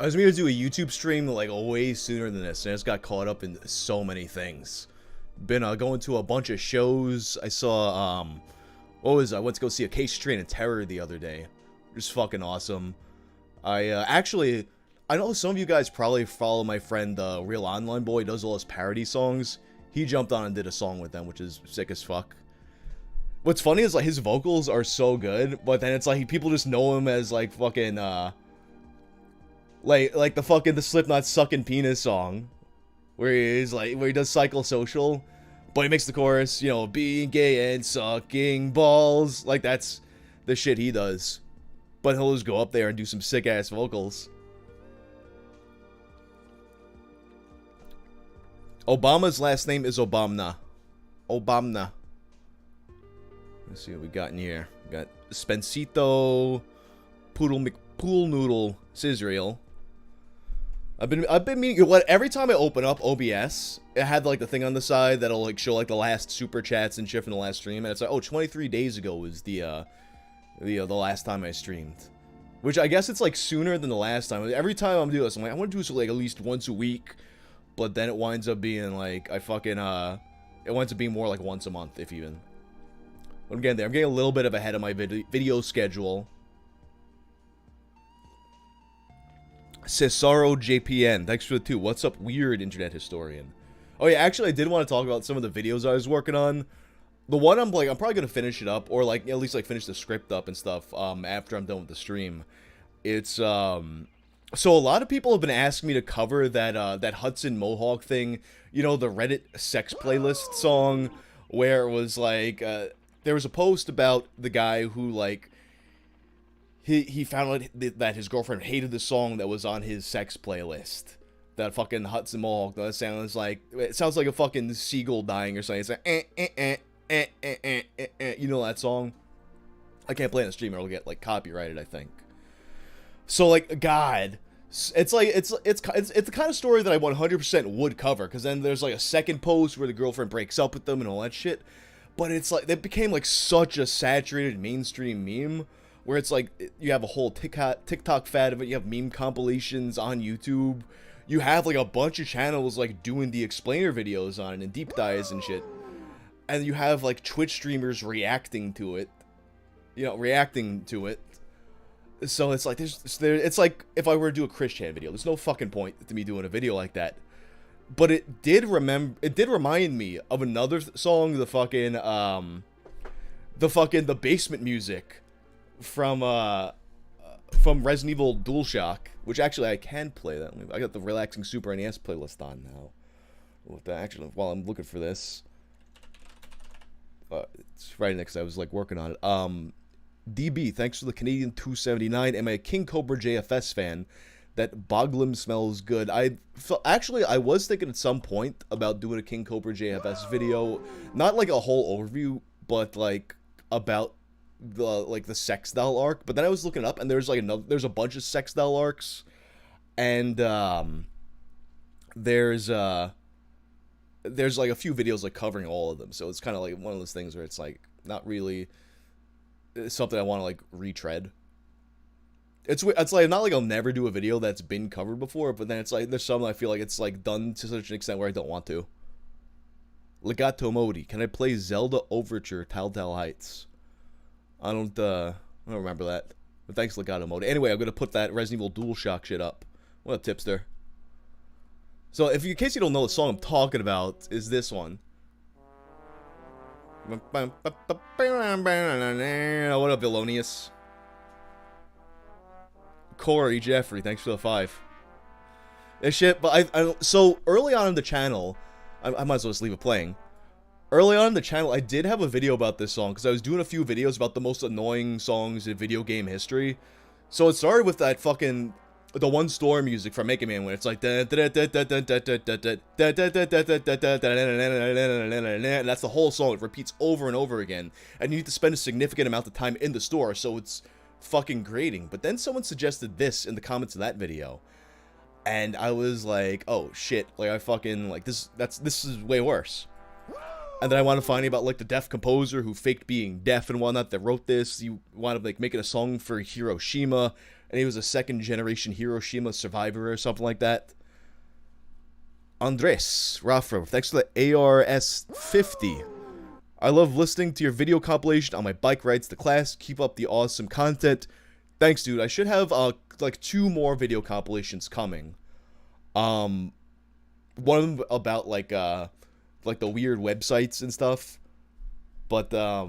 I was meaning to do a YouTube stream like way sooner than this, and I just got caught up in so many things. Been going to a bunch of shows. I saw what was it? I went to go see a Case Train and Terror the other day. Just fucking awesome. I actually, I know some of you guys probably follow my friend Real Online Boy. He does all his parody songs. He jumped on and did a song with them, which is sick as fuck. What's funny is like his vocals are so good, but then it's like people just know him as like fucking like the fucking the Slipknot Sucking Penis song, where he does Psychosocial, but he makes the chorus, you know, being gay and sucking balls. Like that's the shit he does. But he'll just go up there and do some sick ass vocals. Obama's last name is Obamna. Obamna. Let's see what we got in here. We got Spencito, Poodle McPool Noodle, Sizrael. I've been meaning, what, every time I open up OBS, it had like the thing on the side that'll like show like the last super chats and shit from the last stream, and it's like, oh, 23 days ago was the last time I streamed. Which I guess it's like sooner than the last time. Every time I'm doing this, I'm like, I want to do this like at least once a week, but then it winds up being like, it winds up being more like once a month, if even. But I'm getting there. I'm getting a little bit of ahead of my video schedule. Cesaro JPN, thanks for the 2. What's up, weird internet historian? Oh yeah, actually I did want to talk about some of the videos I was working on. The one I'm probably gonna finish it up, or like at least like finish the script up and stuff after I'm done with the stream. It's so a lot of people have been asking me to cover that Hudson Mohawk thing, you know, the Reddit sex playlist song, where it was like there was a post about the guy who like he found out that his girlfriend hated the song that was on his sex playlist. That fucking Hudson Mohawk, that sounds like, it sounds like a fucking seagull dying or something. It's like you know that song? I can't play it on the stream or it'll get like copyrighted, I think. So like, God, it's like it's the kind of story that I 100% would cover, because then there's like a second post where the girlfriend breaks up with them and all that shit. But it's like, it became like such a saturated mainstream meme, where it's like you have a whole TikTok fad of it. You have meme compilations on YouTube. You have like a bunch of channels like doing the explainer videos on it and deep dives and shit. And you have like Twitch streamers reacting to it. You know, reacting to it. So it's like it's like if I were to do a Chris Chan video, there's no fucking point to me doing a video like that. But it did remind me of another song, the basement music from Resident Evil DualShock, which actually I can play that. I got the Relaxing Super NES playlist on now. With that, actually, while I'm looking for this, it's right next. I was like working on it. DB, thanks for the Canadian 279. Am I a King Cobra JFS fan? That Boglum smells good. Actually, I was thinking at some point about doing a King Cobra JFS video, not like a whole overview, but like about the sex doll arc. But then I was looking up, and there's a bunch of sex doll arcs, and there's like a few videos like covering all of them. So it's kind of like one of those things where it's like not really something I want to like retread. It's like not like I'll never do a video that's been covered before, but then it's like there's some I feel like it's like done to such an extent where I don't want to. Legato Modi, can I play Zelda Overture Telltale Heights? I don't remember that. But thanks, Legato Modi. Anyway, I'm gonna put that Resident Evil DualShock shit up. What a tipster. So in case you don't know, the song I'm talking about is this one. What up, Vilonius? Corey Jeffrey, thanks for the 5. This shit, but so early on in the channel, I might as well just leave it playing. Early on in the channel, I did have a video about this song, because I was doing a few videos about the most annoying songs in video game history. So it started with that fucking, the One Storm music from Mega Man, when it's like, and that's the whole song. It repeats over and over again, and you need to spend a significant amount of time in the store, so it's fucking grating. But then someone suggested this in the comments of that video, and I was like, oh shit, like I fucking like this is way worse. And then I want to find out about like the deaf composer who faked being deaf and whatnot that wrote this. You wound up like making a song for Hiroshima, and he was a second-generation Hiroshima survivor or something like that. Andres Raffro, thanks for the ARS 50. I love listening to your video compilation on my bike rides to class. Keep up the awesome content. Thanks, dude. I should have like 2 more video compilations coming. One of them about like the weird websites and stuff. But I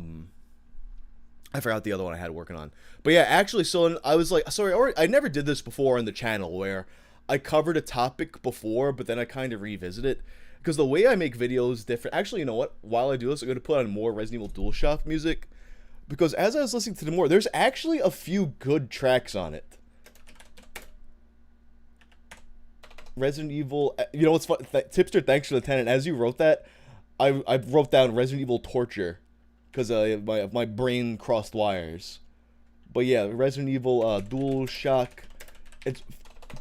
forgot the other one I had working on. But yeah, actually, so I was like, sorry, I never did this before on the channel where I covered a topic before, but then I kind of revisit it. Because the way I make videos different. Actually, you know what? While I do this, I'm going to put on more Resident Evil DualShock music. Because as I was listening to the more, there's actually a few good tracks on it. Resident Evil, you know what's fun? Tipster, thanks for the 10. And as you wrote that, I wrote down Resident Evil Torture. Because my brain crossed wires. But yeah, Resident Evil DualShock. It's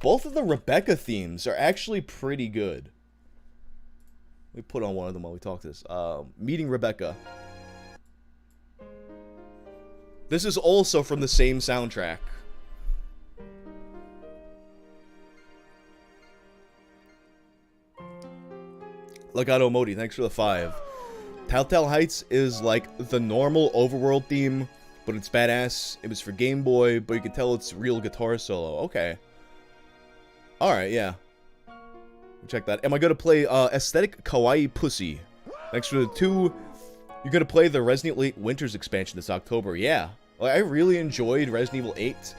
both of the Rebecca themes are actually pretty good. Let me put on one of them while we talk this. Meeting Rebecca. This is also from the same soundtrack. Legato Modi, thanks for the 5. Telltale Heights is like the normal overworld theme, but it's badass. It was for Game Boy, but you can tell it's real guitar solo. Okay. Alright, yeah. Check that. Am I going to play Aesthetic Kawaii Pussy? Thanks for the 2. You're going to play the Resident Evil 8 Winters expansion this October. Yeah. Like, I really enjoyed Resident Evil 8.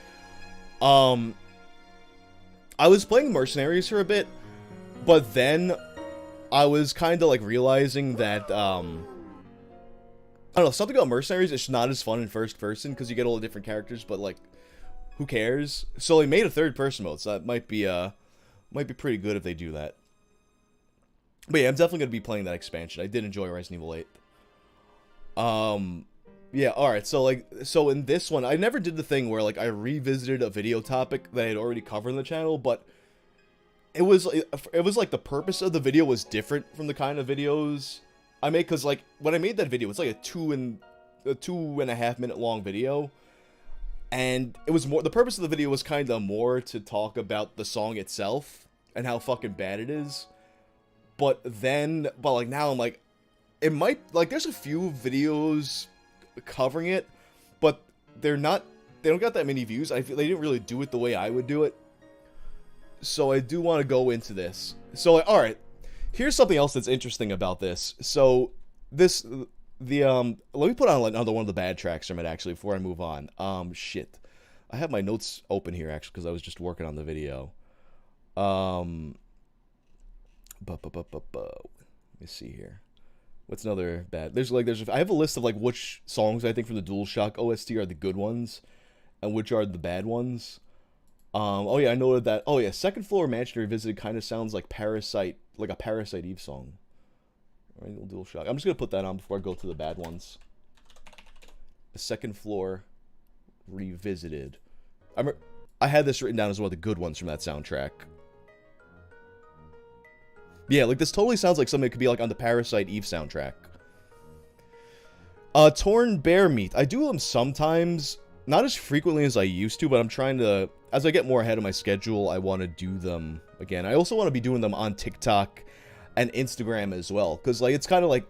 I was playing Mercenaries for a bit, but then I was kind of like realizing that, I don't know, something about Mercenaries is not as fun in first person because you get all the different characters, but like, who cares? So they made a third person mode, so that might be pretty good if they do that. But yeah, I'm definitely going to be playing that expansion. I did enjoy Resident Evil 8. Yeah, alright, so in this one, I never did the thing where, like, I revisited a video topic that I had already covered on the channel, but it was like, the purpose of the video was different from the kind of videos I make, because, like, when I made that video, it's like a 2.5 minute long video, and it was more, the purpose of the video was kind of more to talk about the song itself, and how fucking bad it is, but like, now I'm like, it might, like, there's a few videos covering it, but they don't got that many views. I feel they didn't really do it the way I would do it. So I do want to go into this. So, like, alright, here's something else that's interesting about this. So, let me put on another one of the bad tracks from it, actually, before I move on. Shit. I have my notes open here, actually, because I was just working on the video. Let me see here. What's another bad? I have a list of, like, which songs I think from the DualShock OST are the good ones, and which are the bad ones. Oh yeah, I noted that. Oh yeah, Second Floor Mansion Revisited kind of sounds like Parasite, like a Parasite Eve song. Alright, DualShock. I'm just gonna put that on before I go to the bad ones. The Second Floor Revisited. I had this written down as one of the good ones from that soundtrack. Yeah, like, this totally sounds like something that could be, like, on the Parasite Eve soundtrack. Torn Bear Meat. I do them sometimes. Not as frequently as I used to, but I'm trying to... As I get more ahead of my schedule, I want to do them again. I also want to be doing them on TikTok and Instagram as well. Because, like, it's kind of like...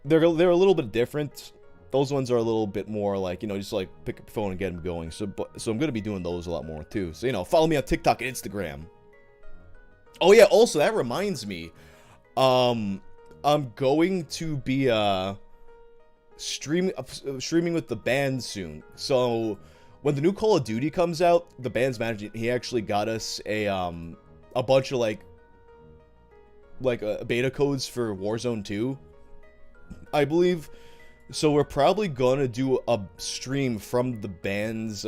They're a little bit different. Those ones are a little bit more, like, you know, just, like, pick up your phone and get them going. So I'm going to be doing those a lot more, too. So, you know, follow me on TikTok and Instagram. Oh yeah, also, that reminds me, I'm going to be, streaming with the band soon. So, when the new Call of Duty comes out, the band's manager, he actually got us a bunch of, like, beta codes for Warzone 2, I believe. So, we're probably gonna do a stream from the band's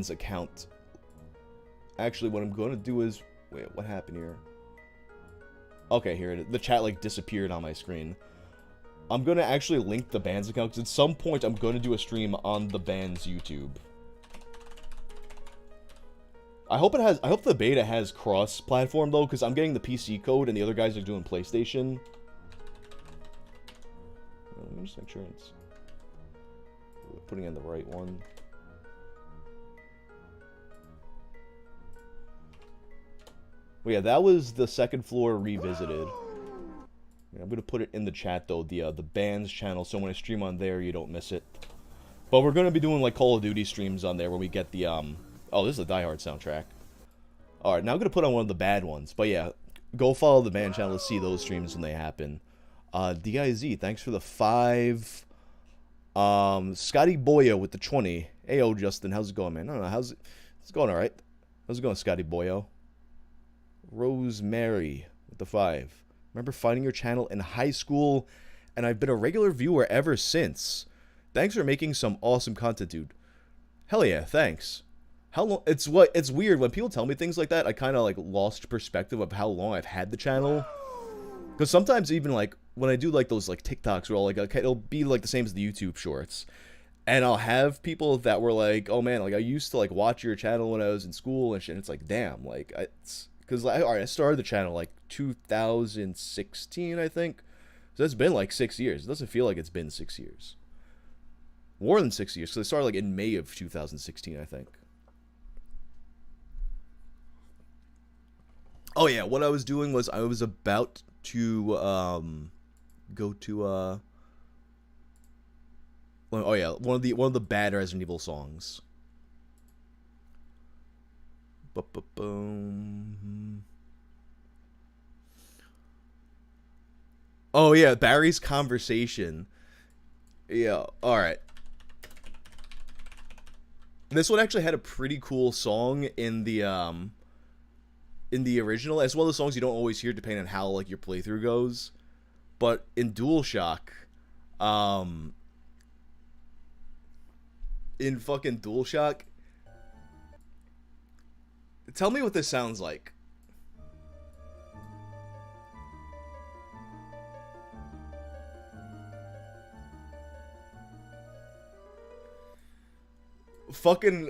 account. Actually, what I'm going to do is... Wait, what happened here? Okay, here it is. The chat, like, disappeared on my screen. I'm going to actually link the band's account, because at some point, I'm going to do a stream on the band's YouTube. I hope the beta has cross-platform, though, because I'm getting the PC code, and the other guys are doing PlayStation. Let me just make sure it's... putting in the right one. Well, yeah, that was the second floor revisited. Yeah, I'm gonna put it in the chat though, the band's channel, so when I stream on there, you don't miss it. But we're gonna be doing like Call of Duty streams on there where we get the oh, this is a Die Hard soundtrack. All right, now I'm gonna put on one of the bad ones. But yeah, go follow the band channel to see those streams when they happen. DIZ, thanks for the 5. Scotty Boyo with the 20. Ayo, Justin, how's it going, man? I don't know, how's it? It's going all right. How's it going, Scotty Boyo? Rosemary with the 5. Remember finding your channel in high school, and I've been a regular viewer ever since. Thanks for making some awesome content, dude. Hell yeah, thanks. How long? It's weird when people tell me things like that. I kind of like lost perspective of how long I've had the channel. Because sometimes even like when I do like those like TikToks where I'll like, okay, it'll be like the same as the YouTube shorts, and I'll have people that were like, oh man, like I used to like watch your channel when I was in school and shit. And it's like, damn, like it's because like, all right, I started the channel like 2016, I think. So that's been like 6 years. It doesn't feel like it's been 6 years. More than 6 years. So I started like in May of 2016, I think. Oh yeah, what I was doing was I was about to go to oh yeah, one of the bad Resident Evil songs. Oh yeah, Barry's conversation. Yeah, all right. This one actually had a pretty cool song in the original, as well as songs you don't always hear depending on how like your playthrough goes. But in DualShock, in fucking DualShock, tell me what this sounds like. Fucking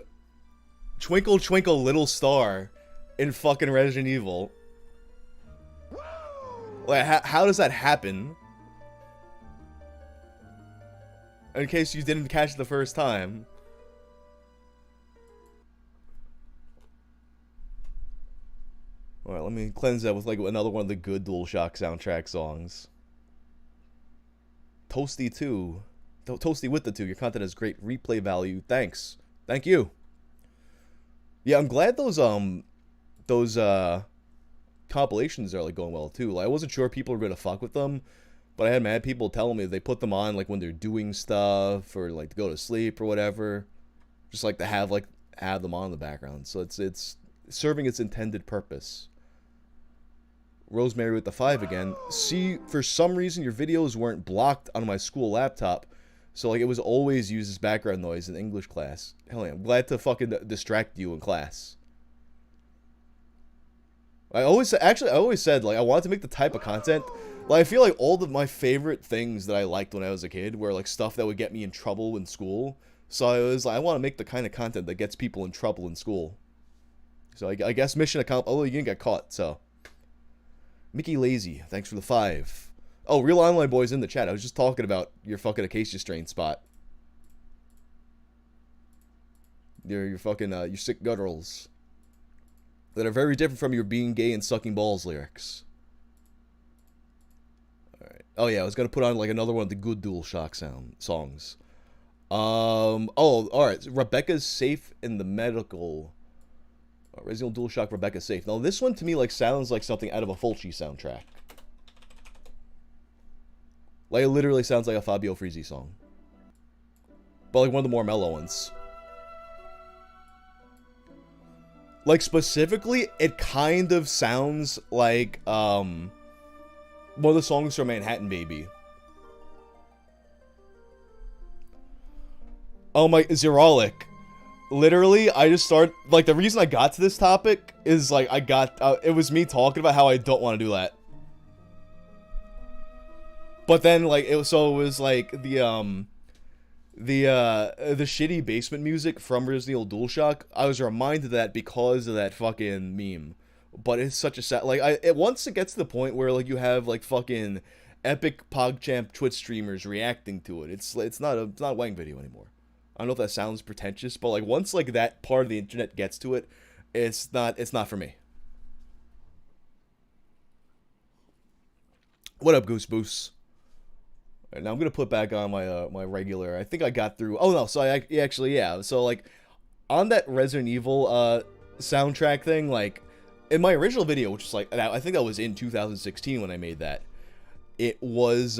Twinkle Twinkle Little Star in fucking Resident Evil. Like, how does that happen? In case you didn't catch it the first time. Alright, let me cleanse that with like another one of the good DualShock soundtrack songs. Toasty 2. Toasty with the 2. Your content has great replay value. Thanks. Thank you. Yeah, I'm glad those compilations are like going well too. Like, I wasn't sure people were gonna fuck with them, but I had mad people telling me they put them on like when they're doing stuff or like to go to sleep or whatever, just like to have them on in the background. So it's serving its intended purpose. Rosemary with the 5 again. See, for some reason your videos weren't blocked on my school laptop, so like it was always used as background noise in English class. Hell yeah, I'm glad to fucking distract you in class. I always said like I wanted to make the type of content, like I feel like all of my favorite things that I liked when I was a kid were like stuff that would get me in trouble in school. So I was like, I want to make the kind of content that gets people in trouble in school. So I guess mission accomplished. Although you didn't get caught, so. Mickey Lazy, thanks for the 5. Oh, Real Online Boy's in the chat. I was just talking about your fucking acacia strain spot. Your fucking your sick gutturals that are very different from your being gay and sucking balls lyrics. All right. Oh yeah, I was gonna put on like another one of the good DualShock songs. Oh, all right. Rebecca's safe in the medical. Resident Evil DualShock Rebecca's safe. Now this one to me like sounds like something out of a Fulci soundtrack. Like it literally sounds like a Fabio Frizzi song, but like one of the more mellow ones. Like specifically, it kind of sounds like one of the songs from Manhattan Baby. Oh my, Xerolic. Literally, I just started, like, the reason I got to this topic is, like, it was me talking about how I don't want to do that. But then, like, it was like, the shitty basement music from Resident Evil DualShock, I was reminded of that because of that fucking meme. But it's such a sad, like, once it gets to the point where, like, you have, like, fucking epic PogChamp Twitch streamers reacting to it, it's not a Wang video anymore. I don't know if that sounds pretentious, but like once like that part of the internet gets to it, it's not for me. What up, Goose Boost? Right, now I'm gonna put back on my my regular. I think I got through. Oh no, so I actually, yeah. So like on that Resident Evil soundtrack thing, like in my original video, which was like, I think that was in 2016 when I made that. It was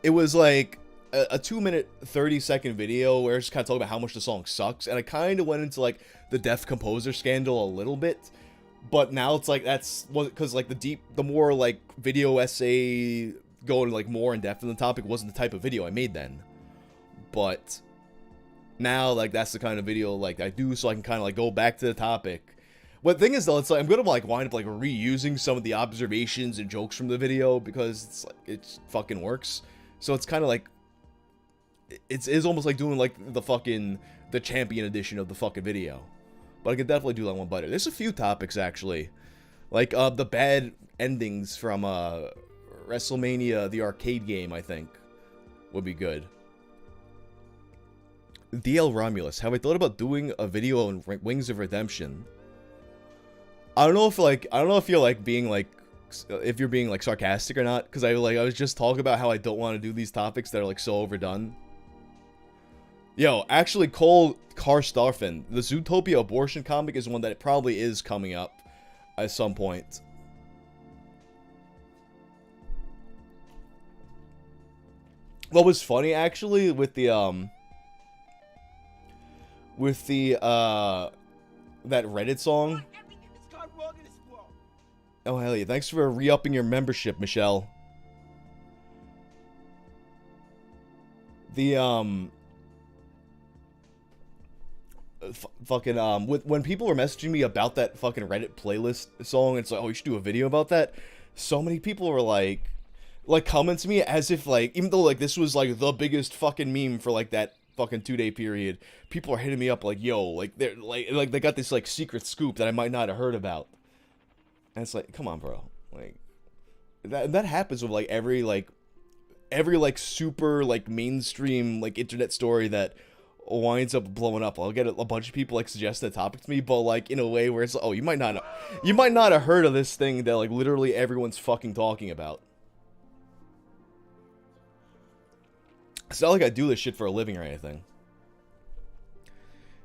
it was like a 2-minute 30-second video where I just kind of talking about how much the song sucks, and I kind of went into like the Deaf Composer scandal a little bit. But now it's like that's because like the more like video essay going like more in depth in the topic wasn't the type of video I made then. But now like that's the kind of video like I do, so I can kind of like go back to the topic. But the thing is though, it's like I'm gonna like wind up like reusing some of the observations and jokes from the video because it's like it fucking works. So it's kind of like it's almost like doing like the champion edition of the fucking video. But I could definitely do that one better. There's a few topics, actually. Like, the bad endings from, WrestleMania, the arcade game, I think, would be good. DL Romulus, have I thought about doing a video on Wings of Redemption? I don't know if you're, like, being, like, if you're being, like, sarcastic or not. Because I was just talking about how I don't want to do these topics that are, like, so overdone. Yo, actually, Cole Karstoffen, the Zootopia abortion comic is one that it probably is coming up at some point. What was funny, actually, with the, that Reddit song. Oh, hell yeah. Thanks for re-upping your membership, Michelle. The, fucking when people were messaging me about that fucking Reddit playlist song, it's like, oh, you should do a video about that. So many people were like comments me as if like, even though like this was like the biggest fucking meme for like that fucking 2-day period, people are hitting me up like, yo, like they're like they got this like secret scoop that I might not have heard about. And it's like, come on, bro, like that happens with like every super like mainstream like internet story that winds up blowing up. I'll get a bunch of people like suggest that topic to me, but like in a way where it's like, oh, you might not have heard of this thing that like literally everyone's fucking talking about. It's not like I do this shit for a living or anything.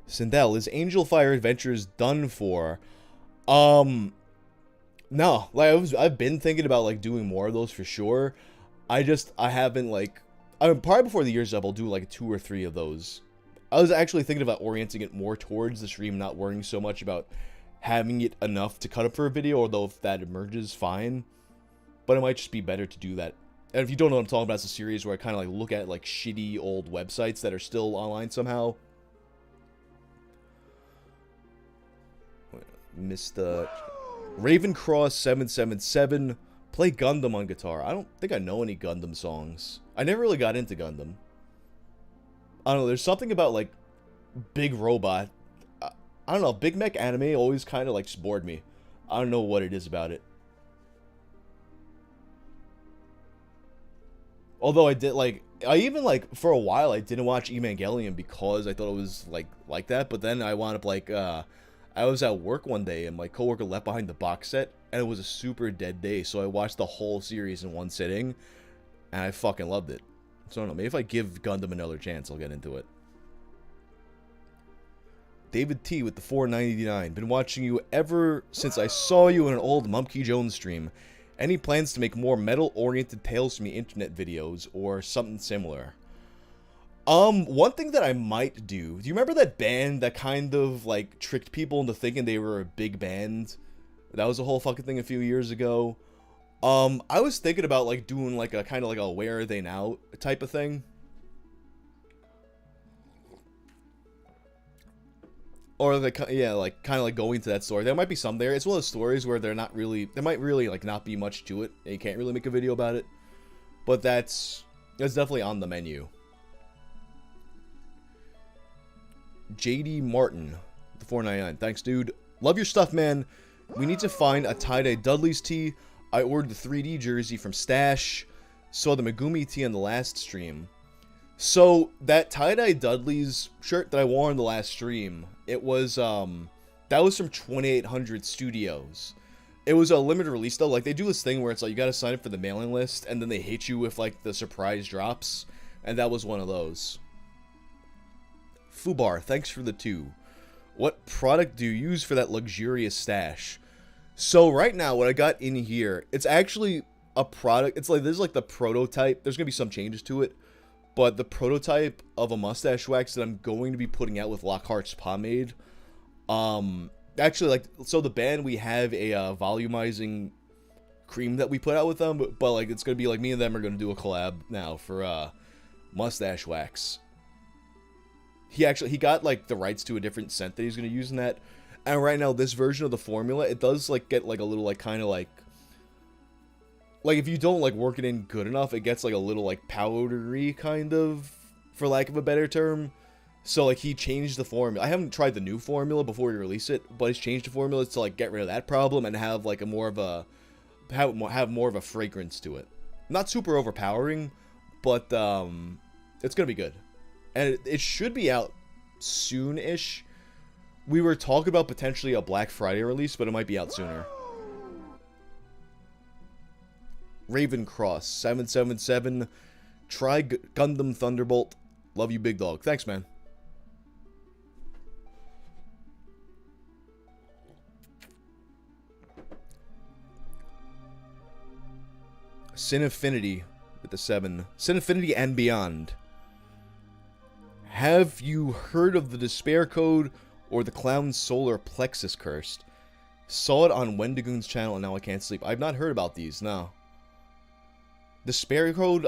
Sindel, is Angel Fire Adventures done for? No, like I've been thinking about like doing more of those for sure. I haven't like, I mean, probably before the year's up, I'll do like 2 or 3 of those. I was actually thinking about orienting it more towards the stream, not worrying so much about having it enough to cut up for a video, although if that emerges, fine. But it might just be better to do that. And if you don't know what I'm talking about, it's a series where I kind of like look at like shitty old websites that are still online somehow. Mr. Ravencross777, play Gundam on guitar. I don't think I know any Gundam songs. I never really got into Gundam. I don't know, there's something about, like, big robot. I don't know, Big Mech anime always kind of, like, just bored me. I don't know what it is about it. Although I did, like, I even, like, for a while, I didn't watch Evangelion because I thought it was, like that. But then I wound up, like, I was at work one day and my coworker left behind the box set. And it was a super dead day, so I watched the whole series in one sitting. And I fucking loved it. So I don't know, maybe if I give Gundam another chance, I'll get into it. David T with the $4.99. Been watching you ever since I saw you in an old Mumkey Jones stream. Any plans to make more metal-oriented Tales from the Internet videos or something similar? One thing that I might do you remember that band that kind of, like, tricked people into thinking they were a big band? That was a whole fucking thing a few years ago. I was thinking about, like, doing, like, a kind of like a Where Are They Now type of thing. Or, like, yeah, like, kind of like going to that story. There might be some there. It's one of those stories where there might really, like, not be much to it. And you can't really make a video about it. But that's definitely on the menu. JD Martin, the $4.99. Thanks, dude. Love your stuff, man. We need to find a tie-dye Dudley's tee. I ordered the 3D jersey from Stash. saw the Megumi tee on the last stream. So that tie-dye Dudley's shirt that I wore on the last stream, it was that was from 2800 Studios. It was a limited release though. Like, they do this thing where it's like you gotta sign up for the mailing list and then they hit you with like the surprise drops, and that was one of those. Fubar, thanks for the 2. What product do you use for that luxurious stash? So right now, what I got in here, it's actually a product. It's like, this is like the prototype. There's gonna be some changes to it, but the prototype of a mustache wax that I'm going to be putting out with Lockhart's pomade. Actually, like, so the band, we have a volumizing cream that we put out with them, but like, it's gonna be like me and them are gonna do a collab now for mustache wax. He got like the rights to a different scent that he's gonna use in that, and right now this version of the formula, it does like get like a little like kind of like if you don't like work it in good enough, it gets like a little like powdery kind of, for lack of a better term. So like, he changed the formula. I haven't tried the new formula before we release it, but he's changed the formula to like get rid of that problem and have like a more of a have more of a fragrance to it. Not super overpowering, but it's gonna be good, and it should be out soon-ish. We were talking about potentially a Black Friday release, but it might be out sooner. Raven Cross 777. Try Gundam Thunderbolt. Love you, big dog. Thanks, man. Sin Infinity with the 7. Sin Infinity and Beyond. Have you heard of the Despair Code or the Clown Solar Plexus Cursed? Saw it on Wendigoon's channel and now I can't sleep. I've not heard about these, no. Despair Code,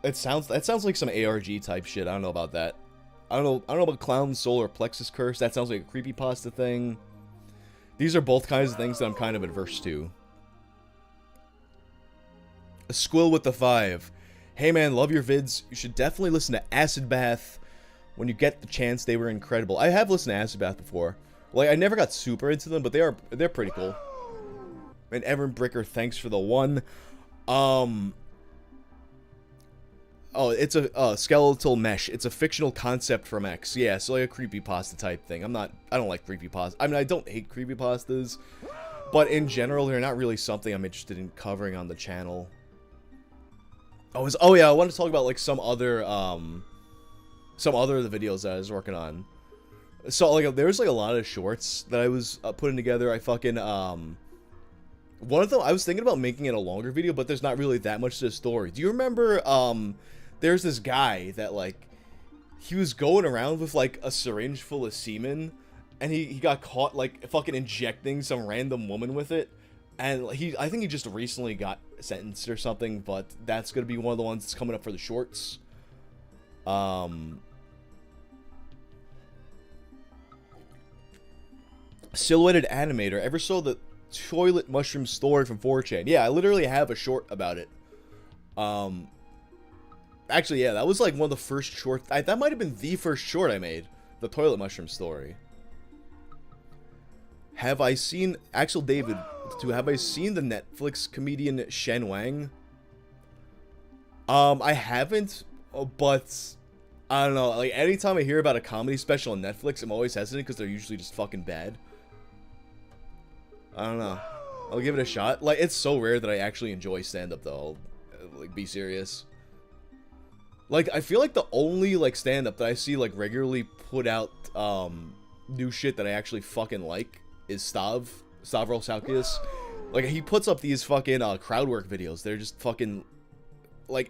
that sounds like some ARG type shit. I don't know about that. I don't know about Clown Solar Plexus Curse. That sounds like a creepypasta thing. These are both kinds of things that I'm kind of adverse to. A Squill with the 5. Hey man, love your vids. You should definitely listen to Acid Bath when you get the chance. They were incredible. I have listened to Acid Bath before. Like, I never got super into them, but they're pretty cool. And Evan Bricker, thanks for the 1. Oh, it's a skeletal mesh. It's a fictional concept from X. Yeah, so like a creepypasta type thing. I don't like creepypasta. I mean, I don't hate creepypastas, but in general, they're not really something I'm interested in covering on the channel. Oh yeah, I wanted to talk about like some other of the videos that I was working on. So like, there's like a lot of shorts that I was putting together. I fucking one of them, I was thinking about making it a longer video, but there's not really that much to the story. Do you remember there's this guy that like, he was going around with like a syringe full of semen, and he got caught like fucking injecting some random woman with it, and I think he just recently got sentenced or something, but that's gonna be one of the ones that's coming up for the shorts. Silhouetted Animator, ever saw the toilet mushroom story from 4chan? Yeah, I literally have a short about it. Actually, yeah, that was like one of the first shorts. That might have been the first short I made. The toilet mushroom story. Have I seen Axel David? Have I seen the Netflix comedian Shen Wang? I haven't, but I don't know. Like, anytime I hear about a comedy special on Netflix, I'm always hesitant because they're usually just fucking bad. I don't know. I'll give it a shot. Like, it's so rare that I actually enjoy stand-up, though. I'll, like, be serious. Like, I feel like the only, like, stand-up that I see, like, regularly put out, new shit that I actually fucking like is Stavros Halkias. Like, he puts up these fucking, crowd work videos. They're just fucking, like,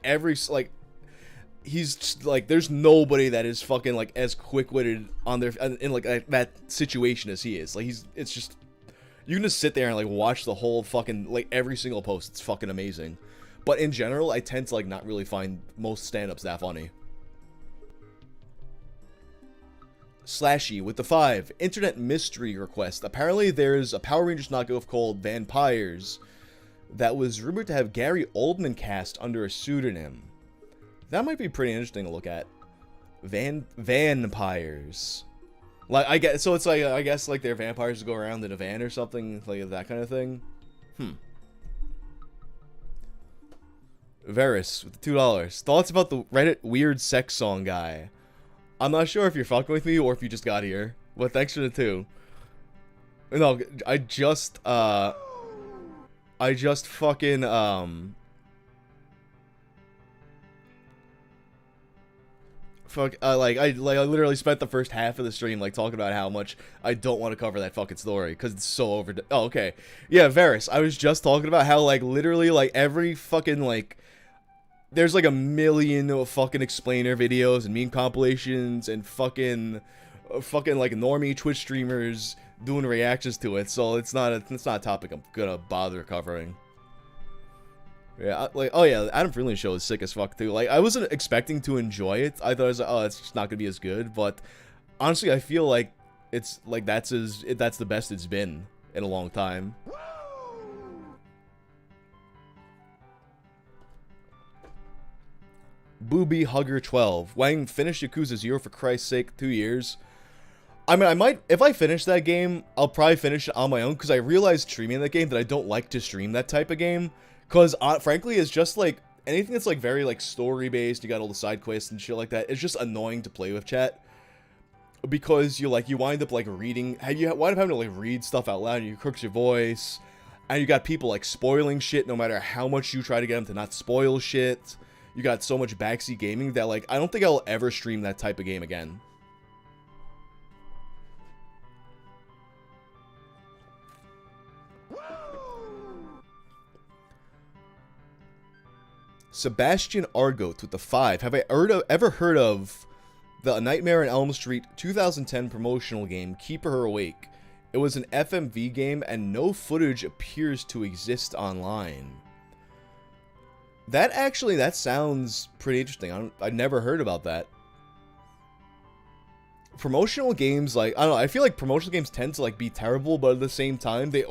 he's just, like, there's nobody that is fucking, like, as quick-witted on their, in, like, that situation as he is. Like, it's just, you can just sit there and, like, watch the whole fucking, like, every single post. It's fucking amazing. But in general, I tend to, like, not really find most stand-ups that funny. Slashy with the 5. Internet mystery request. Apparently, there's a Power Rangers knockoff called Vampires that was rumored to have Gary Oldman cast under a pseudonym. That might be pretty interesting to look at. Vampires. Like, I guess, so it's like, I guess, like, they're vampires who go around in a van or something, like that kind of thing. Varys with the $2. Thoughts about the Reddit weird sex song guy? I'm not sure if you're fucking with me or if you just got here, but thanks for the 2. No, I just fucking, I literally spent the first half of the stream, like, talking about how much I don't want to cover that fucking story, because it's so oh, okay. Yeah, Varys, I was just talking about how, like, literally, like, every fucking, like, there's, like, a million fucking explainer videos and meme compilations and fucking, like, normie Twitch streamers doing reactions to it, so it's not a topic I'm gonna bother covering. Yeah, like, oh yeah, Adam Freeland's show is sick as fuck too. Like, I wasn't expecting to enjoy it. I thought it was like, oh, it's just not gonna be as good. But honestly, I feel like it's like that's the best it's been in a long time. Booby Hugger 12. Wang finished Yakuza 0 for Christ's sake, 2 years. I mean, I might, if I finish that game, I'll probably finish it on my own, because I realized streaming that game that I don't like to stream that type of game. Because, frankly, it's just, like, anything that's, like, very, like, story-based, you got all the side quests and shit like that, it's just annoying to play with, chat. Because you wind up, like, reading, you wind up having to, like, read stuff out loud, and you crooks your voice, and you got people, like, spoiling shit no matter how much you try to get them to not spoil shit. You got so much backseat gaming that, like, I don't think I'll ever stream that type of game again. Sebastian Argote with the 5. Have I ever heard of the Nightmare on Elm Street 2010 promotional game, Keep Her Awake? It was an FMV game and no footage appears to exist online. That sounds pretty interesting. I never heard about that. Promotional games, like, I don't know, I feel like promotional games tend to, like, be terrible, but at the same time, they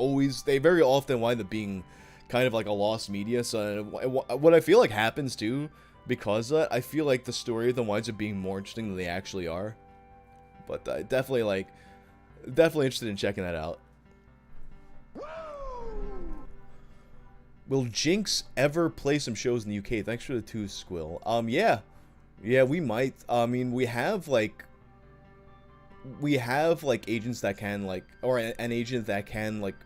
very often wind up being kind of like a lost media. So what I feel like happens too, because of that, I feel like the story of them winds up being more interesting than they actually are. But definitely interested in checking that out. Will Jinx ever play some shows in the UK? Thanks for the 2, Squill. Yeah, we might. I mean, we have like agents that can, like, or an agent that can, like,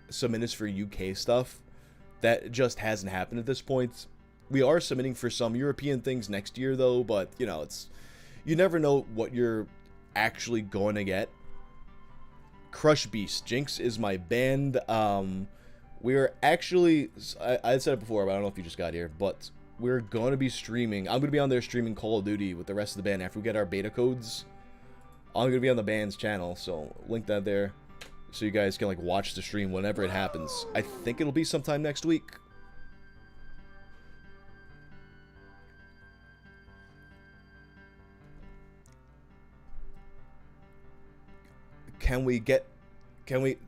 submit us for UK stuff. That just hasn't happened at this point. We are submitting for some European things next year, though, but, you know, you never know what you're actually going to get. Crush Beast. Jinx is my band. We're actually, I said it before, but I don't know if you just got here, but we're going to be streaming. I'm going to be on there streaming Call of Duty with the rest of the band after we get our beta codes. I'm going to be on the band's channel, so link that there. So you guys can, like, watch the stream whenever it happens. I think it'll be sometime next week.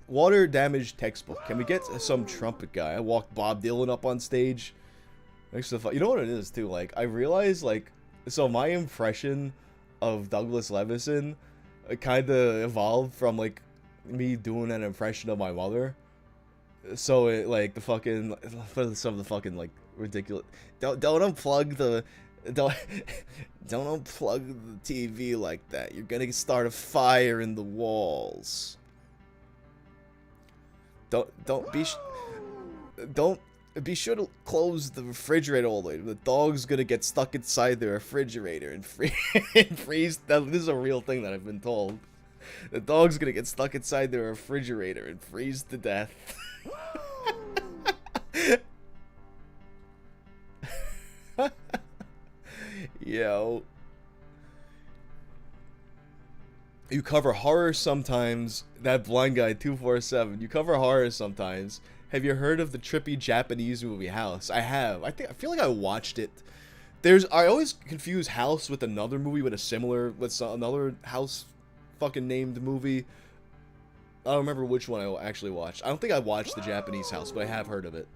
Water damage textbook. Can we get some trumpet guy? I walked Bob Dylan up on stage. You know what it is, too? Like, I realized, like, so my impression of Douglas Levison kind of evolved from, like, me doing an impression of my mother. So it, like, some of the fucking, like, ridiculous, don't unplug the TV like that. You're gonna start a fire in the walls. Don't be sure to close the refrigerator all the way. The dog's gonna get stuck inside the refrigerator and freeze. This is a real thing that I've been told. The dog's gonna get stuck inside the refrigerator and freeze to death. Yo. You cover horror sometimes. That blind guy 247. You cover horror sometimes. Have you heard of the trippy Japanese movie House? I have. I feel like I watched it. I always confuse House with another movie with another House fucking named movie. I don't remember which one I actually watched. I don't think I watched the Japanese House, but I have heard of it.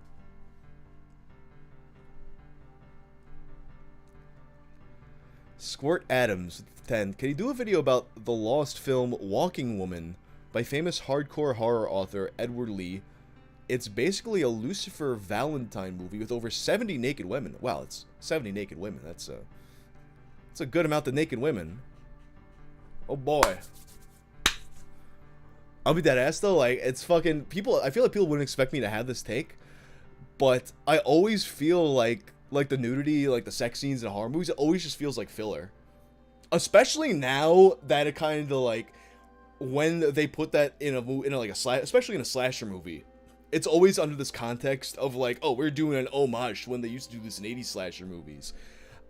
Squirt Adams 10. Can you do a video about the lost film Walking Woman by famous hardcore horror author Edward Lee? It's basically a Lucifer Valentine movie with over 70 naked women. Wow, it's 70 naked women. That's a good amount of naked women. Oh boy. I'll be dead ass though, like, it's fucking, people, I feel like people wouldn't expect me to have this take, but I always feel like the nudity, like the sex scenes in horror movies, it always just feels like filler. Especially now that it kind of like, when they put that in a movie, especially in a slasher movie, it's always under this context of like, oh, we're doing an homage when they used to do this in 80s slasher movies.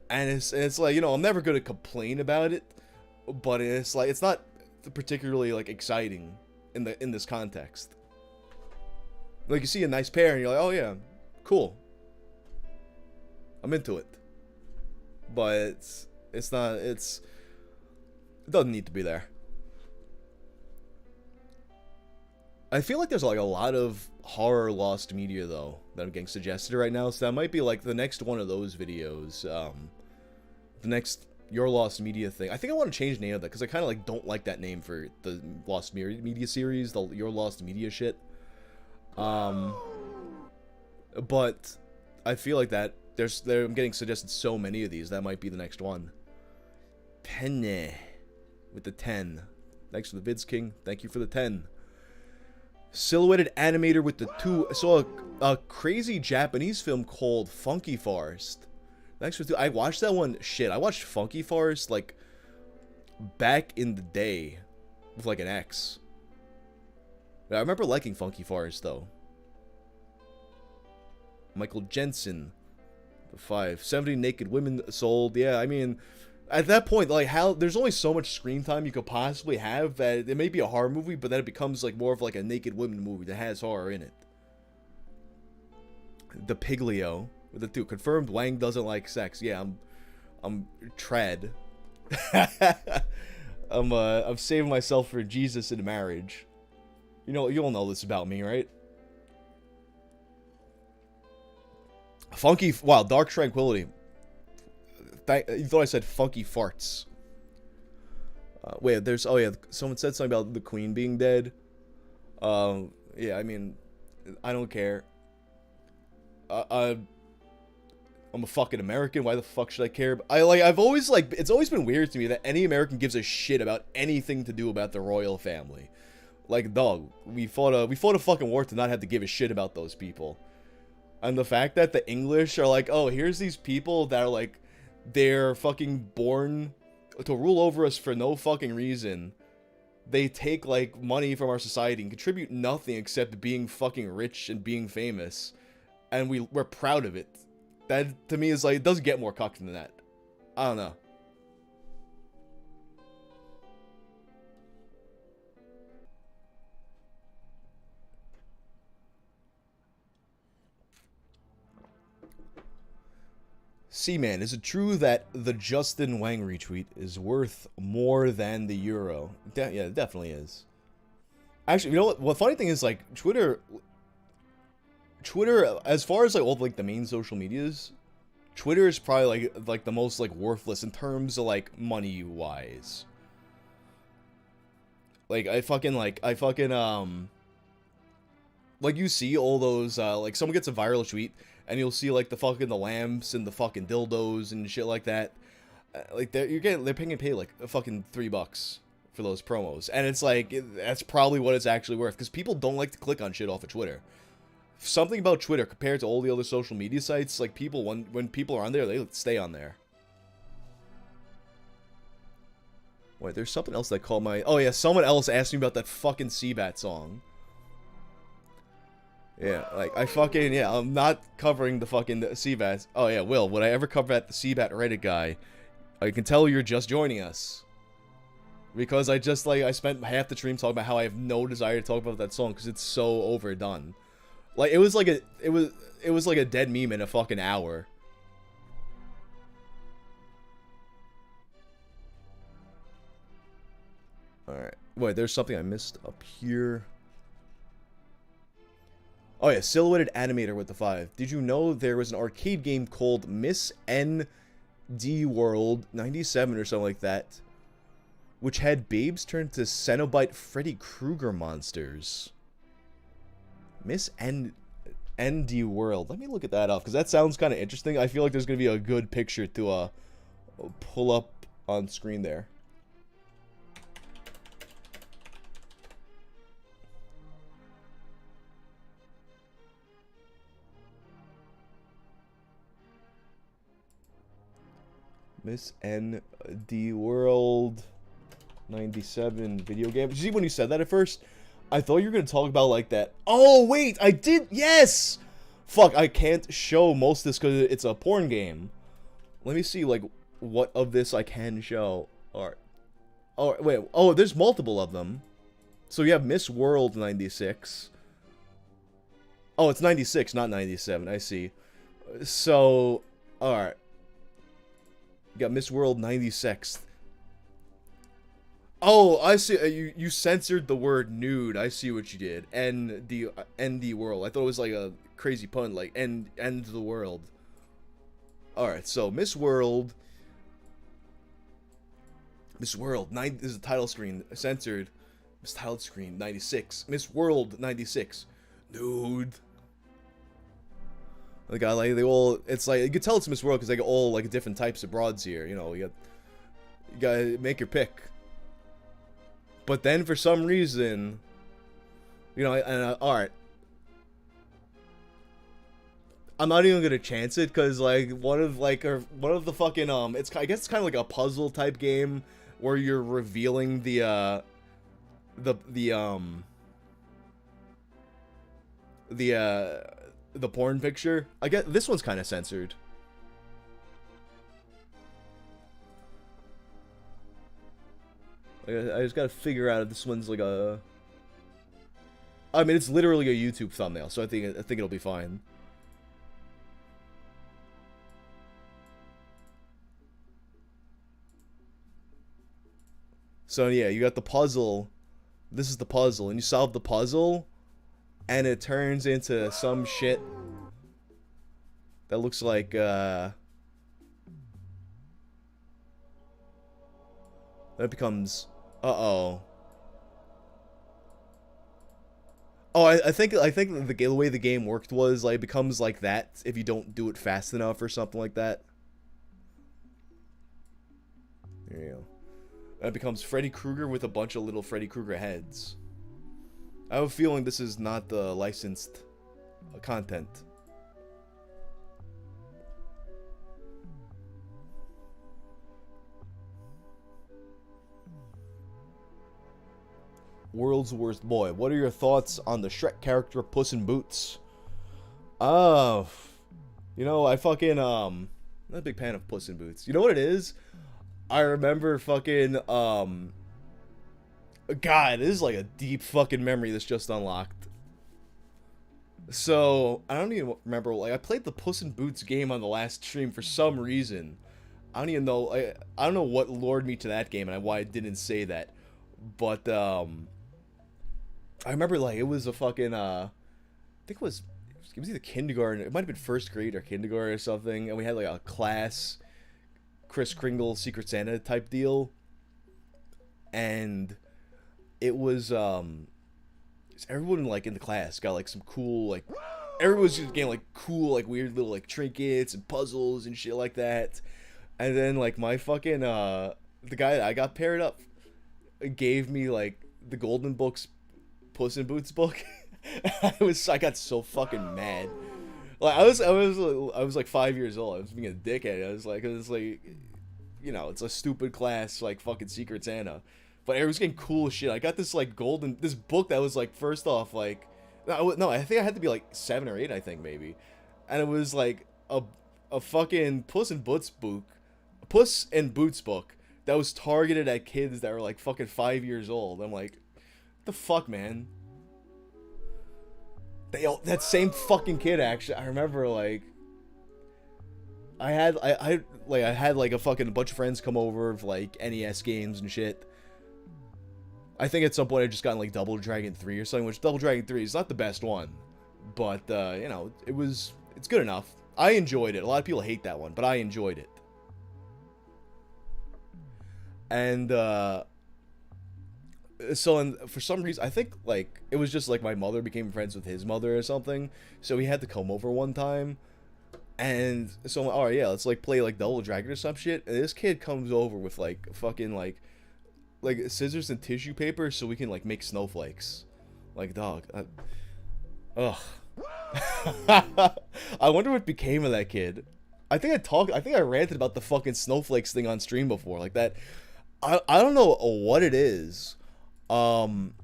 And it's like, you know, I'm never going to complain about it, but it's like, it's not particularly like exciting in this context. Like, you see a nice pair and you're like, oh yeah, cool, I'm into it. But it doesn't need to be there. I feel like there's like a lot of horror lost media though that I'm getting suggested right now, so that might be like the next one of those videos, the next Your Lost Media thing. I think I want to change the name of that because I kind of like don't like that name for the Lost Media series, the Your Lost Media shit. But I feel like that I'm getting suggested so many of these, that might be the next one. Penne with the 10. Thanks for the vids, King. Thank you for the 10. Silhouetted Animator with the 2. I saw a crazy Japanese film called Funky Forest. Thanks for the 2. I watched that one. Shit, I watched Funky Forest like back in the day with like an ex. I remember liking Funky Forest though. Michael Jensen, the 5. 70 naked women sold. Yeah, I mean, at that point, like, how there's only so much screen time you could possibly have that it may be a horror movie, but then it becomes like more of like a naked women movie that has horror in it. The Piglio with the 2. Confirmed Wang doesn't like sex. Yeah, I'm trad. I'm saving myself for Jesus in marriage. You know, you all know this about me, right? Funky, wow, Dark Tranquility. You thought I said funky farts. Wait, there's, oh yeah, someone said something about the Queen being dead. Yeah, I mean, I don't care. I'm a fucking American. Why the fuck should I care? I've always, like, it's always been weird to me that any American gives a shit about anything to do about the royal family. Like, dog, we fought a fucking war to not have to give a shit about those people. And the fact that the English are like, oh, here's these people that are like, they're fucking born to rule over us for no fucking reason. They take like money from our society and contribute nothing except being fucking rich and being famous. And we're proud of it. That to me is like, it doesn't get more cocked than that. I don't know. Seaman, is it true that the Justin Wang retweet is worth more than the euro? Yeah, it definitely is. Actually, you know what? The funny thing is, like, Twitter, as far as like all like the main social medias, Twitter is probably like the most like worthless in terms of like money wise. Like I fucking like you see all those like someone gets a viral tweet. And you'll see like the lamps and the fucking dildos and shit like that. Like they're paying like fucking $3 for those promos, and it's like that's probably what it's actually worth because people don't like to click on shit off of Twitter. Something about Twitter compared to all the other social media sites, like people when people are on there, they stay on there. Wait, there's something else that called my. Oh yeah, someone else asked me about that fucking Seabat song. Yeah, like, I'm not covering the fucking Seabat. Oh yeah, Will, would I ever cover that the Seabat Reddit guy? I can tell you're just joining us. Because I spent half the stream talking about how I have no desire to talk about that song because it's so overdone. Like, it was like a dead meme in a fucking hour. Alright, wait, there's something I missed up here. Oh yeah, Silhouetted Animator with the 5. Did you know there was an arcade game called Miss ND World 97 or something like that, which had babes turned to Cenobite Freddy Krueger monsters? Miss ND World. Let me look at that up because that sounds kind of interesting. I feel like there's gonna be a good picture to pull up on screen there. Miss ND World 97 video game. Did you see when you said that at first? I thought you were going to talk about like that. Oh, wait, I did. Yes. Fuck, I can't show most of this because it's a porn game. Let me see like what of this I can show. Alright. Oh, wait. Oh, there's multiple of them. So you have Miss World 96. Oh, it's 96, not 97. I see. So, alright. You got Miss World 96th. Oh, I see. You censored the word nude. I see what you did. ND World. I thought it was like a crazy pun, like end the world. All right, so Miss World. This is the title screen. Censored. This title screen 96. Miss World 96. Nude. They got like they all. It's like you can tell it's Miss World because they got all like different types of broads here. You know, you gotta make your pick. But then for some reason, you know, alright. I'm not even gonna chance it because like one of the fucking it's I guess it's kind of like a puzzle type game where you're revealing the porn picture. I guess this one's kind of censored. I just gotta figure out if this one's like a. I mean, it's literally a YouTube thumbnail, so I think it'll be fine. So yeah, you got the puzzle. This is the puzzle, and you solve the puzzle, and it turns into some shit that looks like that becomes oh, I think the way the game worked was like it becomes like that if you don't do it fast enough or something like that. There you go. It becomes Freddy Krueger with a bunch of little Freddy Krueger heads. I have a feeling this is not the licensed content. World's Worst Boy. What are your thoughts on the Shrek character Puss in Boots? You know, I fucking I'm not a big fan of Puss in Boots. You know what it is? I remember fucking God, this is like a deep fucking memory that's just unlocked. So, I don't even remember, like I played the Puss in Boots game on the last stream for some reason. I don't even know I don't know what lured me to that game and why I didn't say that. But I remember like it was a fucking I think it was either kindergarten, it might have been first grade or kindergarten or something, and we had like a class Kris Kringle Secret Santa type deal, and it was everyone like in the class got like some cool like everyone was just getting like cool like weird little like trinkets and puzzles and shit like that, and then like my fucking the guy that I got paired up gave me like the Golden Book's Puss in Boots book. I got so fucking mad. Like I was like 5 years old. I was being a dickhead. I was like, you know, it's a stupid class like fucking Secret Santa, but it was getting cool shit. I got this like this book that was like first off like no, I think I had to be like 7 or 8, I think maybe, and it was like a fucking Puss in Boots book that was targeted at kids that were like fucking 5 years old. I'm like, what the fuck, man? That same fucking kid actually. I remember like I had like a fucking bunch of friends come over of like NES games and shit. I think at some point I just gotten like Double Dragon 3 or something, which Double Dragon 3 is not the best one, but you know, it's good enough. I enjoyed it. A lot of people hate that one, but I enjoyed it. And So, and for some reason, I think, like, it was just, like, my mother became friends with his mother or something, so he had to come over one time, and so I'm like, alright, yeah, let's, like, play, like, Double Dragon or some shit, and this kid comes over with, like, fucking, like, scissors and tissue paper so we can, like, make snowflakes. Like, dog, ugh. I wonder what became of that kid. I think I ranted about the fucking snowflakes thing on stream before, like that. I don't know what it is. What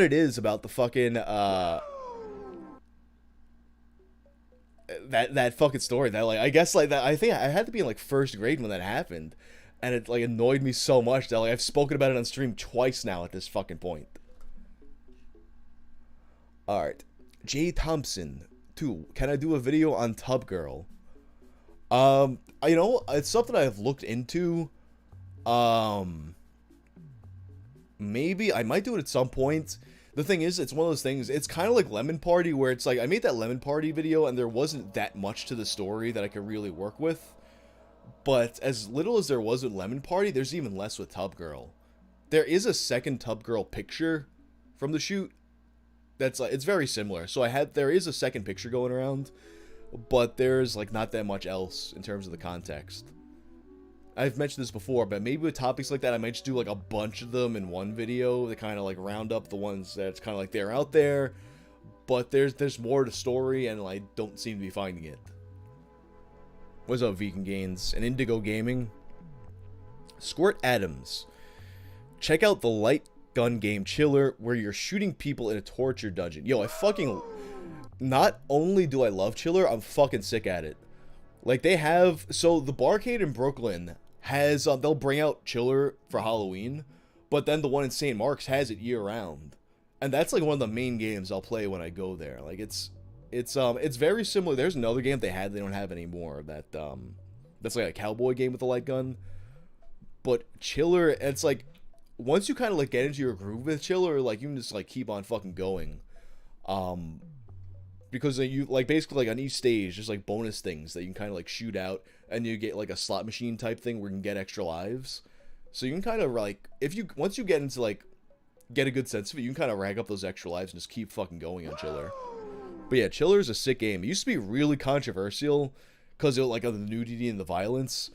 it is about the fucking that fucking story that, like, I guess, like, that I think I had to be in, like, first grade when that happened, and it, like, annoyed me so much that, like, I've spoken about it on stream twice now at this fucking point. Alright, J Thompson 2, can I do a video on Tub Girl? You know, it's something I've looked into. Maybe I might do it at some point. The thing is, it's one of those things, it's kind of like Lemon Party, where it's like, I made that Lemon Party video, and there wasn't that much to the story that I could really work with. But as little as there was with Lemon Party, there's even less with Tub Girl. There is a second Tub Girl picture from the shoot. That's like, it's very similar. So there is a second picture going around, but there's, like, not that much else in terms of the context. I've mentioned this before, but maybe with topics like that, I might just do, like, a bunch of them in one video to kind of, like, round up the ones that's kind of like they're out there, but there's more to story, and I don't seem to be finding it. What's up, Vegan Gains? And Indigo Gaming. Squirt Adams. Check out the light gun game Chiller, where you're shooting people in a torture dungeon. Yo, I fucking... Not only do I love Chiller, I'm fucking sick at it. Like, they have... So, the Barcade in Brooklyn has... they'll bring out Chiller for Halloween, but then the one in St. Mark's has it year-round. And that's, like, one of the main games I'll play when I go there. Like, it's very similar. There's another game they don't have anymore. That's, like, a cowboy game with a light gun. But Chiller, it's, like... Once you kind of, like, get into your groove with Chiller, like, you can just, like, keep on fucking going. Because you, like, basically, like, on each stage, there's, like, bonus things that you can kind of, like, shoot out, and you get, like, a slot machine type thing where you can get extra lives. So you can kind of, like, once you get into, like, get a good sense of it, you can kind of rack up those extra lives and just keep fucking going on Chiller. But yeah, Chiller is a sick game. It used to be really controversial because of, like, of the nudity and the violence.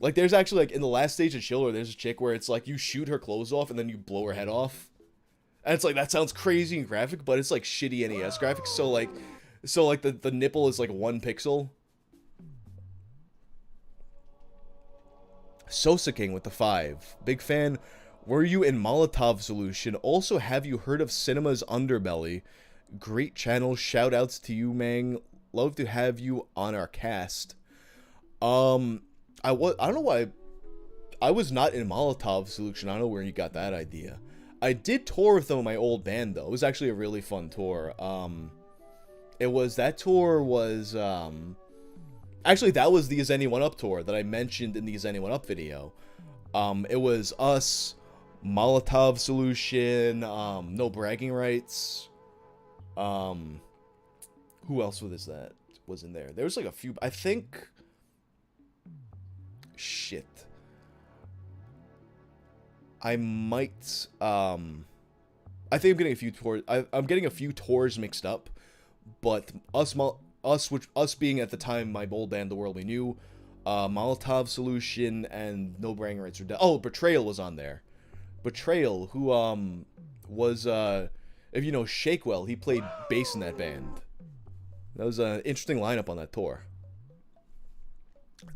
Like, there's actually, like, in the last stage of Chiller, there's a chick where it's, like, you shoot her clothes off and then you blow her head off. And it's, like, that sounds crazy and graphic, but it's, like, shitty NES graphics. So, like, the nipple is, like, 1 pixel. Sosa King with the 5. Big fan. Were you in Molotov Solution? Also, have you heard of Cinema's Underbelly? Great channel. Shout outs to you, Mang. Love to have you on our cast. I don't know why I was not in Molotov Solution. I don't know where you got that idea. I did tour with them in my old band, though. It was actually a really fun tour. That tour was, actually, that was the Is Anyone Up tour that I mentioned in the Is Anyone Up video. It was us, Molotov Solution, No Bragging Rights. Who else was in there? There was, like, a few, I think... Shit. I might, I think I'm getting a few tours, I'm getting a few tours mixed up, but us being at the time my old band, The World We Knew, Molotov Solution, and No Bragging Rights were dead. Oh, Betrayal was on there. Betrayal, who, was, if you know Shakewell, he played bass in that band. That was an interesting lineup on that tour.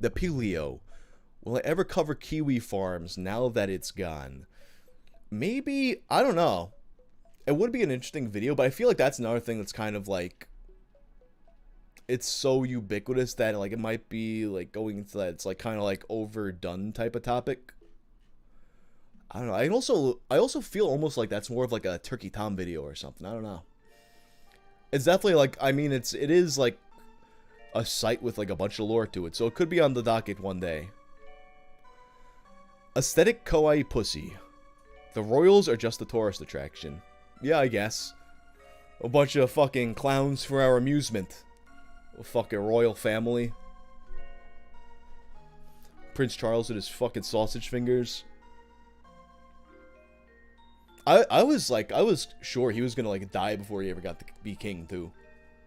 The Pelio. Will I ever cover Kiwi Farms now that it's gone? Maybe, I don't know. It would be an interesting video, but I feel like that's another thing that's kind of like... It's so ubiquitous that, like, it might be, like, going into that, it's, like, kind of, like, overdone type of topic. I don't know. I also feel almost like that's more of, like, a Turkey Tom video or something. I don't know. It's definitely, like, I mean, it is, like, a site with, like, a bunch of lore to it, so it could be on the docket one day. Aesthetic Kawaii Pussy. The Royals are just a tourist attraction. Yeah, I guess. A bunch of fucking clowns for our amusement. A fucking royal family. Prince Charles with his fucking sausage fingers. I was sure he was gonna like die before he ever got to be king too.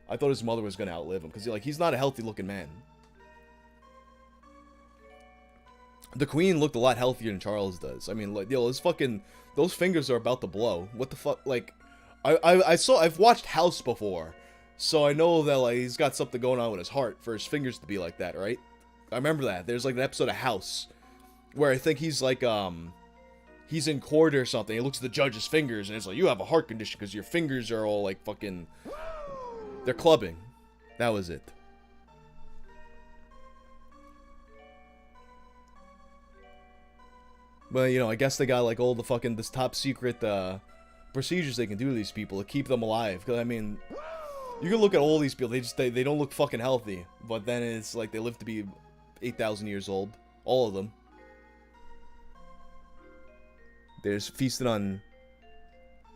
I thought his mother was gonna outlive him because he's not a healthy looking man. The queen looked a lot healthier than Charles does. I mean, like, his fucking, those fingers are about to blow. What the fuck? Like, I've watched House before, so I know that like he's got something going on with his heart for his fingers to be like that, right? I remember that. There's like an episode of House where I think he's like he's in court or something. He looks at the judge's fingers and it's like, you have a heart condition because your fingers are all like fucking, they're clubbing. That was it. But, I guess they got, like, all the fucking, this top secret, procedures they can do to these people to keep them alive. Because, I mean, you can look at all these people, they don't look fucking healthy. But then it's like they live to be 8,000 years old. All of them. There's feasting on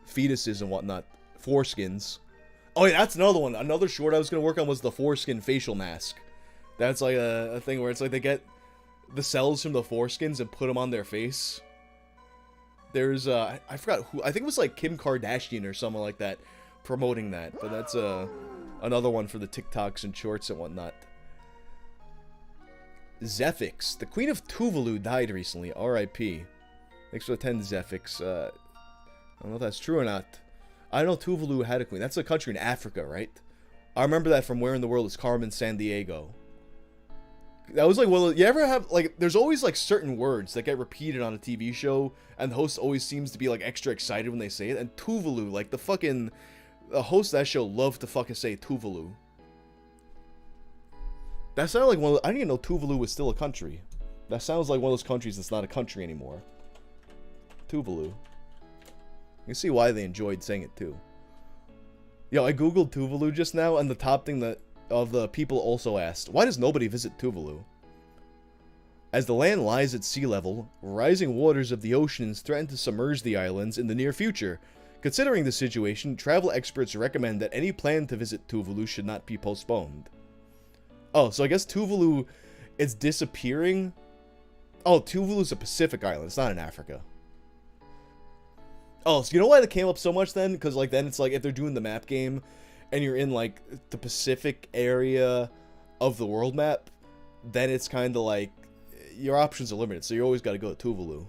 fetuses and whatnot. Foreskins. Oh, yeah, that's another one. Another short I was going to work on was the foreskin facial mask. That's, like, a thing where it's like they get the cells from the foreskins and put them on their face. There's I forgot who, I think it was like Kim Kardashian or someone like that promoting that, but that's another one for the TikToks and shorts and whatnot. Zephix, the Queen of Tuvalu, died recently. R.I.P. Thanks for the 10, Zephix. I don't know if that's true or not. I know Tuvalu had a queen. That's a country in Africa, right? I remember that from Where in the World is Carmen Sandiego. That was like, well, you ever have, like, there's always, like, certain words that get repeated on a TV show, and the host always seems to be, like, extra excited when they say it, and Tuvalu, like, the host of that show loved to fucking say Tuvalu. That sounded like I didn't even know Tuvalu was still a country. That sounds like one of those countries that's not a country anymore. Tuvalu. You can see why they enjoyed saying it, too. Yo, I googled Tuvalu just now, and the top thing of the people also asked, why does nobody visit Tuvalu? As the land lies at sea level, rising waters of the oceans threaten to submerge the islands in the near future. Considering the situation, travel experts recommend that any plan to visit Tuvalu should not be postponed. Oh, so I guess Tuvalu is disappearing? Oh, Tuvalu is a Pacific island, it's not in Africa. Oh, so you know why that came up so much then? Because, like, then it's like, if they're doing the map game, and you're in, like, the Pacific area of the world map, then it's kind of like, your options are limited, so you always got to go to Tuvalu.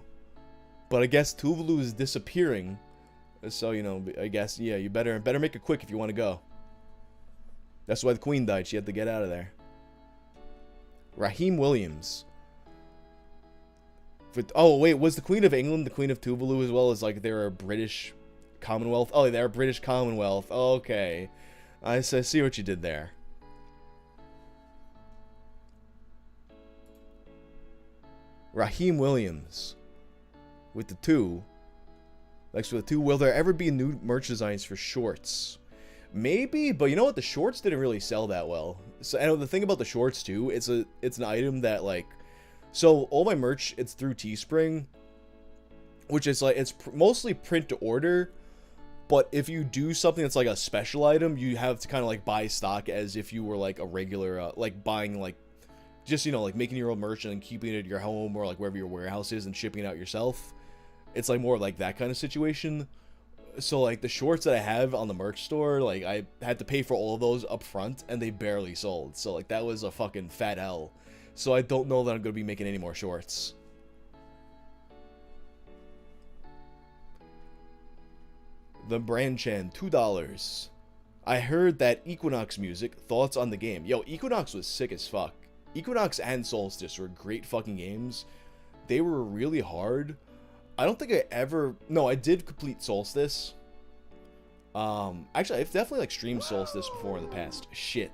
But I guess Tuvalu is disappearing, so, I guess, yeah, you better make it quick if you want to go. That's why the queen died, she had to get out of there. Raheem Williams. Oh, wait, was the Queen of England the Queen of Tuvalu as well as, like, they're a British Commonwealth? Oh, they're a British Commonwealth, okay. I see what you did there. Raheem Williams. With the 2. Thanks for the 2. Will there ever be new merch designs for shorts? Maybe, but you know what? The shorts didn't really sell that well. So, and the thing about the shorts, too, it's an item that, like... So, all my merch, it's through Teespring. Which is, like, it's mostly print to order. But if you do something that's like a special item, you have to kind of like buy stock as if you were like a regular, like buying like, just, like making your own merch and keeping it at your home or like wherever your warehouse is and shipping it out yourself. It's like more like that kind of situation. So like the shorts that I have on the merch store, like I had to pay for all of those up front and they barely sold. So like that was a fucking fat L. So I don't know that I'm going to be making any more shorts. The Branchan, $2. I heard that Equinox music, thoughts on the game. Yo, Equinox was sick as fuck. Equinox and Solstice were great fucking games. They were really hard. I don't think I ever... No, I did complete Solstice. Actually, I've definitely like streamed Solstice before in the past. Shit.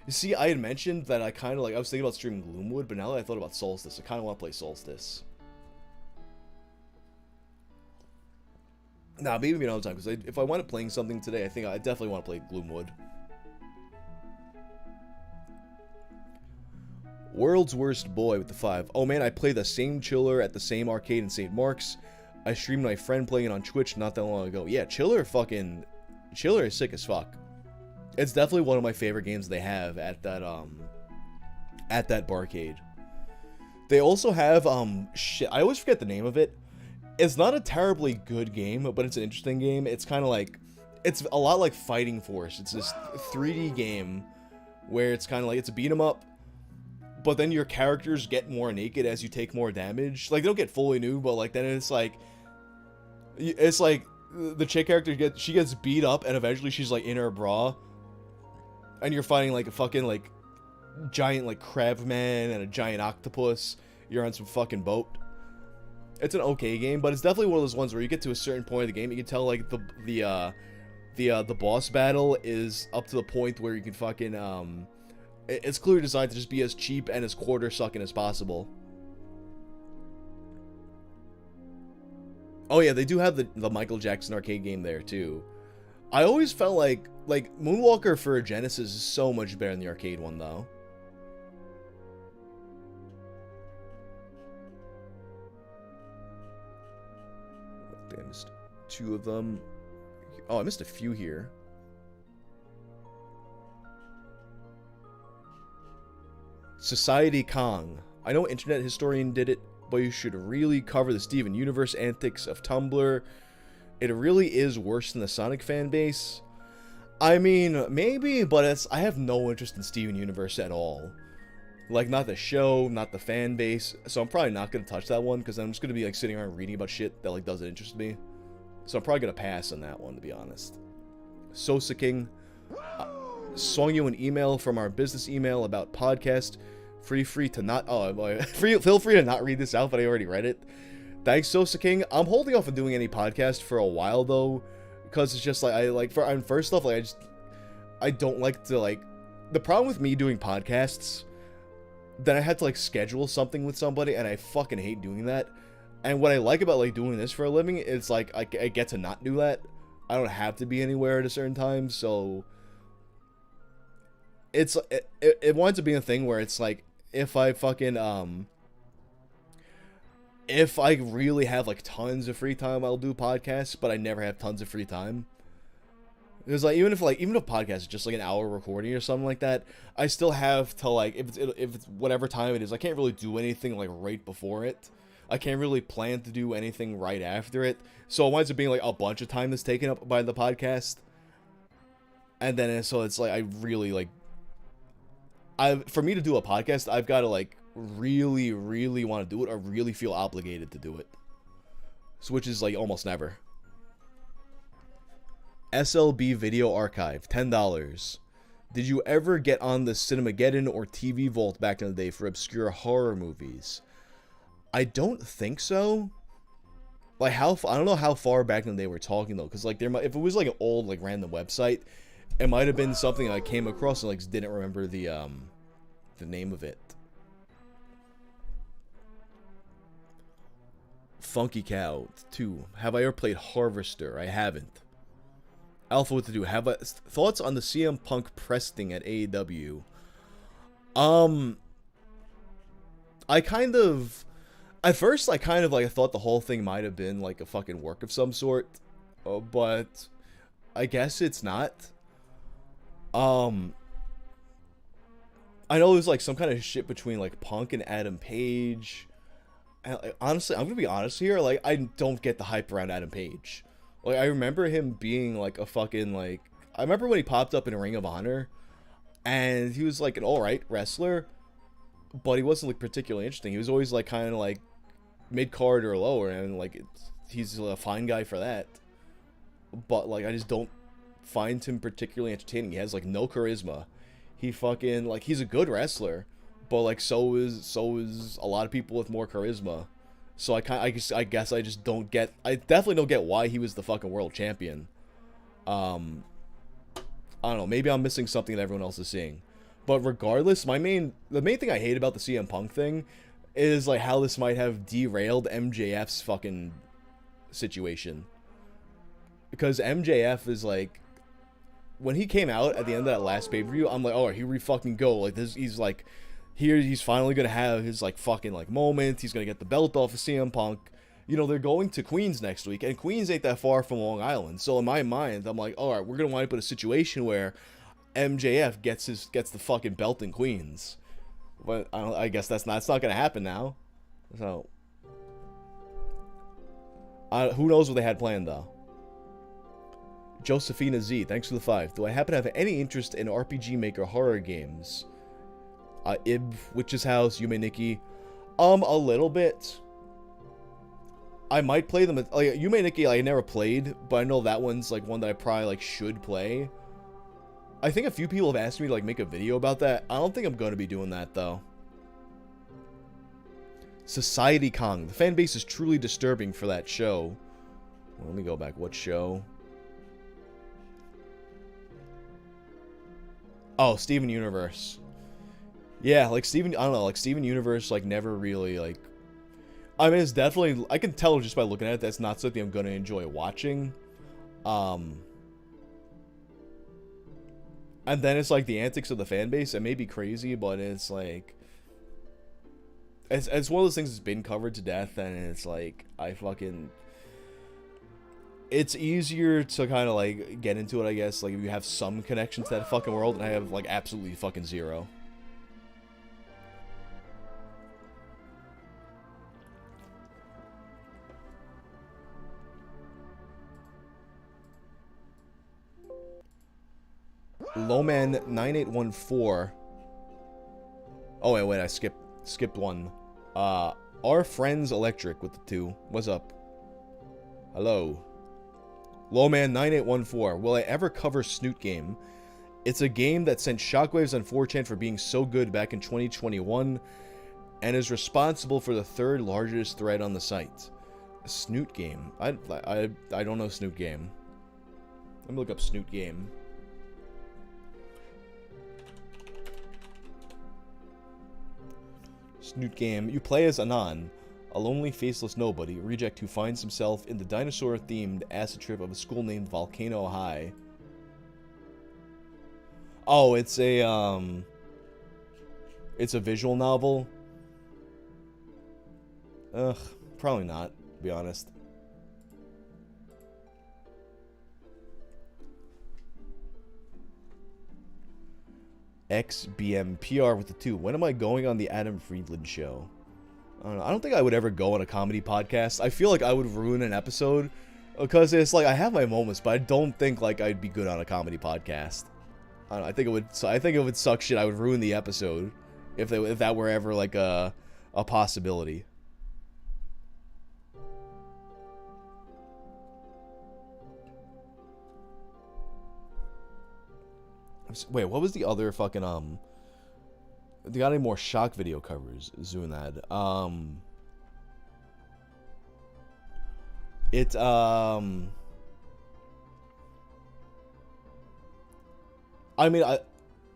You see, I had mentioned that I kind of like... I was thinking about streaming Gloomwood, but now that I thought about Solstice, I kind of want to play Solstice. Nah, maybe another time, because if I wind up playing something today, I think I definitely want to play Gloomwood. World's Worst Boy with the 5. Oh man, I play the same Chiller at the same arcade in St. Mark's. I streamed my friend playing it on Twitch not that long ago. Yeah, Chiller is sick as fuck. It's definitely one of my favorite games they have at that barcade. They also have, shit, I always forget the name of it. It's not a terribly good game, but it's an interesting game. It's kind of like, it's a lot like Fighting Force. It's this 3D game where it's kind of like, it's a beat 'em up, but then your characters get more naked as you take more damage. Like, they don't get fully nude, but like, then it's like the chick character gets beat up, and eventually she's like in her bra, and you're fighting like a fucking like giant like crab man and a giant octopus. You're on some fucking boat. It's an okay game, but it's definitely one of those ones where you get to a certain point of the game, you can tell like the boss battle is up to the point where you can fucking it's clearly designed to just be as cheap and as quarter sucking as possible. Oh yeah, they do have the Michael Jackson arcade game there too. I always felt like Moonwalker for Genesis is so much better than the arcade one though. I think I missed 2 of them. Oh, I missed a few here. Society Kong. I know Internet Historian did it, but you should really cover the Steven Universe antics of Tumblr. It really is worse than the Sonic fan base. I mean, maybe, but I have no interest in Steven Universe at all. Like, not the show, not the fan base. So I'm probably not going to touch that one, because I'm just going to be like sitting around reading about shit that like doesn't interest me. So I'm probably going to pass on that one, to be honest. Sosa King. Swung you an email from our business email about podcast. Feel free to not read this out, but I already read it. Thanks, Sosa King. I'm holding off on doing any podcast for a while though, because it's just like first off, like I don't like to like, the problem with me doing podcasts, then I had to like schedule something with somebody, and I fucking hate doing that. And what I like about like doing this for a living, it's like I get to not do that. I don't have to be anywhere at a certain time, so it winds up being a thing where it's like, if I fucking if I really have like tons of free time, I'll do podcasts, but I never have tons of free time. Because like even if podcast is just like an hour recording or something like that, I still have to like, if it's whatever time it is, I can't really do anything like right before it. I can't really plan to do anything right after it. So it winds up being like a bunch of time that's taken up by the podcast. And then so it's like I really like, for me to do a podcast, I've got to like really, really want to do it, or really feel obligated to do it. So, which is like almost never. SLB Video Archive, $10. Did you ever get on the Cinemageddon or TV Vault back in the day for obscure horror movies? I don't think so. Like I don't know how far back in the day we're talking though, because like if it was like an old like random website, it might have been something I came across and like didn't remember the name of it. Funky Cow 2. Have I ever played Harvester? I haven't. Alpha what to do. Have thoughts on the CM Punk press thing at AEW? At first I kind of like thought the whole thing might have been like a fucking work of some sort, but I guess it's not. I know there's like some kind of shit between like Punk and Adam Page. And, like, honestly, I'm gonna be honest here. Like, I don't get the hype around Adam Page. Like, I remember him being like a fucking like. I remember when he popped up in Ring of Honor, and he was like an alright wrestler, but he wasn't like particularly interesting. He was always like kind of like mid card or lower, and like he's a fine guy for that. But like, I just don't find him particularly entertaining. He has like no charisma. He fucking like, he's a good wrestler, but like so is a lot of people with more charisma. So I guess I just don't get. I definitely don't get why he was the fucking world champion. I don't know. Maybe I'm missing something that everyone else is seeing. But regardless, the main thing I hate about the CM Punk thing is like how this might have derailed MJF's fucking situation. Because MJF is like, when he came out at the end of that last pay-per-view, I'm like, oh, here we fucking go. Like this, he's like, here he's finally gonna have his like fucking like moment. He's gonna get the belt off of CM Punk. You know, they're going to Queens next week, and Queens ain't that far from Long Island. So in my mind, I'm like, all right, we're gonna wind up in a situation where MJF gets the fucking belt in Queens. But I guess it's not gonna happen now. So Who knows what they had planned, though. Josephina Z, thanks for the 5. Do I happen to have any interest in RPG Maker horror games? Witch's House, Yume Nikki. A little bit. I might play them. Like, Yume Nikki, I never played, but I know that one's, like, one that I probably, like, should play. I think a few people have asked me to, like, make a video about that. I don't think I'm going to be doing that, though. Society Kong. The fan base is truly disturbing for that show. Well, let me go back. What show? Oh, Steven Universe. Yeah, like Steven, I don't know, like Steven Universe, like never really, like, I mean, it's definitely, I can tell just by looking at it, that's not something I'm going to enjoy watching. And then it's like the antics of the fan base. It may be crazy, but it's like, it's one of those things that's been covered to death, and it's like, it's easier to kind of, like, get into it, I guess, like, if you have some connection to that fucking world, and I have, like, absolutely fucking zero. Lowman9814. Oh, wait, I skipped one. Our Friends Electric with the 2. What's up? Hello. Lowman9814. Will I ever cover Snoot Game? It's a game that sent shockwaves on 4chan for being so good back in 2021 and is responsible for the 3rd largest thread on the site. Snoot Game. I don't know Snoot Game. Let me look up Snoot Game. Snoot Game. You play as Anon, a lonely, faceless nobody, reject who finds himself in the dinosaur-themed acid trip of a school named Volcano High. Oh, it's a visual novel? Ugh, probably not, to be honest. XBMPR with the 2. When am I going on the Adam Friedland show? I don't know. I don't think I would ever go on a comedy podcast. I feel like I would ruin an episode because it's like I have my moments, but I don't think like I'd be good on a comedy podcast. I don't know, I think it would suck shit. I would ruin the episode if that were ever like a possibility. Wait, what was the other fucking they got any more shock video covers? Zunad. I mean,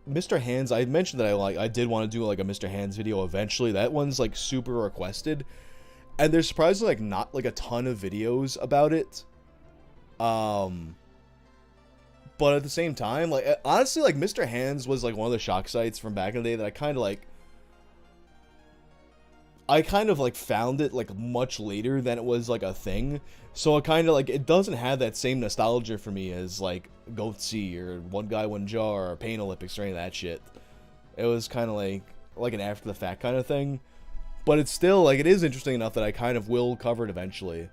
Mr. Hands, I mentioned that I did want to do like a Mr. Hands video eventually. That one's like super requested, and there's surprisingly like not like a ton of videos about it. But at the same time, like, honestly, like, Mr. Hands was, like, one of the shock sites from back in the day that I kind of, like, found it, like, much later than it was, like, a thing. So it kind of, like, it doesn't have that same nostalgia for me as, like, Goatsy or One Guy, One Jar or Pain Olympics or any of that shit. It was kind of, like an after-the-fact kind of thing. But it's still, like, it is interesting enough that I kind of will cover it eventually.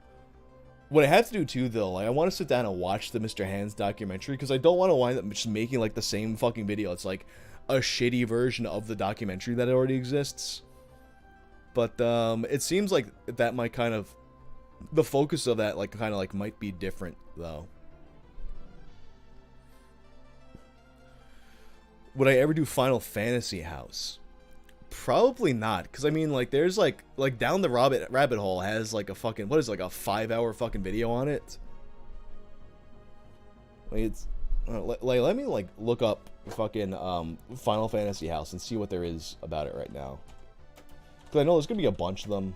What I have to do, too, though, like, I want to sit down and watch the Mr. Hands documentary, because I don't want to wind up just making, like, the same fucking video. It's, like, a shitty version of the documentary that already exists. But, it seems like that might kind of... The focus of that, like, kind of, like, might be different, though. Would I ever do Final Fantasy House? Probably not, because I mean, like, there's like Down the Rabbit Hole has like a fucking, what is it, like a 5-hour fucking video on it. Like, it's like, let me like look up fucking Final Fantasy House and see what there is about it right now, because I know there's gonna be a bunch of them.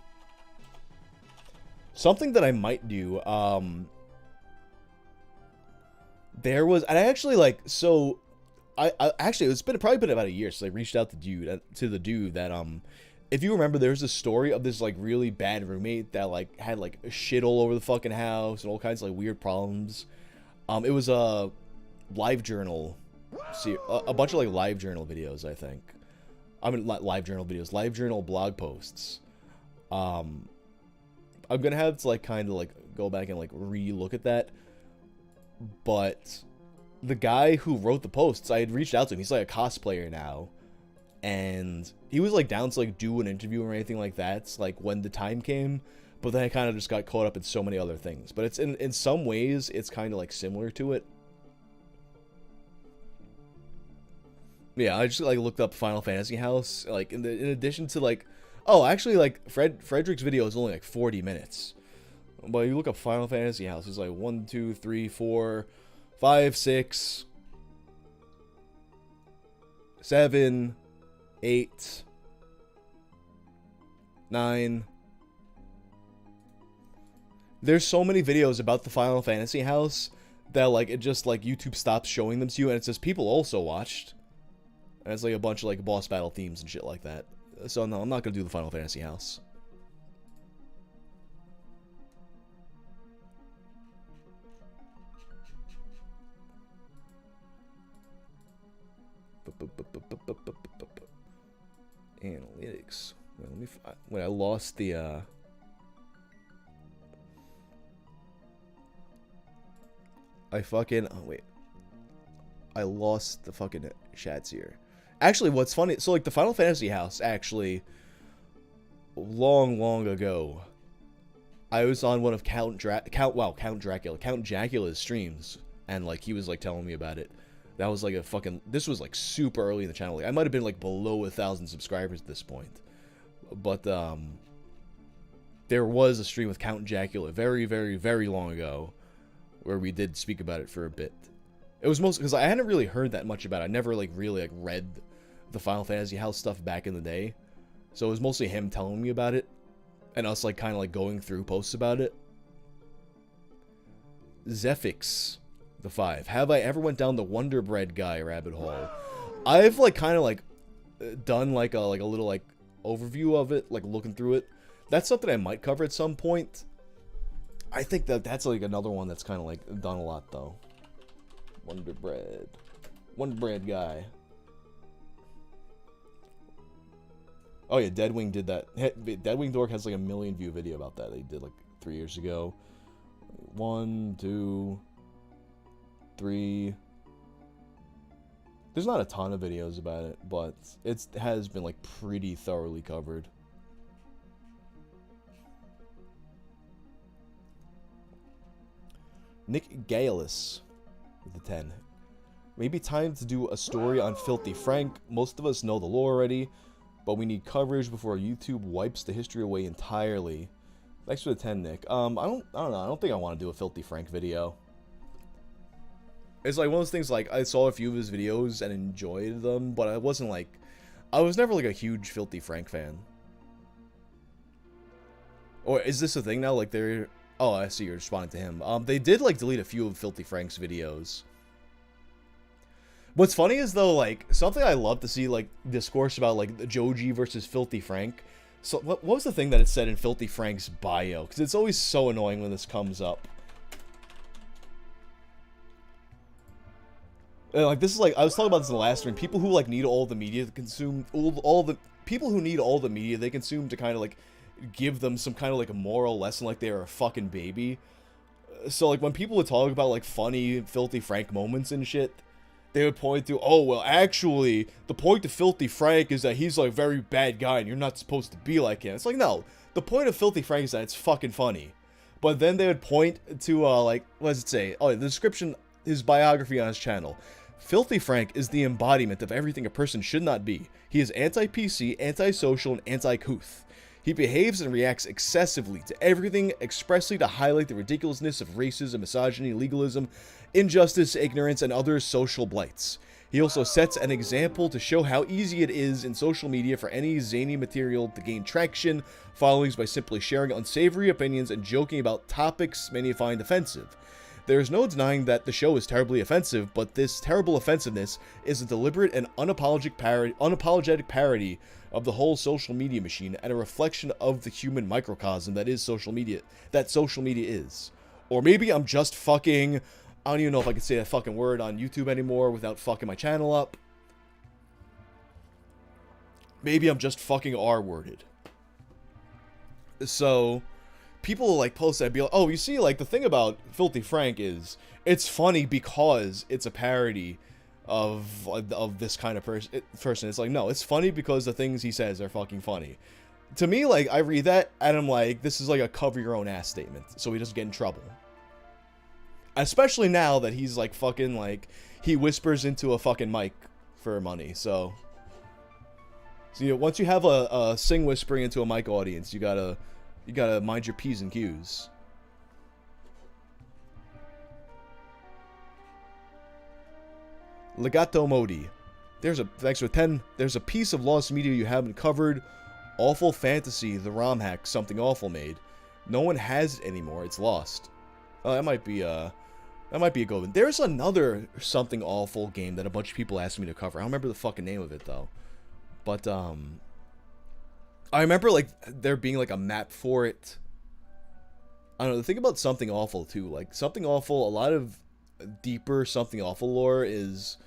Something that I might do, there was, and I actually like, so I actually, it's probably been about a year since I reached out to the dude that if you remember, there's a story of this like really bad roommate that like had like shit all over the fucking house and all kinds of like weird problems. It was a live journal, a bunch of like live journal videos, I think. I mean, live journal videos, live journal blog posts. I'm gonna have to like kind of like go back and, like, re-look at that. But the guy who wrote the posts, I had reached out to him. He's, like, a cosplayer now. And he was, like, down to, like, do an interview or anything like that, like, when the time came. But then I kind of just got caught up in so many other things. But it's, in some ways, it's kind of, like, similar to it. Yeah, I just, like, looked up Final Fantasy House, like, in addition to, like, oh, actually, like, Frederick's video is only, like, 40 minutes. But you look up Final Fantasy House, it's, like, 1, 2, 3, 4, 5, 6, 7, 8, 9. There's so many videos about the Final Fantasy House that, like, it just, like, YouTube stops showing them to you, and it says people also watched. And it's, like, a bunch of, like, boss battle themes and shit like that. So, no, I'm not gonna do the Final Fantasy House. Analytics. Wait, let me. Wait, I lost the. I fucking. Oh wait. I lost the fucking chats here. Actually, what's funny? So like the Final Fantasy House, actually, long ago, I was on one of Count Dracula's streams, and like he was like telling me about it. That was like a fucking, this was like super early in the channel. Like, I might have been like below 1,000 subscribers at this point. But there was a stream with Count Dracula very long ago where we did speak about it for a bit. It was mostly because I hadn't really heard that much about it. I never like really like read the Final Fantasy House stuff back in the day. So it was mostly him telling me about it and us like kind of like going through posts about it. Zephix the 5. Have I ever went down the Wonder Bread guy rabbit hole? I've like kind of like done like a little like overview of it, like looking through it. That's something I might cover at some point. I think that's like another one that's kind of like done a lot though. Wonder Bread guy. Oh yeah, Deadwing did that. Deadwing Dork has like a 1 million view video about that. They did like 3 years ago. 1, 2, 3. There's not a ton of videos about it, but it has been like pretty thoroughly covered. Nick Gaelis with the 10. Maybe time to do a story on Filthy Frank. Most of us know the lore already, but we need coverage before YouTube wipes the history away entirely. Thanks for the 10, Nick. I don't know. I don't think I want to do a Filthy Frank video. It's like one of those things, like, I saw a few of his videos and enjoyed them, but I wasn't, like, I was never, like, a huge Filthy Frank fan. Or is this a thing now? Like, they're, oh, I see you're responding to him. They did, like, delete a few of Filthy Frank's videos. What's funny is, though, like, something I love to see, like, discourse about, like, the Joji versus Filthy Frank. So, what was the thing that it said in Filthy Frank's bio? Because it's always so annoying when this comes up. Like, this is like, I was talking about this in the last stream. People who, like, need all the media to consume, all the people who need all the media they consume to kind of, like, give them some kind of, like, a moral lesson like they're a fucking baby. So, like, when people would talk about, like, funny, Filthy Frank moments and shit, they would point to, oh, well, actually, the point of Filthy Frank is that he's, like, a very bad guy and you're not supposed to be like him. It's like, no, the point of Filthy Frank is that it's fucking funny. But then they would point to, like, what does it say? Oh, the description, his biography on his channel. Filthy Frank is the embodiment of everything a person should not be. He is anti-PC, anti-social, and anti-couth. He behaves and reacts excessively to everything expressly to highlight the ridiculousness of racism, misogyny, legalism, injustice, ignorance, and other social blights. He also sets an example to show how easy it is in social media for any zany material to gain traction, followings by simply sharing unsavory opinions and joking about topics many find offensive. There is no denying that the show is terribly offensive, but this terrible offensiveness is a deliberate and unapologetic parody of the whole social media machine and a reflection of the human microcosm that is social media, is. Or maybe I'm just fucking, I don't even know if I can say that fucking word on YouTube anymore without fucking my channel up. Maybe I'm just fucking R-worded. So, people like post that, be like, oh, you see, like the thing about Filthy Frank is it's funny because it's a parody of this kind of person. It's like, no, it's funny because the things he says are fucking funny. To me, like, I read that and I'm like, this is like a cover your own ass statement so he doesn't get in trouble. Especially now that he's like fucking like, he whispers into a fucking mic for money. So you know, once you have a sing whispering into a mic audience, you gotta mind your P's and Q's. Legato Modi. Thanks for 10. There's a piece of lost media you haven't covered. Awful Fantasy, the ROM hack Something Awful made. No one has it anymore. It's lost. Oh, that might be a good one. There's another Something Awful game that a bunch of people asked me to cover. I don't remember the fucking name of it though. But I remember like there being like a map for it. I don't know. The thing about Something Awful too, like Something Awful, a lot of deeper Something Awful lore is,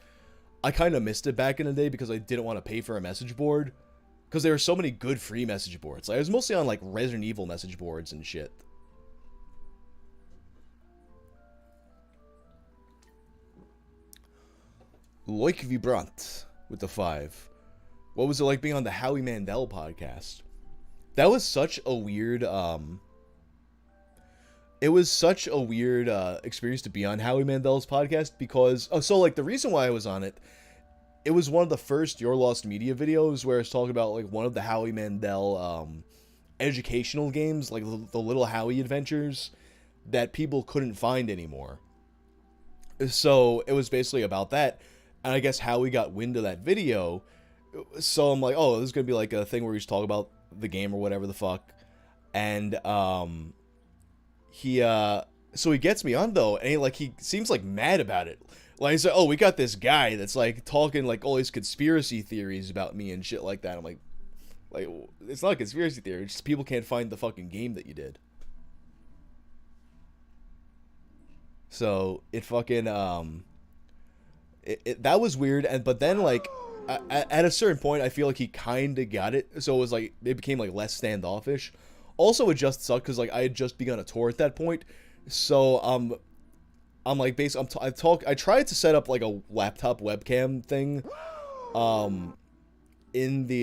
I kind of missed it back in the day because I didn't want to pay for a message board. Because there were so many good free message boards. Like, I was mostly on, like, Resident Evil message boards and shit. Loic Vibrant with the 5. What was it like being on the Howie Mandel podcast? That was such a weird, it was such a weird experience to be on Howie Mandel's podcast because, so like the reason why I was on it, it was one of the first Your Lost Media videos where it's talking about like one of the Howie Mandel educational games, like the Little Howie Adventures that people couldn't find anymore. So it was basically about that, and I guess Howie got wind of that video, so I'm like, oh, this is gonna be like a thing where he's talking about the game or whatever the fuck, and so he gets me on though, and he seems like mad about it. Like, he's like, oh, we got this guy that's like talking like all these conspiracy theories about me and shit like that. I'm like, it's not a conspiracy theory, it's just people can't find the fucking game that you did. So it fucking that was weird, but then like at a certain point I feel like he kind of got it, so it was like it became like less standoffish. Also, it just sucked because like I had just begun a tour at that point, so I'm like I tried to set up like a laptop webcam thing in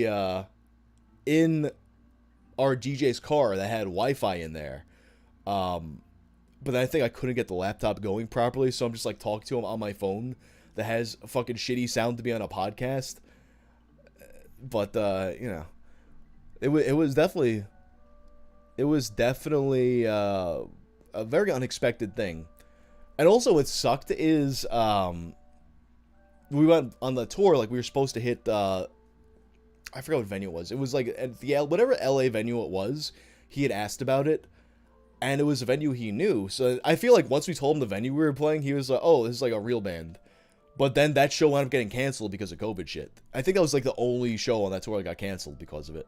our DJ's car that had Wi-Fi in there, but I think I couldn't get the laptop going properly, so I'm just like talking to him on my phone that has a fucking shitty sound to be on a podcast. But you know, it was definitely a very unexpected thing. And also what sucked is we went on the tour, like we were supposed to hit I forgot what venue it was. It was like at the whatever LA venue it was, he had asked about it, and it was a venue he knew. So I feel like once we told him the venue we were playing, he was like, oh, this is like a real band. But then that show wound up getting canceled because of COVID shit. I think that was like the only show on that tour that got canceled because of it.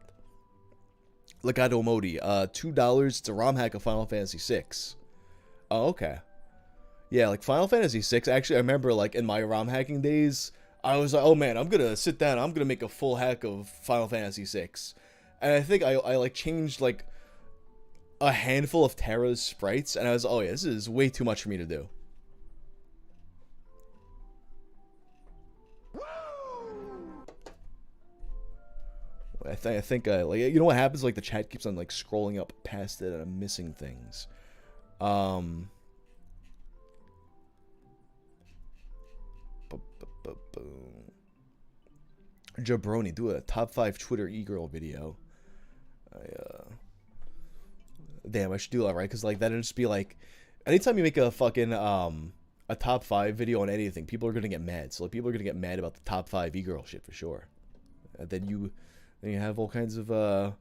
Legato Modi, $2. It's a ROM hack of Final Fantasy VI. Oh, okay. Yeah, like Final Fantasy VI, actually I remember like in my ROM hacking days, I was like, oh man, I'm gonna sit down, I'm gonna make a full hack of Final Fantasy VI. And I think I like changed like a handful of Terra's sprites, and I was, oh yeah, this is way too much for me to do. I think like, you know what happens, like the chat keeps on like scrolling up past it and I'm missing things. Jabroni, do a top 5 Twitter e-girl video. Damn, I should do that, right? Because like that'd just be like, anytime you make a fucking a top 5 video on anything, people are gonna get mad. So like people are gonna get mad about the top 5 e-girl shit for sure. And then you have all kinds of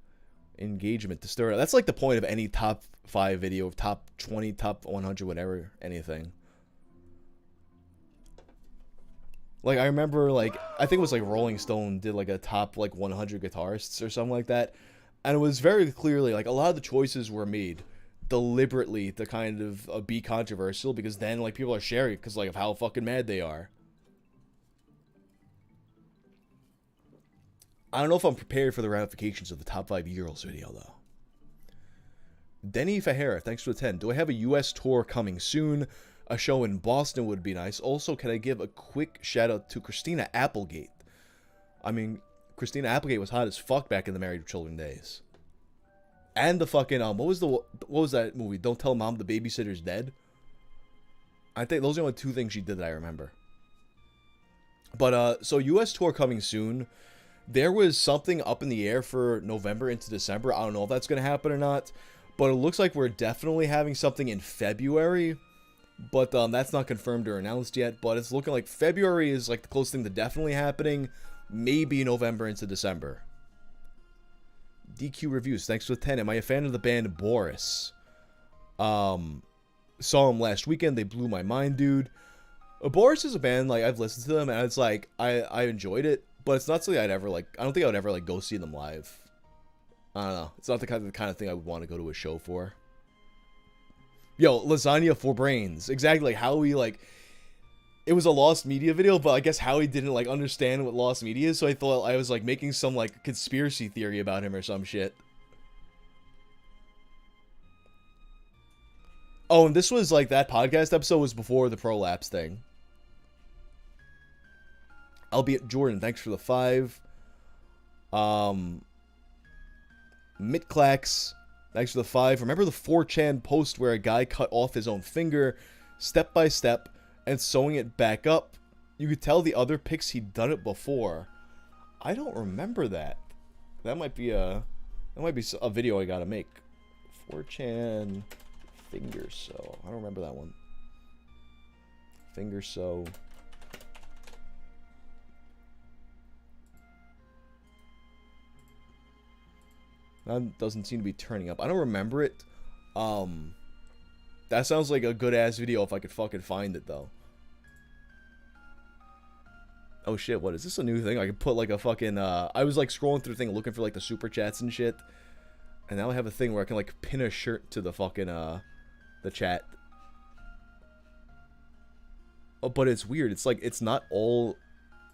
engagement to stir. That's like the point of any top 5 video, top 20, top 100, whatever, anything. Like, I remember, like, I think it was, like, Rolling Stone did, like, a top, like, 100 guitarists or something like that. And it was very clearly, like, a lot of the choices were made deliberately to kind of be controversial, because then, like, people are sharing it because, like, of how fucking mad they are. I don't know if I'm prepared for the ramifications of the top 5 e-girls video, though. Denny Fajera, thanks for the 10. Do I have a US tour coming soon? A show in Boston would be nice. Also, can I give a quick shout out to Christina Applegate? I mean, Christina Applegate was hot as fuck back in the Married with Children days. And the fucking, what was that movie? Don't Tell Mom the Babysitter's Dead? I think those are the only two things she did that I remember. But, so US tour coming soon. There was something up in the air for November into December. I don't know if that's going to happen or not. But it looks like we're definitely having something in February. But that's not confirmed or announced yet. But it's looking like February is like the closest thing to definitely happening. Maybe November into December. DQ Reviews, thanks for the 10. Am I a fan of the band Boris? Saw them last weekend. They blew my mind, dude. Boris is a band, like, I've listened to them, and it's like, I enjoyed it. But it's not something I'd ever, like, I don't think I would ever, like, go see them live. I don't know. It's not the kind of thing I would want to go to a show for. Yo, lasagna for brains. Exactly, like, Howie, like, it was a Lost Media video, but I guess Howie didn't, like, understand what Lost Media is, so I thought I was, like, making some, like, conspiracy theory about him or some shit. Oh, and this was, like, that podcast episode was before the prolapse thing. Albeit Jordan, thanks for the 5. Mitclax, thanks for the 5. Remember the 4chan post where a guy cut off his own finger, step by step, and sewing it back up? You could tell the other pics he'd done it before. I don't remember that. That might be a video I gotta make. 4chan finger sew. I don't remember that one. Finger sew. That doesn't seem to be turning up. I don't remember it. That sounds like a good-ass video if I could fucking find it, though. Oh, shit, what? Is this a new thing? I could put, like, a fucking, I was, like, scrolling through the thing looking for, like, the super chats and shit. And now I have a thing where I can, like, pin a shirt to the fucking, the chat. Oh, but it's weird. It's, like, it's not all...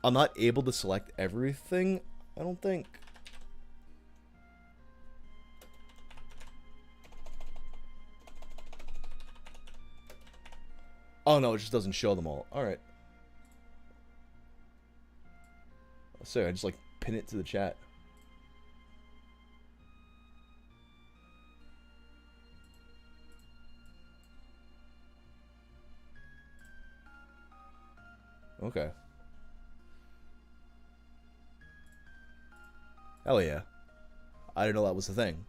I'm not able to select everything, I don't think. Oh, no, it just doesn't show them all. Alright. So I just, like, pin it to the chat. Okay. Hell yeah. I didn't know that was a thing.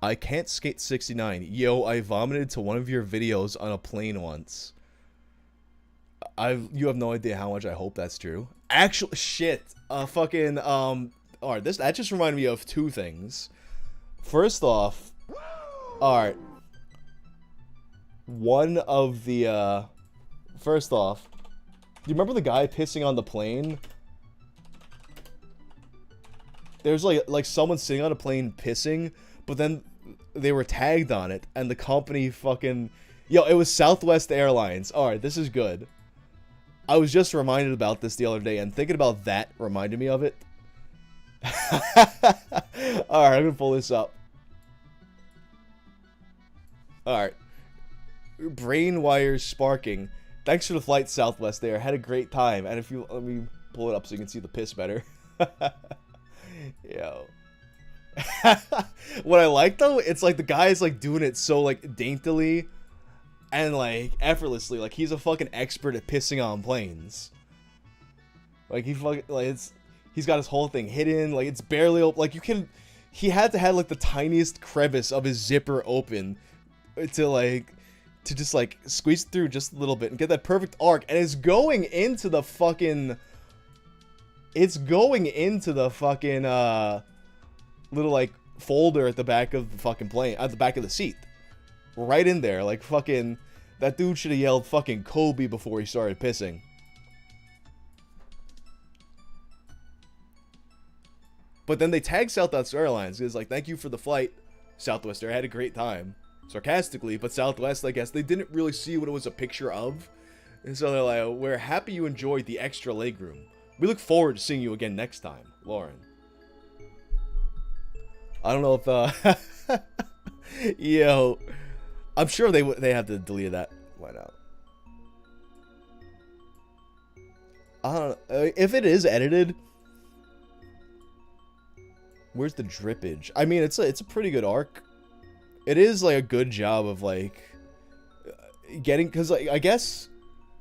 I can't skate 69. Yo, I vomited to one of your videos on a plane once. You have no idea how much I hope that's true. Actually, shit. Fucking, alright, that just reminded me of two things. First off, alright. One of the, first off, do you remember the guy pissing on the plane? There's like someone sitting on a plane pissing, but then they were tagged on it, and the company fucking... Yo, it was Southwest Airlines. Alright, this is good. I was just reminded about this the other day, and thinking about that reminded me of it. Alright, I'm gonna pull this up. Alright. Brain wires sparking. Thanks for the flight, Southwest Air. Had a great time. And if you... Let me pull it up so you can see the piss better. Yo. What I like, though, it's like the guy's like doing it so like daintily and like effortlessly. Like he's a fucking expert at pissing on planes. Like he fucking like he's got his whole thing hidden. Like it's barely open. Like you can... He had to have like the tiniest crevice of his zipper open to just like squeeze through just a little bit and get that perfect arc. And it's going into the fucking... It's going into the fucking little like folder at the back of the fucking plane, at the back of the seat, right in there. Like fucking, that dude should have yelled fucking Kobe before he started pissing. But then they tagged Southwest Airlines. It was like, thank you for the flight, Southwest Air. I had a great time. Sarcastically, but Southwest, I guess, they didn't really see what it was a picture of. And so they're like, we're happy you enjoyed the extra legroom. We look forward to seeing you again next time, Lauren. I don't know if, yo, I'm sure they have to delete that. Why not? I don't know. If it is edited, where's the drippage? I mean, it's a pretty good arc. It is like a good job of like getting, because like I guess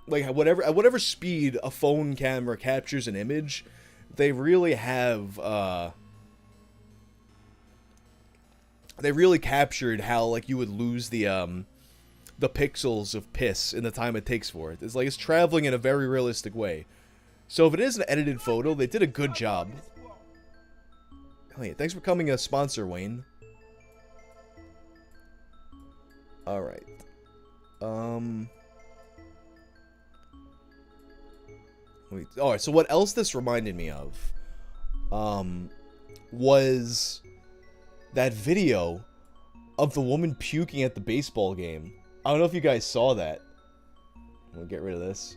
like at whatever speed a phone camera captures an image, they really have they really captured how like you would lose the pixels of piss in the time it takes for it. It's like it's traveling in a very realistic way. So if it is an edited photo, they did a good job. Oh yeah, thanks for coming a sponsor, Wayne. Alright. Alright, so what else this reminded me of was that video of the woman puking at the baseball game. I don't know if you guys saw that. I'm gonna get rid of this.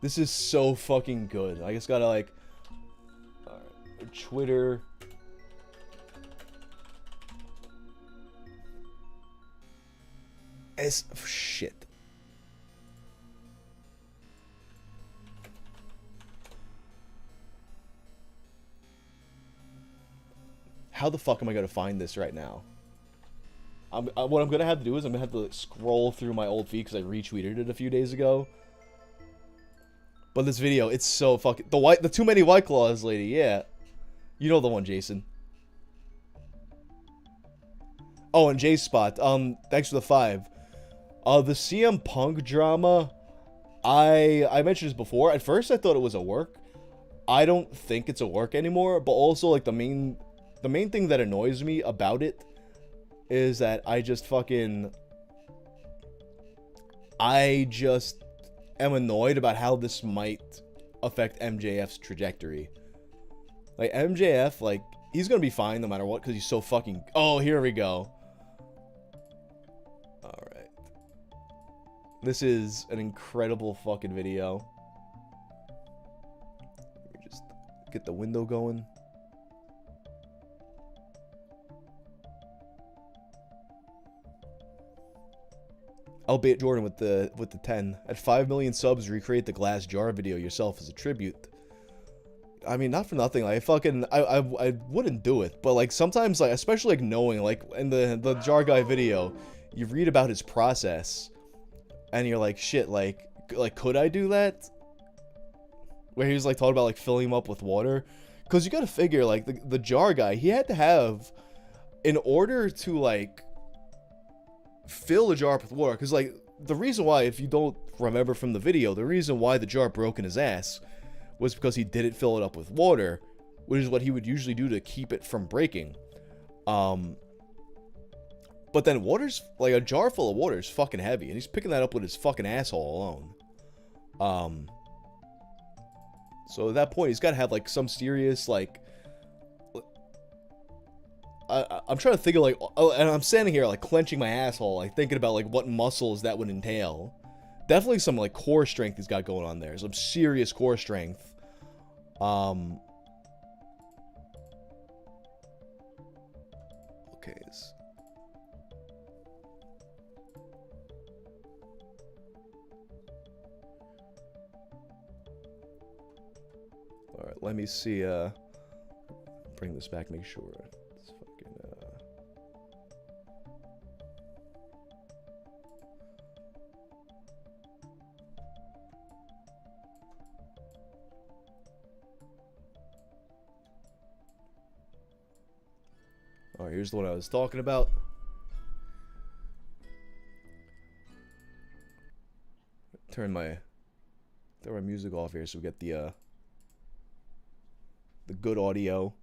This is so fucking good. I just gotta like Twitter. Shit. How the fuck am I gonna find this right now? What I'm gonna have to do is I'm gonna have to like, scroll through my old feed because I retweeted it a few days ago. But this video, it's so fucking the too many White Claws lady, yeah. You know the one, Jason. Oh, and J Spot, thanks for the 5. The CM Punk drama, I mentioned this before. At first I thought it was a work. I don't think it's a work anymore, but also like the main thing that annoys me about it is that I just am annoyed about how this might affect MJF's trajectory. Like MJF, like he's gonna be fine no matter what because he's so fucking. Oh, here we go. All right, this is an incredible fucking video. Let me just get the window going. Albeit Jordan with the 10. At 5 million subs, recreate the glass jar video yourself as a tribute. I mean, not for nothing. Like, I wouldn't do it, but like sometimes, like especially like knowing, like in the jar guy video, you read about his process, and you're like, shit, like could I do that? Where he was like talking about like filling him up with water, because you gotta figure like the jar guy, he had to have, in order to like fill the jar up with water, because like the reason why, if you don't remember from the video, the reason why the jar broke in his ass was because he didn't fill it up with water, which is what he would usually do to keep it from breaking. But then water's like a jar full of water is fucking heavy, and he's picking that up with his fucking asshole alone. So at that point he's got to have like some serious like I'm trying to think of like, and I'm standing here like clenching my asshole, like thinking about like what muscles that would entail. Definitely some like core strength he's got going on there. Some serious core strength. Okay. All right, let me see. Bring this back. Make sure. Alright, here's the one I was talking about. Turn my music off here so we get the good audio.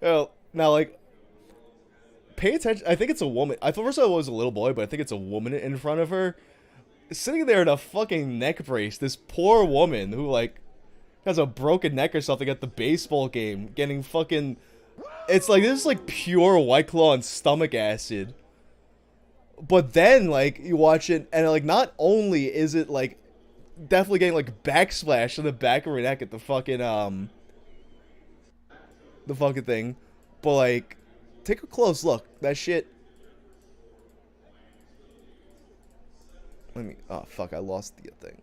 Well, now like pay attention. I think it's a woman. I thought first I was a little boy, but I think it's a woman in front of her. Sitting there in a fucking neck brace. This poor woman who, like, has a broken neck or something at the baseball game. Getting fucking... It's like, this is like pure White Claw and stomach acid. But then, like, you watch it, and, like, not only is it, like, definitely getting, like, backsplash in the back of her neck at the fucking, the fucking thing. But, like, take a close look. That shit... Let me... Oh, fuck, I lost the thing.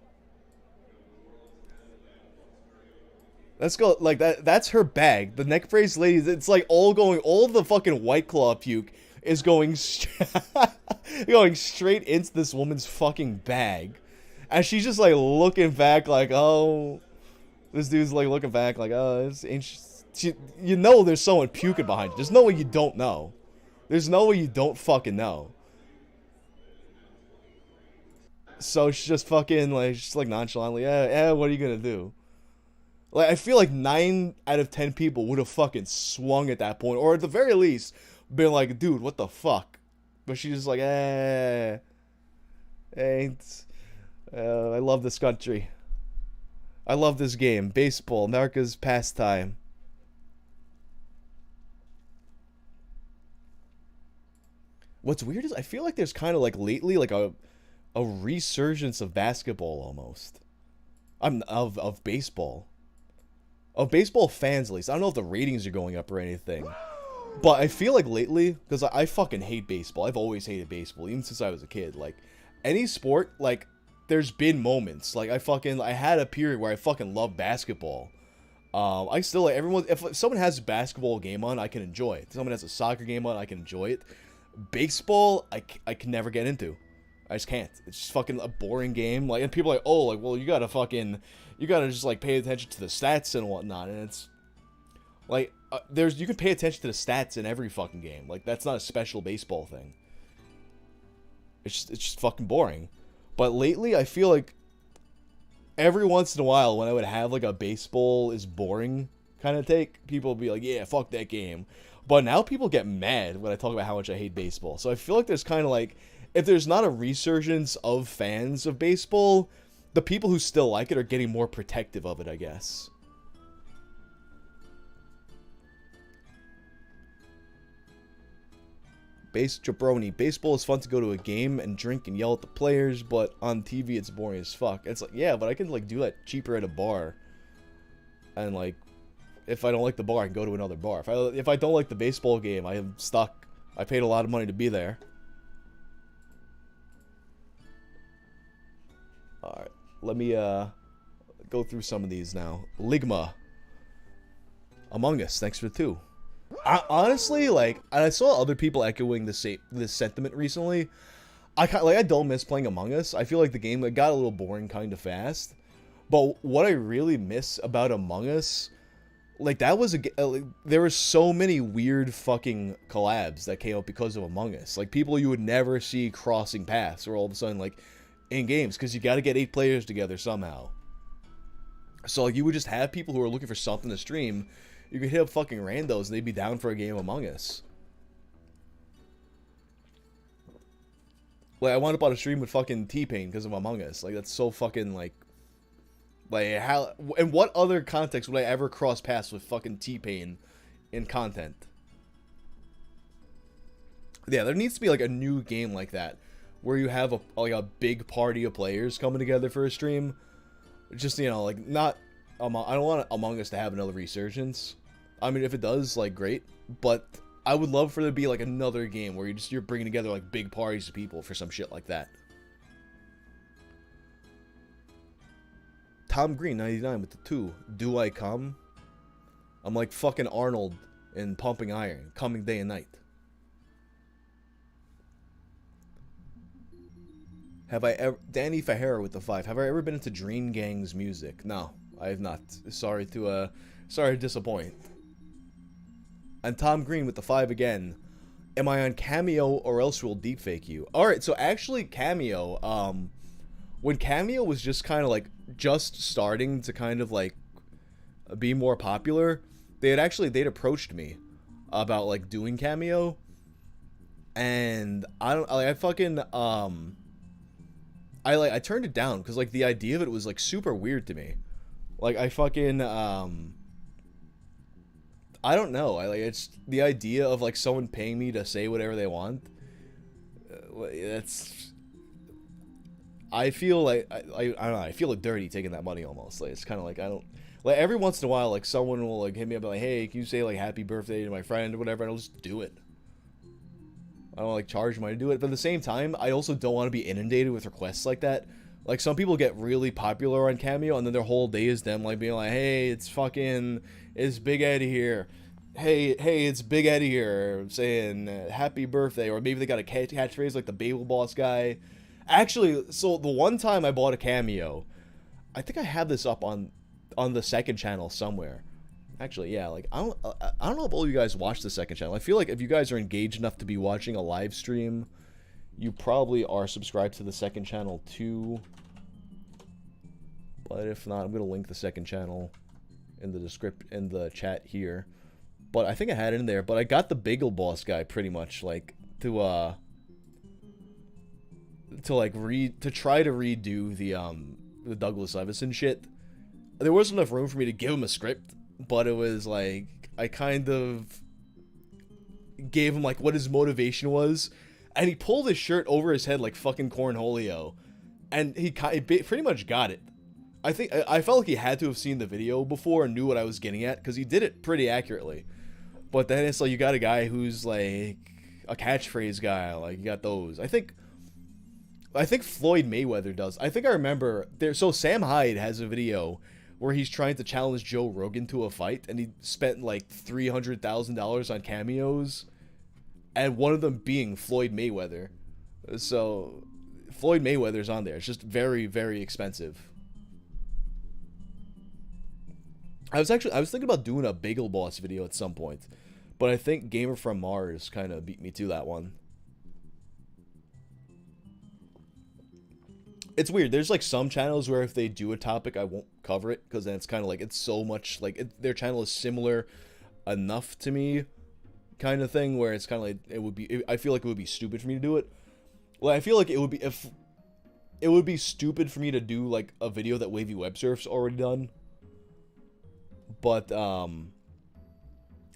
Let's go, like, that's her bag. The neck brace lady, it's, like, all of the fucking White Claw puke is going straight into this woman's fucking bag. And she's just, like, looking back like, oh... This dude's, like, looking back like, oh, this ain't... You know there's someone puking behind you. There's no way you don't know. There's no way you don't fucking know. So she's just fucking, like, just, like, nonchalantly, yeah, what are you gonna do? Like, I feel like 9 out of 10 people would have fucking swung at that point. Or at the very least, been like, dude, what the fuck? But she's just like, I love this country. I love this game. Baseball, America's pastime. What's weird is I feel like there's kind of, like, lately, like, a resurgence of basketball almost. Of baseball. Of baseball fans, at least. I don't know if the ratings are going up or anything. But I feel like lately, because I fucking hate baseball. I've always hated baseball, even since I was a kid. Like, any sport, like, there's been moments. Like, I had a period where I fucking loved basketball. I still, like, if someone has a basketball game on, I can enjoy it. If someone has a soccer game on, I can enjoy it. Baseball, I can never get into. I just can't. It's just fucking a boring game. Like, and people are like, oh, like, well, you gotta just, like, pay attention to the stats and whatnot. And it's like, you can pay attention to the stats in every fucking game. Like, that's not a special baseball thing. It's just fucking boring. But lately, I feel like every once in a while, when I would have, like, a baseball is boring kind of take, people would be like, yeah, fuck that game. But now people get mad when I talk about how much I hate baseball. So I feel like there's kind of, like, if there's not a resurgence of fans of baseball, the people who still like it are getting more protective of it, I guess. Jabroni. Baseball is fun to go to a game and drink and yell at the players, but on TV it's boring as fuck. It's like, yeah, but I can, like, do that cheaper at a bar. And, like, if I don't like the bar, I can go to another bar. If I don't like the baseball game, I am stuck. I paid a lot of money to be there. Alright, let me go through some of these now. Ligma. Among Us, thanks for the 2. Honestly, like, I saw other people echoing this sentiment recently. I don't miss playing Among Us. I feel like the game got a little boring kind of fast. But what I really miss about Among Us, like, that was there were so many weird fucking collabs that came up because of Among Us. Like, people you would never see crossing paths, or all of a sudden, like, in games, because you got to get 8 players together somehow. So, like, you would just have people who are looking for something to stream. You could hit up fucking randos and they'd be down for a game of Among Us. Like, I wound up on a stream with fucking T-Pain because of Among Us. Like, that's so fucking, like, how, in what other context would I ever cross paths with fucking T-Pain in content? Yeah, there needs to be, like, a new game like that, where you have a big party of players coming together for a stream. Just, you know, like, not... I don't want Among Us to have another resurgence. I mean, if it does, like, great. But I would love for there to be, like, another game where you're bringing together, like, big parties of people for some shit like that. Tom Green, 99 with the 2. Do I come? I'm like fucking Arnold in Pumping Iron, coming day and night. Have I ever... Danny Fajera with the 5. Have I ever been into Dream Gang's music? No, I have not. Sorry to disappoint. And Tom Green with the 5 again. Am I on Cameo or else we'll deepfake you? Alright, so actually Cameo, when Cameo was just kind of like, just starting to kind of like be more popular, they'd approached me about like doing Cameo. and I don't like I fucking I turned it down because like the idea of it was like super weird to me. Like I fucking I don't know. It's the idea of like someone paying me to say whatever they want. That's I feel like I don't know. I feel like dirty taking that money almost. Like it's kind of like I don't like every once in a while like someone will like hit me up like, hey, can you say like happy birthday to my friend or whatever, and I'll just do it. I don't like charge money to do it, but at the same time, I also don't want to be inundated with requests like that. Like some people get really popular on Cameo, and then their whole day is them like being like, "Hey, it's Big Eddie here. Hey, it's Big Eddie here saying happy birthday," or maybe they got a catchphrase like the Babel Boss guy. Actually, so the one time I bought a Cameo, I think I have this up on the second channel somewhere. Actually, yeah, like, I don't know if all you guys watch the second channel. I feel like if you guys are engaged enough to be watching a live stream, you probably are subscribed to the second channel too. But if not, I'm going to link the second channel in the chat here. But I think I had it in there, but I got the Bagel Boss guy pretty much, like, to try to redo the Douglas Levison shit. There wasn't enough room for me to give him a script. But it was like, I kind of gave him like what his motivation was. And he pulled his shirt over his head like fucking Cornholio. And he pretty much got it. I felt like he had to have seen the video before and knew what I was getting at. Because he did it pretty accurately. But then it's like you got a guy who's like a catchphrase guy. Like you got those. I think Floyd Mayweather does. I think I remember. So Sam Hyde has a video where he's trying to challenge Joe Rogan to a fight, and he spent like $300,000 on cameos, and one of them being Floyd Mayweather. So Floyd Mayweather's on there. It's just very, very expensive. I was thinking about doing a Bagel Boss video at some point, but I think Gamer from Mars kind of beat me to that one. It's weird. There's like some channels where if they do a topic, I won't cover it because then it's kind of like it's so much like their channel is similar enough to me, kind of thing. Where it's kind of like it would be. I feel like it would be stupid for me to do it. Well, I feel like it would be if it would be stupid for me to do like a video that Wavy Web Surf's already done. But then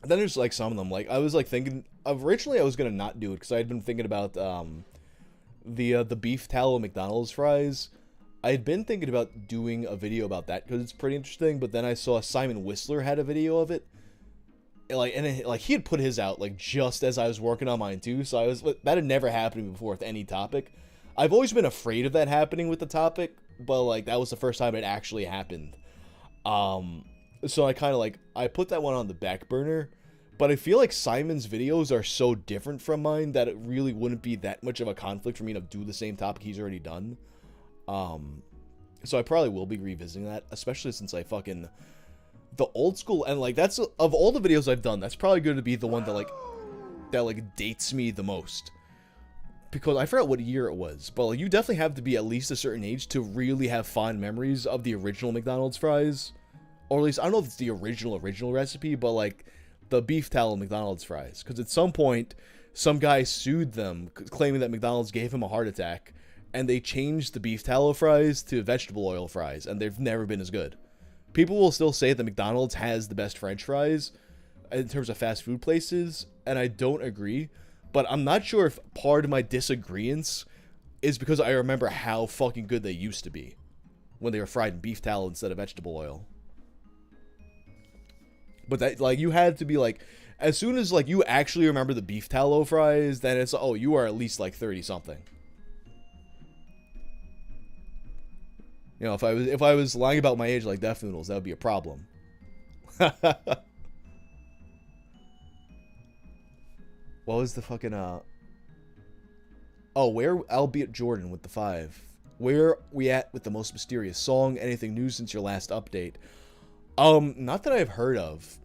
there's like some of them. Like I was like thinking originally I was gonna not do it because I had been thinking about the beef tallow McDonald's fries. I had been thinking about doing a video about that because it's pretty interesting, but then I saw Simon Whistler had a video of it. Like he had put his out like just as I was working on mine too, so that had never happened before with any topic. I've always been afraid of that happening with the topic, but like that was the first time it actually happened. So I kind of like I put that one on the back burner. But I feel like Simon's videos are so different from mine that it really wouldn't be that much of a conflict for me to do the same topic he's already done. So I probably will be revisiting that, especially since I fucking the old school and like that's of all the videos I've done, that's probably going to be the one that dates me the most. Because I forgot what year it was, but like you definitely have to be at least a certain age to really have fond memories of the original McDonald's fries, or at least I don't know if it's the original recipe, but like the beef tallow McDonald's fries, because at some point some guy sued them claiming that McDonald's gave him a heart attack, and they changed the beef tallow fries to vegetable oil fries, and they've never been as good. People will still say that McDonald's has the best French fries in terms of fast food places, and I don't agree, but I'm not sure if part of my disagreement is because I remember how fucking good they used to be when they were fried in beef tallow instead of vegetable oil. But that, like, you had to be, like, as soon as, like, you actually remember the beef tallow fries, then it's, oh, you are at least, like, 30-something. You know, if I was lying about my age like Death Noodles, that would be a problem. What was the fucking, oh, where, albeit Jordan with the 5. Where we at with the most mysterious song? Anything new since your last update? Not that I've heard of.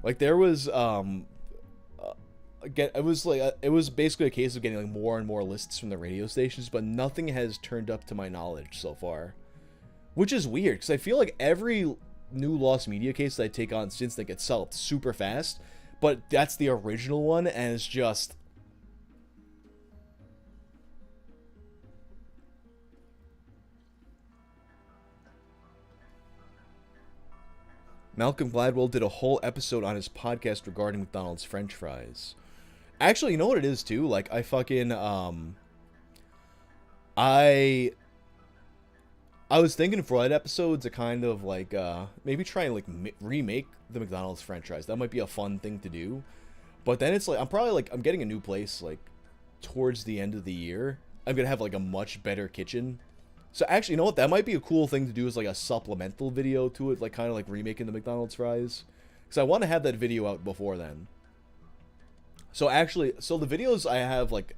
Like, there was, again, it was basically a case of getting, like, more and more lists from the radio stations, but nothing has turned up to my knowledge so far. Which is weird, because I feel like every new Lost Media case that I take on since they get solved super fast, but that's the original one, and it's just, Malcolm Gladwell did a whole episode on his podcast regarding McDonald's French fries. Actually, you know what it is too? Like, I fucking I was thinking for that episode to kind of like maybe try and like remake the McDonald's French fries. That might be a fun thing to do. But then it's like I'm getting a new place like towards the end of the year. I'm gonna have like a much better kitchen. So actually, you know what? That might be a cool thing to do as like a supplemental video to it, like kind of like remaking the McDonald's fries. Because I want to have that video out before then. So actually, so the videos I have like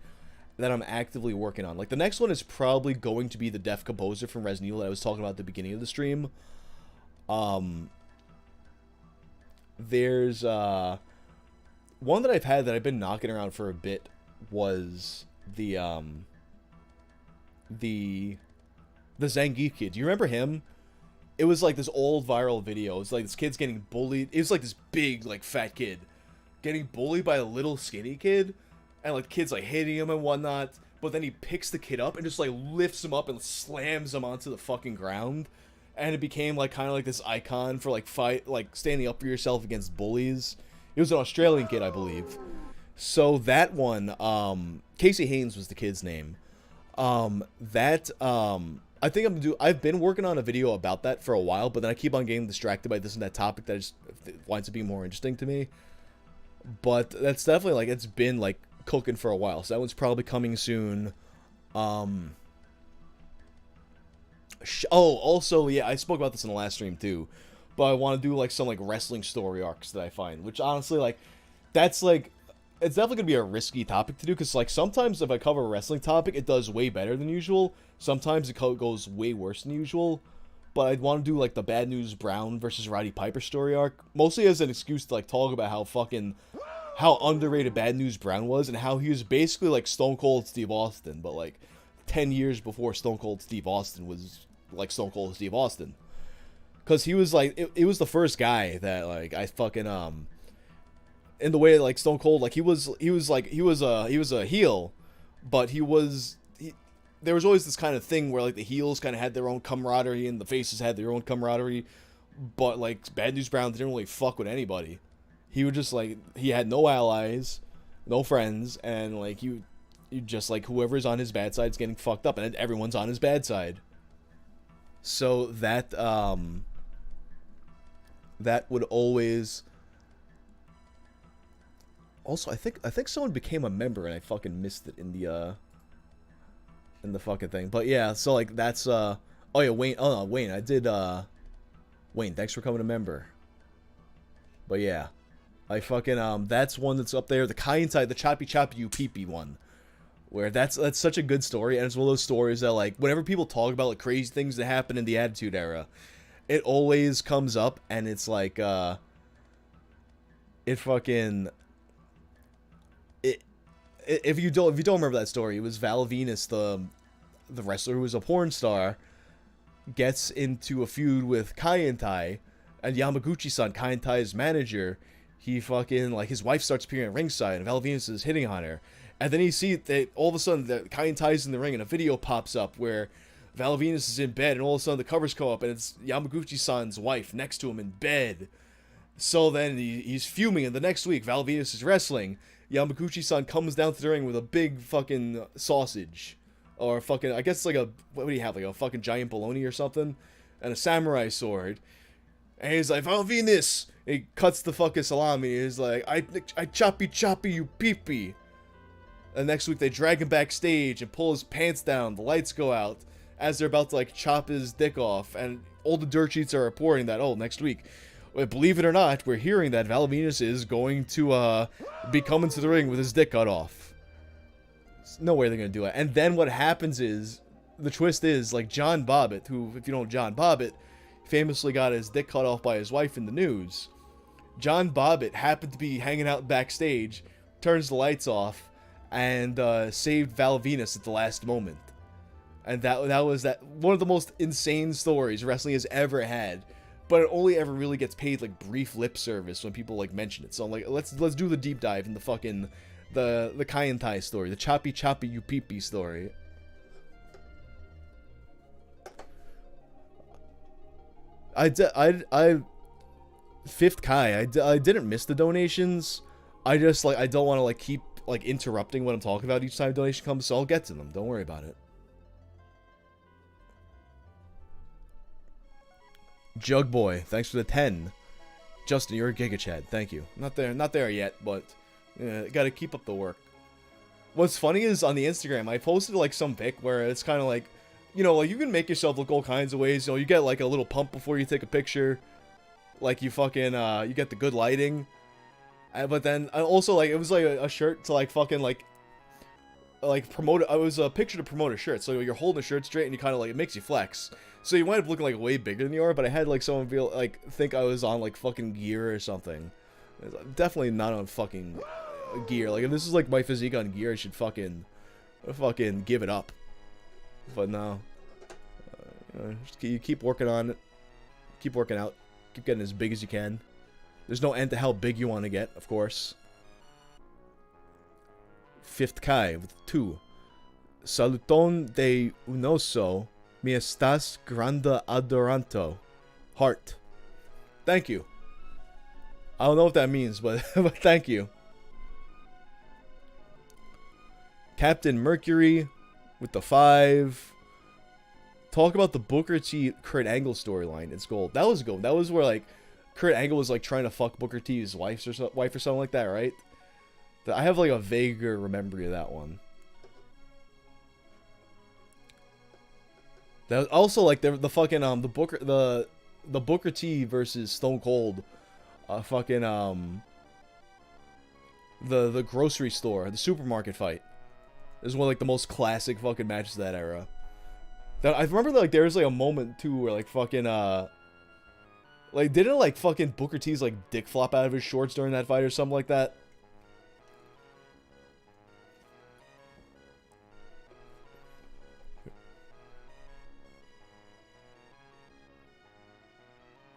that I'm actively working on, like the next one is probably going to be the Deaf Composer from Resident Evil that I was talking about at the beginning of the stream. There's one that I've had that I've been knocking around for a bit was the Zangief kid. Do you remember him? It was like this old viral video. It's like this kid's getting bullied. It was like this big, like, fat kid getting bullied by a little skinny kid. And, like, the kid's, like, hitting him and whatnot. But then he picks the kid up and just, like, lifts him up and slams him onto the fucking ground. And it became, like, kind of like this icon for, like, standing up for yourself against bullies. It was an Australian kid, I believe. So that one, Casey Haynes was the kid's name. I think I've been working on a video about that for a while, but then I keep on getting distracted by this and that topic that just winds up being more interesting to me. But that's definitely, like, it's been, like, cooking for a while, so that one's probably coming soon. Also, yeah, I spoke about this in the last stream, too, but I want to do, like, some, like, wrestling story arcs that I find, which, honestly, like, that's, like, it's definitely going to be a risky topic to do, because, like, sometimes if I cover a wrestling topic, it does way better than usual. Sometimes it goes way worse than usual. But I'd want to do, like, the Bad News Brown versus Roddy Piper story arc, mostly as an excuse to, like, talk about how underrated Bad News Brown was, and how he was basically, like, Stone Cold Steve Austin, but, like, 10 years before Stone Cold Steve Austin was, like, Stone Cold Steve Austin. Because he was, like, it was the first guy that, like, I fucking, in the way, like, Stone Cold, like, he was a heel, but there was always this kind of thing where, like, the heels kind of had their own camaraderie and the faces had their own camaraderie, but, like, Bad News Brown didn't really fuck with anybody. He would just, like, he had no allies, no friends, and, like, you just, like, whoever's on his bad side is getting fucked up, and everyone's on his bad side. So that would always... Also, I think someone became a member and I fucking missed it in the fucking thing. But yeah, so like that's oh yeah, Wayne. Oh no, Wayne. I did Wayne, thanks for coming a member. But yeah, I fucking that's one that's up there. The Kai inside the Choppy You Pee one, where that's such a good story, and it's one of those stories that, like, whenever people talk about, like, crazy things that happened in the Attitude Era, it always comes up, and it's like it fucking. If you don't remember that story, it was Val Venus, the wrestler who was a porn star, gets into a feud with Kaientai, and Yamaguchi-san, Kaientai's manager, he fucking, like, his wife starts appearing at ringside, and Val Venus is hitting on her, and then you see that all of a sudden that Kaientai's in the ring, and a video pops up where Val Venus is in bed, and all of a sudden the covers come up, and it's Yamaguchi-san's wife next to him in bed. So then he's fuming, and the next week Val Venus is wrestling. Yamaguchi-san comes down to the ring with a big fucking sausage. Or fucking, I guess it's like what do you have, like a fucking giant bologna or something? And a samurai sword. And he's like, Val Venus! And he cuts the fucking salami, and he's like, I choppy you pee-pee. And next week they drag him backstage and pull his pants down, the lights go out, as they're about to, like, chop his dick off. And all the dirt sheets are reporting that, oh, next week, believe it or not, we're hearing that Val Venus is going to be coming to the ring with his dick cut off. There's no way they're going to do it. And then what happens is, the twist is, like, John Bobbitt, who, if you don't know John Bobbitt, famously got his dick cut off by his wife in the news. John Bobbitt happened to be hanging out backstage, turns the lights off, and saved Val Venus at the last moment. And that was one of the most insane stories wrestling has ever had. But it only ever really gets paid, like, brief lip service when people, like, mention it. So I'm like, let's do the deep dive in the fucking the Kaientai story, the choppy you pee-pee story. Fifth Kai, I didn't miss the donations. I just, like, I don't want to, like, keep, like, interrupting what I'm talking about each time a donation comes, so I'll get to them. Don't worry about it. Jug Boy, thanks for the 10. Justin, you're a Giga Chad. Thank you. Not there yet, but gotta keep up the work. What's funny is on the Instagram, I posted, like, some pic where it's kind of like, you know, like, you can make yourself look all kinds of ways. You know, you get, like, a little pump before you take a picture. Like, you fucking, you get the good lighting. But then, also, like, it was, like, a shirt to, like, fucking, like, promote it. It was a picture to promote a shirt. So you're holding the shirt straight and you kind of, like, it makes you flex. So you wind up looking, like, way bigger than you are. But I had, like, someone feel, like, think I was on, like, fucking gear or something. Definitely not on fucking gear. Like, if this is, like, my physique on gear, I should fucking give it up. But no. You keep working on it. Keep working out. Keep getting as big as you can. There's no end to how big you want to get, of course. Fifth Kai with 2. Saluton de unoso, mi estás grande adoranto. Heart. Thank you. I don't know what that means, but, but thank you. Captain Mercury with the 5. Talk about the Booker T Kurt Angle storyline. It's gold. That was gold. That was where, like, Kurt Angle was, like, trying to fuck Booker T's wife or something like that, right? I have, like, a vaguer memory of that one. That was also, like, the fucking the Booker T versus Stone Cold, fucking the grocery store, the supermarket fight. This is one of, like, the most classic fucking matches of that era. I remember, like, there was, like, a moment too where, like, fucking like, didn't, like, fucking Booker T's, like, dick flop out of his shorts during that fight or something like that?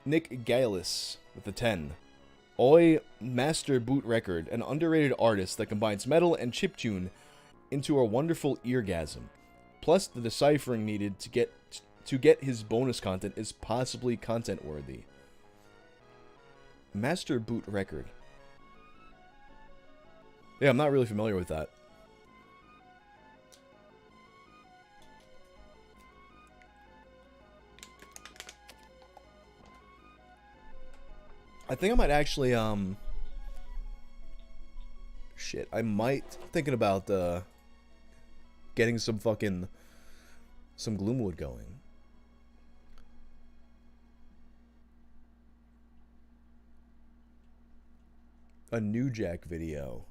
Nick Gailis with the 10. Oi, Master Boot Record, an underrated artist that combines metal and chiptune into a wonderful eargasm. Plus, the deciphering needed to get his bonus content is possibly content worthy. Master Boot Record. Yeah, I'm not really familiar with that. I think I might actually, shit, I might, thinking about, getting some Gloomwood going. A New Jack video.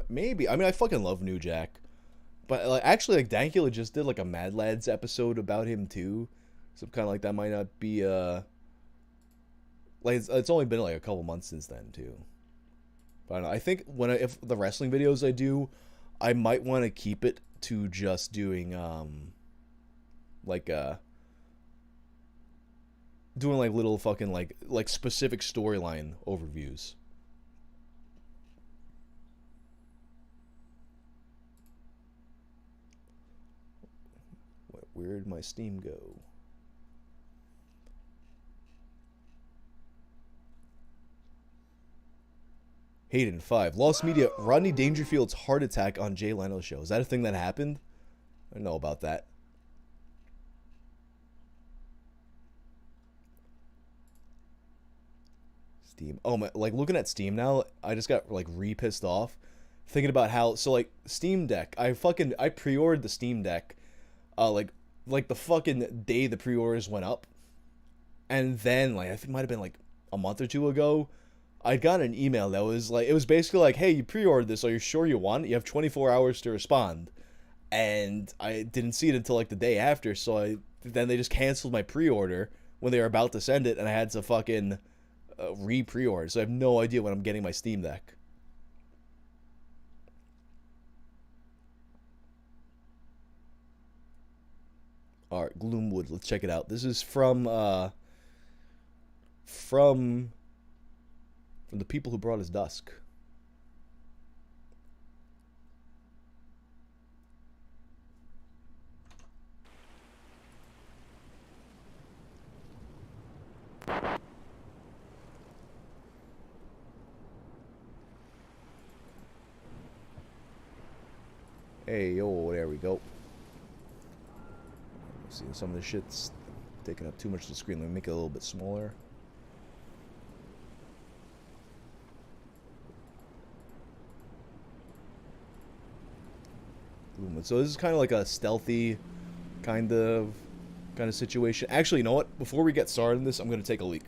Maybe. I mean, I fucking love New Jack. But, like, actually, like, Dankula just did, like, a Mad Lads episode about him, too. So, kind of like, that might not be, like, it's only been, like, a couple months since then, too. But I don't know. I think if the wrestling videos I do, I might want to keep it to just doing, doing, like, little fucking, like specific storyline overviews. Where'd my Steam go? Hayden 5. Lost Media. Rodney Dangerfield's heart attack on Jay Leno's show. Is that a thing that happened? I don't know about that. Steam. Oh my! Like, looking at Steam now, I just got, like, pissed off thinking about how, so, like, Steam Deck. I pre-ordered the Steam Deck, like the fucking day the pre-orders went up, and then, like, I think it might have been, like, a month or two ago, I got an email that was like, it was basically like, hey, you pre-ordered this, are you sure you want it? You have 24 hours to respond. And I didn't see it until, like, the day after, so then they just canceled my pre-order when they were about to send it, and I had to fucking pre-order, so I have no idea when I'm getting my Steam Deck. Alright, Gloomwood, let's check it out. This is from the people who brought us Dusk. Hey, yo, there we go. See, some of the shit's taking up too much of the screen. Let me make it a little bit smaller. So this is kind of like a stealthy kind of situation. Actually, you know what? Before we get started in this, I'm going to take a leak.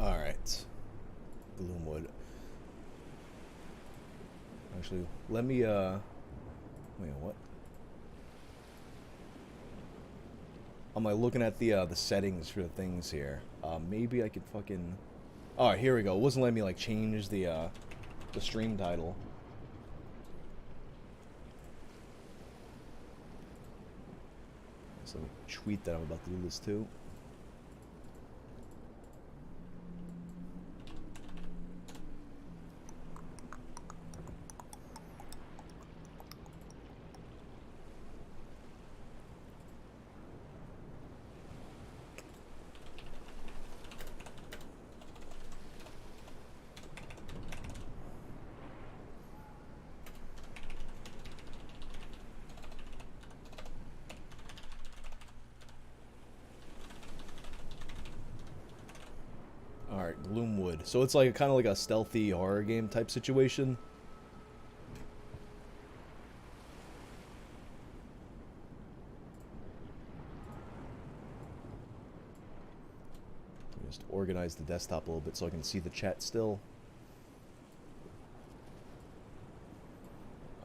Alright. Gloomwood. Actually, let me, wait, what? I'm like looking at the settings for the things here. Maybe I could fucking... Alright, here we go. It wasn't letting me, like, change the stream title. So let me tweet that I'm about to do this too. Gloomwood. So it's like kind of like a stealthy horror game type situation. Just organize the desktop a little bit so I can see the chat still.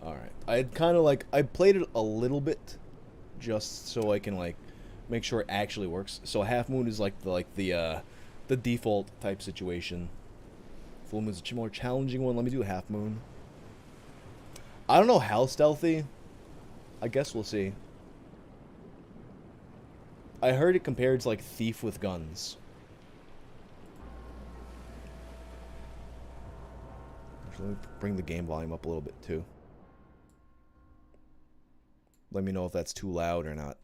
Alright. I'd kind of like... I played it a little bit just so I can like make sure it actually works. So Half Moon is like the default type situation. Full Moon's a more challenging one. Let me do Half Moon. I don't know how stealthy. I guess we'll see. I heard it compared to like Thief with guns. Actually, let me bring the game volume up a little bit too. Let me know if that's too loud or not.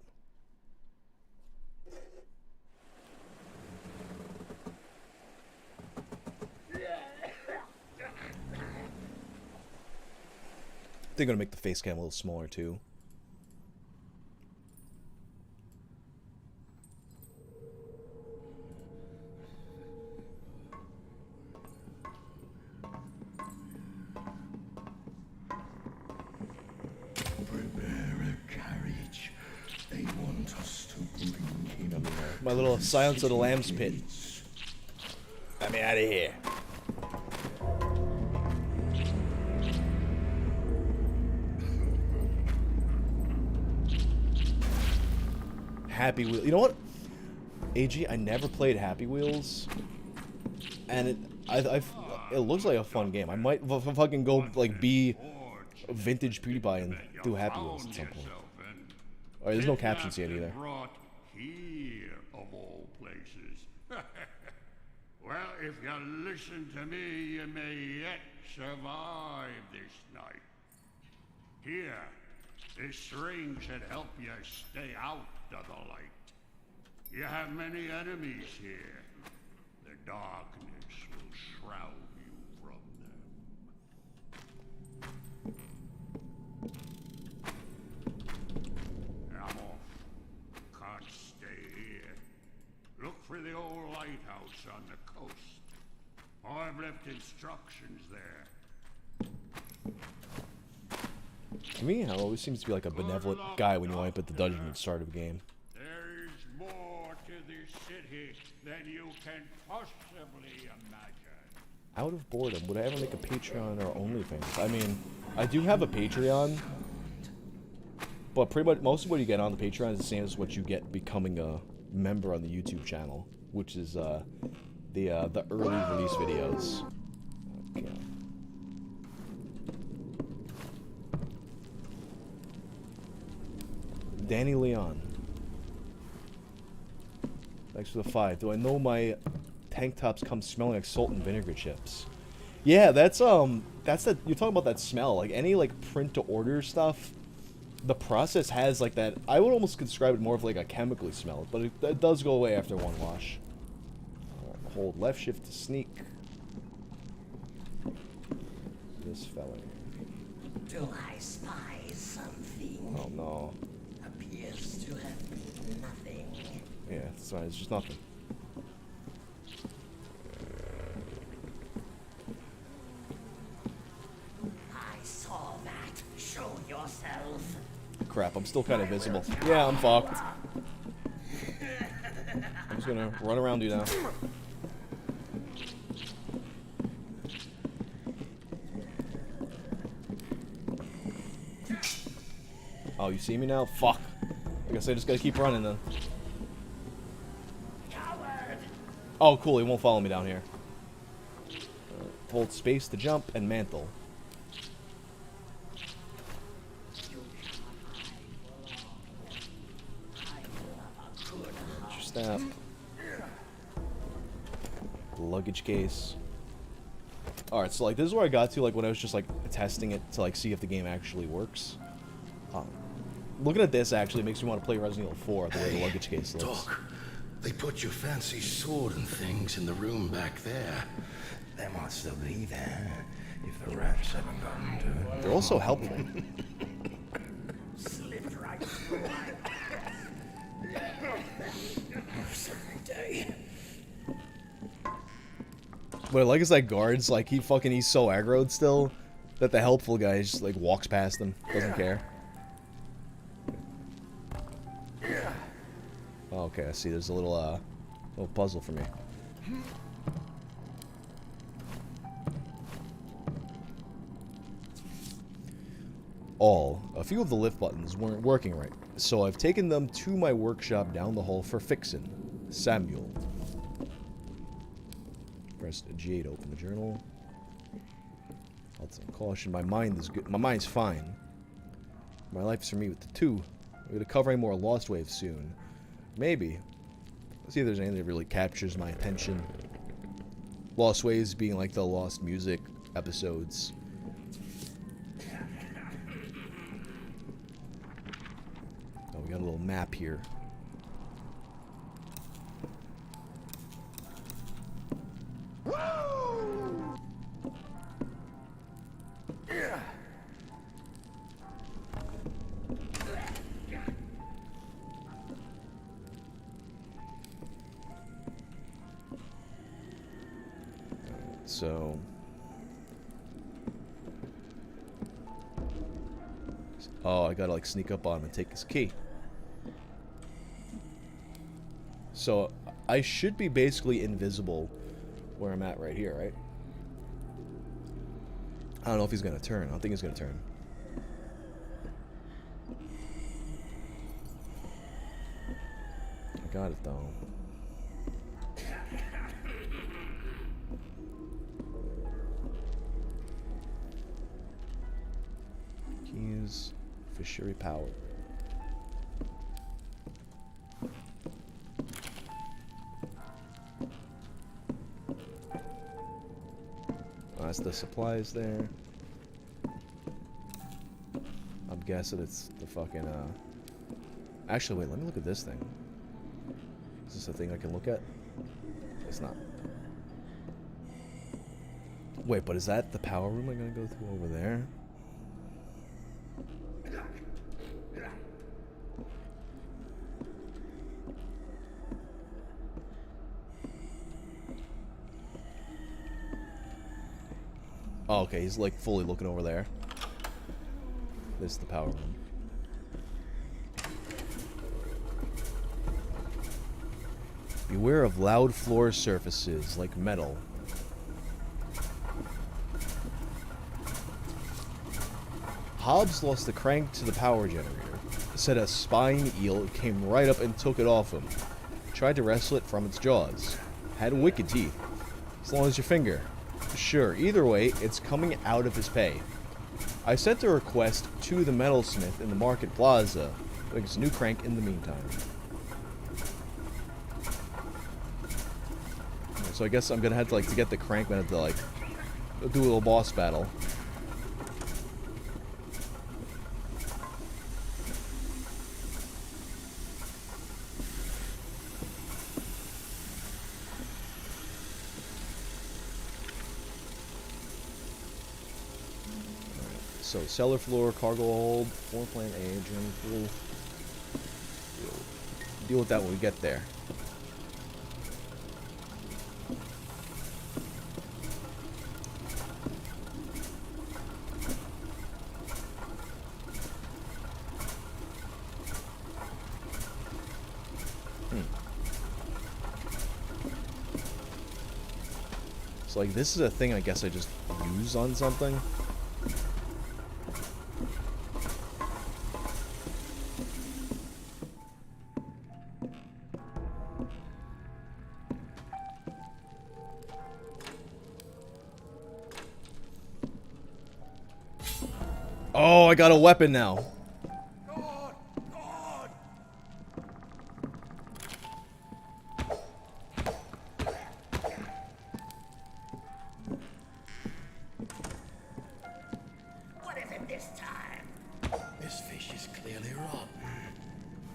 They're gonna make the face cam a little smaller too. Prepare a carriage. They want us to bring him. My little Silence of the Lambs pit. Let me out of here. Happy Wheels. You know what? AG, I never played Happy Wheels, and It looks like a fun game. I might fucking go like be a vintage PewDiePie and do Happy Wheels at some point. Alright, there's no captions yet either. Here of all places. Well, if you listen to me, you may yet survive this night. Here, this ring should help you stay out of the light. You have many enemies here. The darkness will shroud you from them. I'm off. Can't stay here. Look for the old lighthouse on the coast. I've left instructions there. To me, Hal always seems to be like a benevolent guy when you wipe at the dungeon at the start of a game. There is more to this city than you can possibly imagine. Out of boredom, would I ever make a Patreon or OnlyFans? I mean, I do have a Patreon, but pretty much most of what you get on the Patreon is the same as what you get becoming a member on the YouTube channel, which is the early release videos. Okay. Danny Leon. Thanks for the 5. Do I know my tank tops come smelling like salt and vinegar chips? Yeah, that's that you're talking about that smell. Like any like print to order stuff, the process has like that. I would almost describe it more of like a chemically smell, but it does go away after one wash. Hold left shift to sneak. This fella. Do I spy something? Oh no. Appears to have been nothing. Yeah, it's fine. It's just nothing. I saw that. Show yourself. Crap, I'm still kind of visible. Yeah, I'm fucked. I'm just gonna run around you now. Oh, you see me now? Fuck. I guess I just gotta keep running then. Oh, cool. He won't follow me down here. Hold space to jump and mantle. Step. Luggage case. Alright, so like this is where I got to like when I was just like testing it to like see if the game actually works. Looking at this actually makes me want to play Resident Evil 4 the way the luggage case looks. Doc, they put your fancy sword and things in the room back there. They might still be there if the rats haven't gotten to it. They're also helpful. Slipped right through my day. What I like is that guards, like, he's so aggroed still that the helpful guy just, like, walks past him. Doesn't care. Oh, okay, I see. There's a little puzzle for me. A few of the lift buttons weren't working right, so I've taken them to my workshop down the hall for fixin'. Samuel. Press G to open the journal. Lots of caution. My mind is good. My mind's fine. My life's for me with the 2. We're gonna cover any more Lost Waves soon. Maybe. Let's see if there's anything that really captures my attention. Lost Waves being like the Lost Music episodes. Oh, we got a little map here. So, oh, I gotta like sneak up on him and take his key. So, I should be basically invisible where I'm at right here, right? I don't know if he's gonna turn. I don't think he's gonna turn. I got it though. Fishes. Fishery power. Oh, that's the supplies there. I'm guessing it's the fucking, Actually, wait, let me look at this thing. Is this a thing I can look at? It's not. Wait, but is that the power room I'm gonna go through over there? Oh, okay, he's like fully looking over there. This is the power room. Beware of loud floor surfaces like metal. Hobbs lost the crank to the power generator. Said a spine eel came right up and took it off him. Tried to wrestle it from its jaws. Had wicked teeth. As long as your finger. Sure, either way, it's coming out of his pay. I sent a request to the metalsmith in the market plaza. Makes a new crank in the meantime. So I guess I'm gonna have to, like, to get the crank, I'm gonna have to, like, do a little boss battle. So, cellar floor, cargo hold, floor plan A, gym pool. Deal with that when we get there. So, like, this is a thing I guess I just use on something. Oh, I got a weapon now. God! God! What is it this time? This fish is clearly rotten.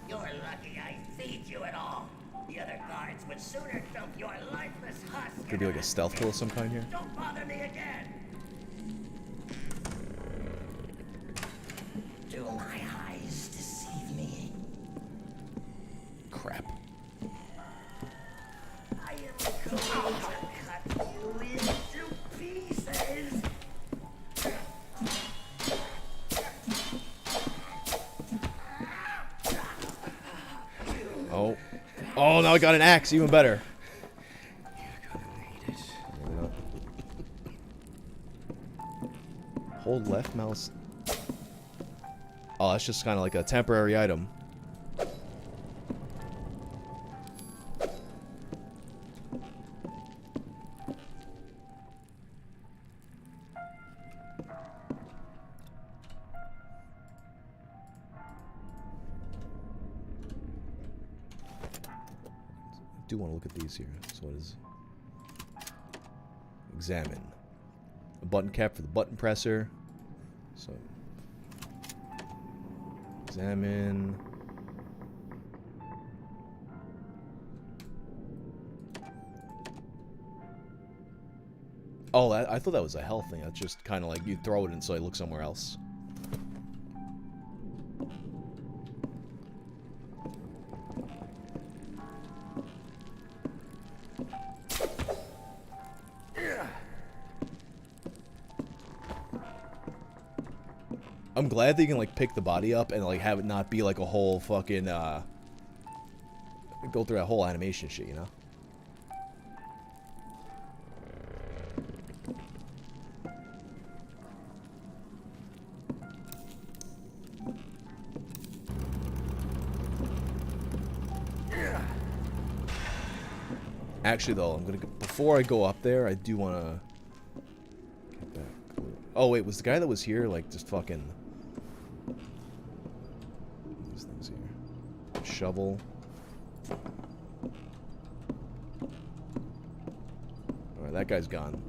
You're lucky I feed you at all. The other guards would sooner dump your lifeless husk. Could be like a stealth kill of some kind here. Don't bother me again. Do my eyes deceive me? Crap. I am going to cut you into pieces. Oh. Oh, now I got an axe. Even better. You're gonna need it. Maybe not. Hold left mouse. Oh, that's just kind of like a temporary item. I do want to look at these here. So what is... Examine. A button cap for the button presser. So... Examine. Oh, I thought that was a health thing. That's just kind of like you throw it in so I look somewhere else. I'm glad that you can, like, pick the body up and, like, have it not be, like, a whole fucking, go through that whole animation shit, you know? Actually, though, I'm gonna, before I go up there, I do want to get back. Oh, wait, was the guy that was here, like, just fucking... These things here. Shovel. Alright, that guy's gone.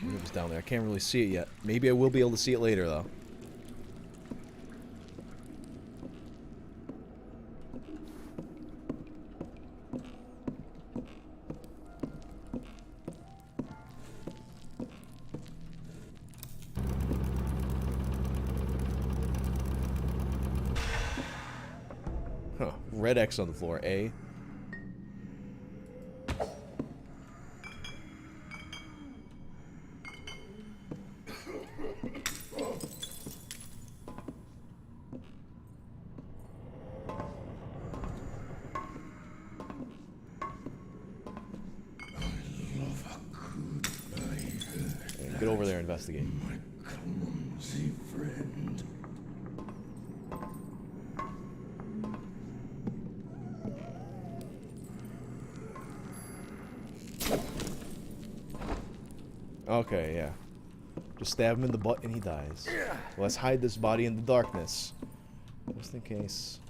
It was down there. I can't really see it yet. Maybe I will be able to see it later, though. Huh. Red X on the floor. A. Get over there and investigate. My clumsy friend. Okay, yeah. Just stab him in the butt and he dies. Let's hide this body in the darkness. Just in case.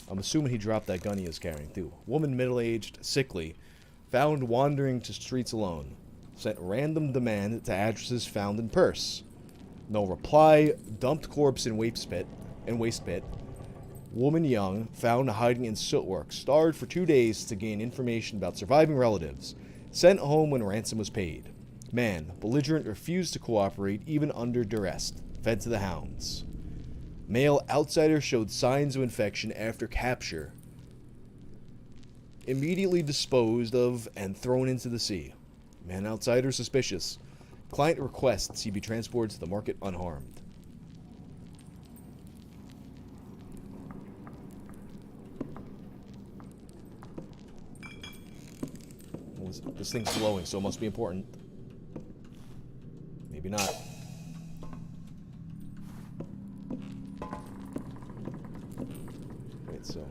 I'm assuming he dropped that gun he is carrying, too. Woman, middle-aged, sickly, found wandering to streets alone. Sent random demand to addresses found in purse. No reply. Dumped corpse in waste pit. Woman young, found hiding in sootwork. Starved for 2 days to gain information about surviving relatives. Sent home when ransom was paid. Man, belligerent, refused to cooperate even under duress. Fed to the hounds. Male outsider showed signs of infection after capture. Immediately disposed of and thrown into the sea. Man outsider suspicious. Client requests he be transported to the market unharmed. This thing's glowing, so it must be important. Maybe not. Wait, so...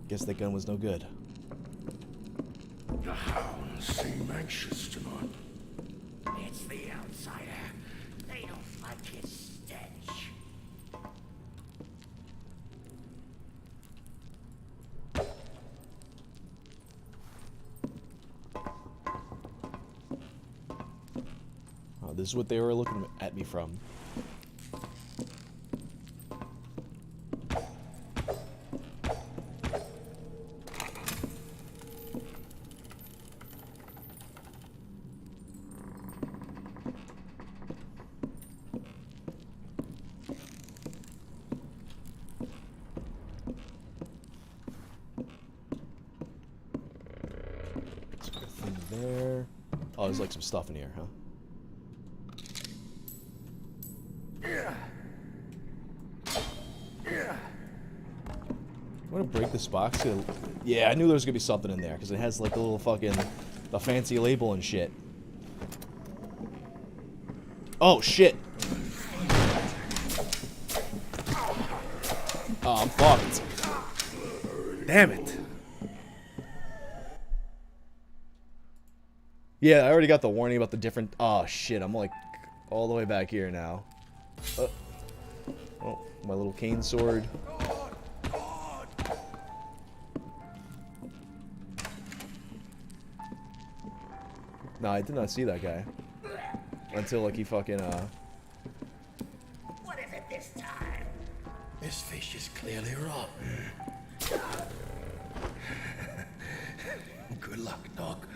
Guess that gun was no good. The hounds seem anxious tonight. It's the outsider. They don't like his stench. Oh, this is what they were looking at me from. There. Oh, there's like some stuff in here, huh? I'm gonna break this box. Yeah, I knew there was gonna be something in there because it has like a little fucking the fancy label and shit. Oh shit! Oh, I'm fucked. Damn it. Yeah, I already got the warning about the different... Oh, shit, I'm, like, all the way back here now. Oh, my little cane sword. No, I did not see that guy. Until, like, he fucking, What is it this time? This fish is clearly rotten. Good Good luck, Doc.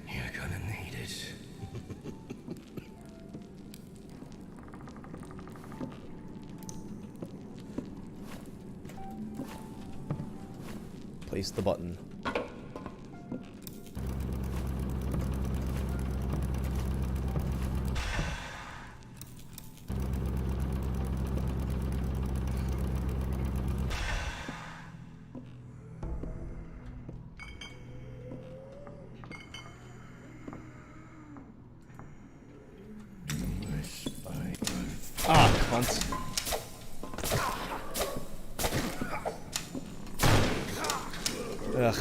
You're gonna need it. Place the button. Ah, cunt. Ugh.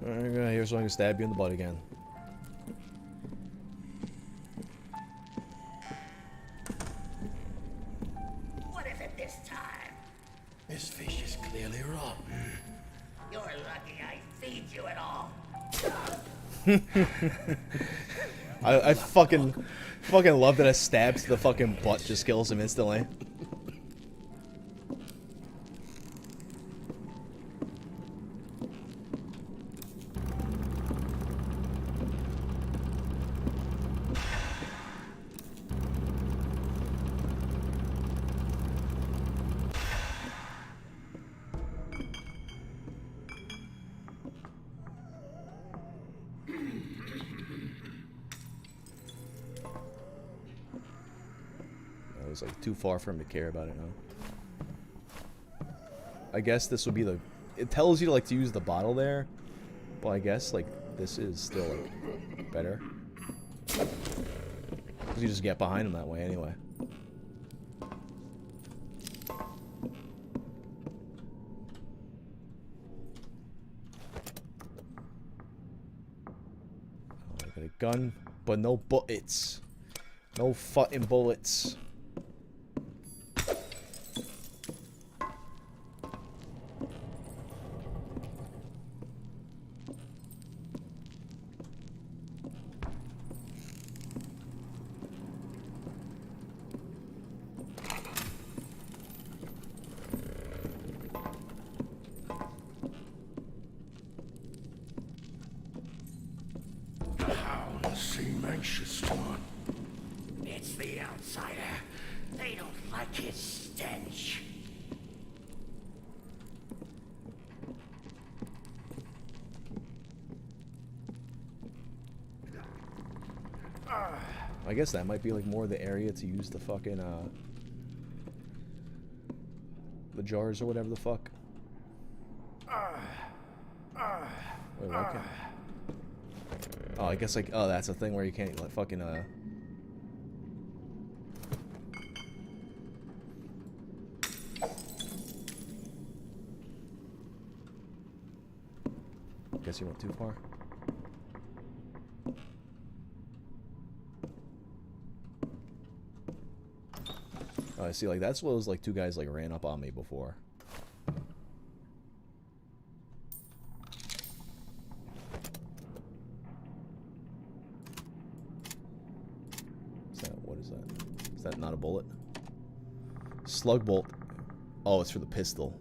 Alright, here's so I can stab you in the butt again. What is it this time? This fish is clearly rotten. You're lucky I feed you at all. I fucking love that a stab to the fucking butt just kills him instantly. It was like too far for him to care about it now. I guess this would be the... It tells you to like to use the bottle there, but I guess like this is still like better. Because you just get behind him that way anyway. Oh, I got a gun, but no bullets. No fucking bullets. Seem anxious, John. It's the outsider. They don't like his stench. I guess that might be like more the area to use the fucking the jars or whatever the fuck. Wait, what? Oh, I guess like, oh, that's a thing where you can't like fucking guess you went too far. Oh, I see, like that's what those like two guys like ran up on me before. Is that not a bullet? Slug bolt. Oh, it's for the pistol.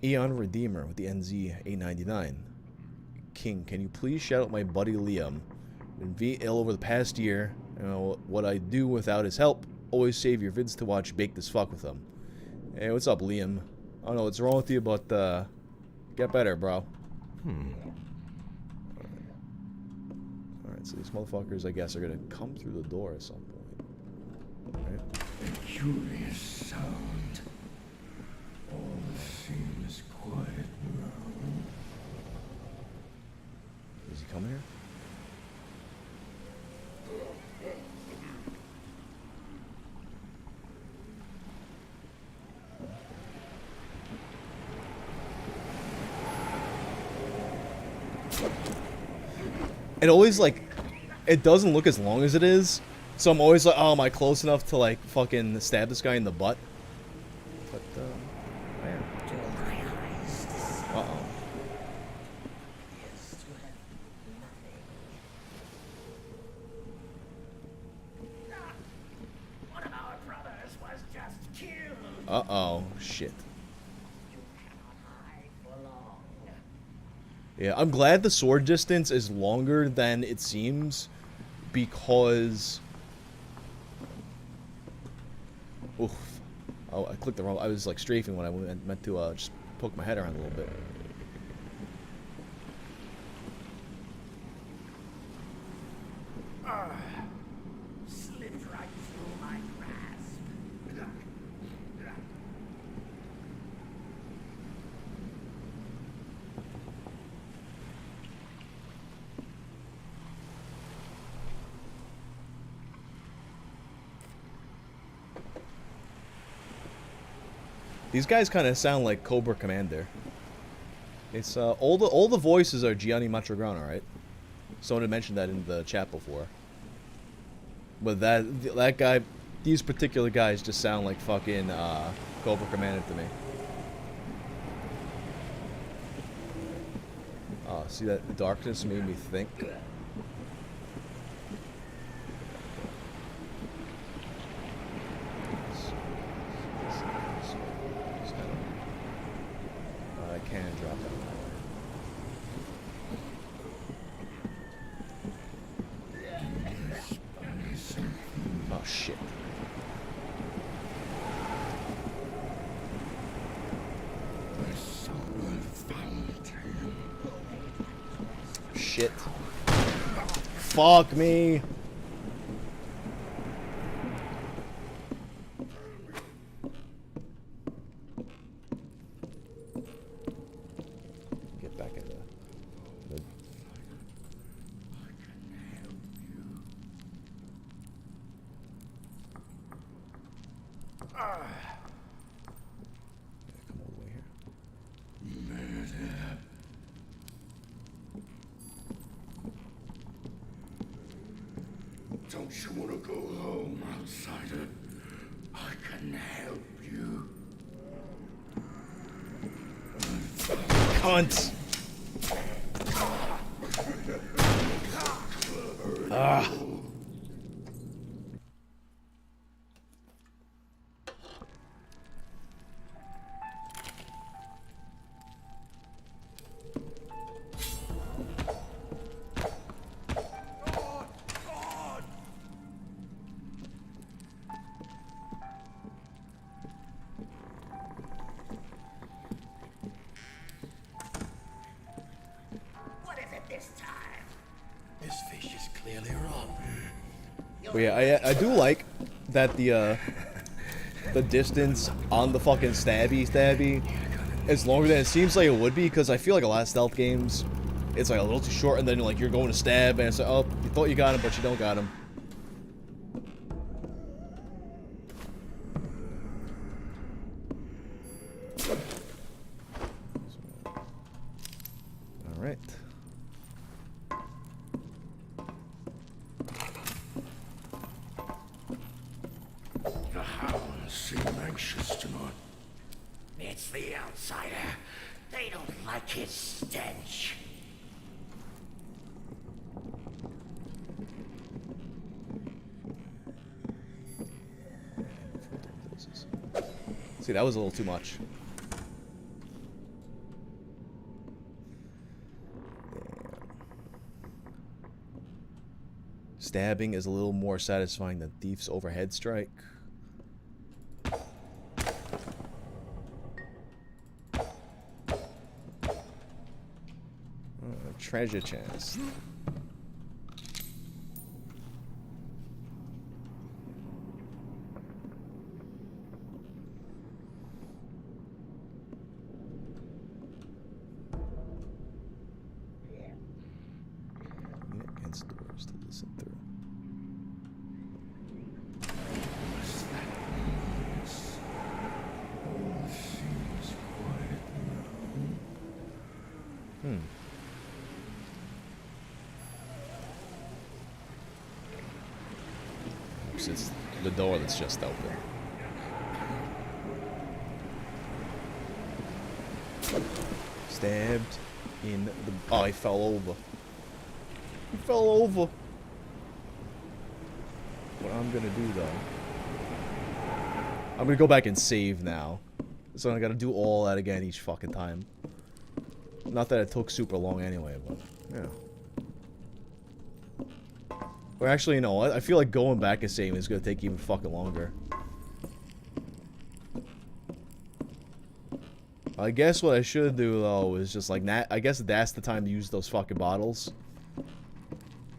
Eon Redeemer with the NZ 899. King, can you please shout out my buddy Liam? Been ill over the past year. You know what I do without his help. Always save your vids to watch baked as fuck with him. Hey, what's up, Liam? I don't know what's wrong with you, but get better, bro. Alright, so these motherfuckers, I guess, are gonna come through the door at some point. Alright. A curious sound. All seems quiet now. Is he coming here? it always, like, it doesn't look as long as it is. So I'm always like, oh, am I close enough to, like, fucking stab this guy in the butt? But, man. Uh-oh. One of our brothers was just killed. Uh-oh. Shit. You cannot hide for long. Yeah, I'm glad the sword distance is longer than it seems, because... Oof. Oh, I clicked the wrong... I was, like, strafing when I meant to, just poke my head around a little bit. Slipped right through my grasp. These guys kind of sound like Cobra Commander. It's, all the voices are Gianni Matrograno, right? Someone had mentioned that in the chat before. But that guy, these particular guys just sound like fucking, Cobra Commander to me. See, that darkness made me think. I can drop that. Oh shit. Shit. Fuck me. Get back in the come all the way here. Murder. Don't you want to go home, outsider? I can help you. Cunt. Ah. What is it this time? This fish is clearly wrong. But yeah, I do like that the distance on the fucking stabby is longer than it seems like it would be, because I feel like a lot of stealth games, it's like a little too short, and then like you're going to stab, and it's like, oh, you thought you got him, but you don't got him. All right. The hounds seem anxious tonight. It's the outsider. They don't like his stench. See, that was a little too much. Stabbing is a little more satisfying than Thief's overhead strike. Treasure chest. Against doors to listen through. What's that noise? All seems quiet now. course, it's the door that's just open. Stabbed in the... Oh, he fell over. He fell over. What I'm gonna do, though... I'm gonna go back and save now. So I gotta do all that again each fucking time. Not that it took super long anyway, but... Yeah. Or actually, you know what? I feel like going back and saving is gonna take even fucking longer. I guess what I should do, though, is just, like, I guess that's the time to use those fucking bottles.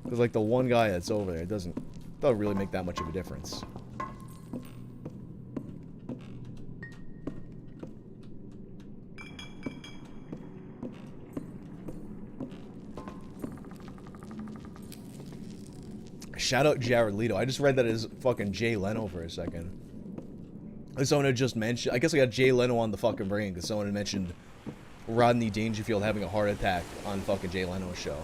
Because, like, the one guy that's over there, it doesn't really make that much of a difference. Shout out Jared Leto. I just read that as fucking Jay Leno for a second. Someone had just mentioned... I guess I got Jay Leno on the fucking brain because someone had mentioned Rodney Dangerfield having a heart attack on fucking Jay Leno's show.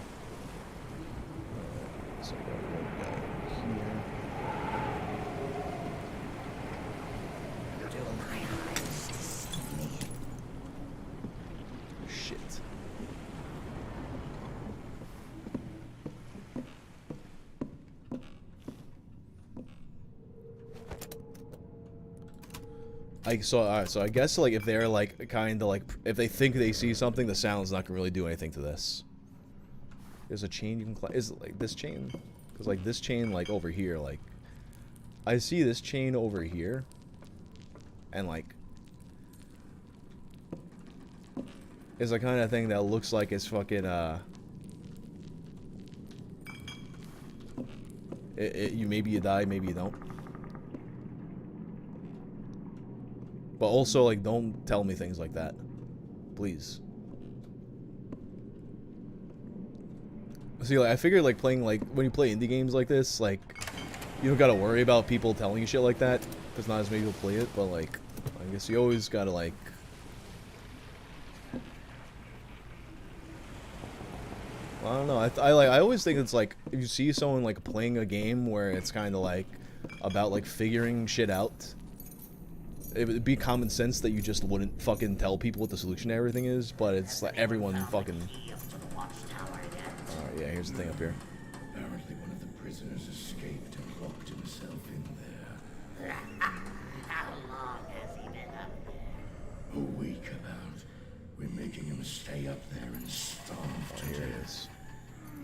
So I got one guy here. Shit. So I guess, like, if they're, like, kind of, like, if they think they see something, the sound's not gonna really do anything to this. There's a chain you can climb. Is it, like, this chain? Because, like, this chain, like, over here, like, I see this chain over here. And, like, it's the kind of thing that looks like it's fucking, maybe you die, maybe you don't. But also, like, don't tell me things like that. Please. See, like, I figured, like, playing, like, when you play indie games like this, like, you don't gotta worry about people telling you shit like that. Because not as many people play it, but, like, I guess you always gotta, like... I don't know. I always think it's, like, if you see someone, like, playing a game where it's kind of, like, about, like, figuring shit out... It would be common sense that you just wouldn't fucking tell people what the solution to everything is, but it's like everyone fucking... Alright, yeah, here's the thing up here. Apparently one of the prisoners escaped and locked himself in there. How long has he been up there? A week about. We're making him stay up there and starve to Here it death. is.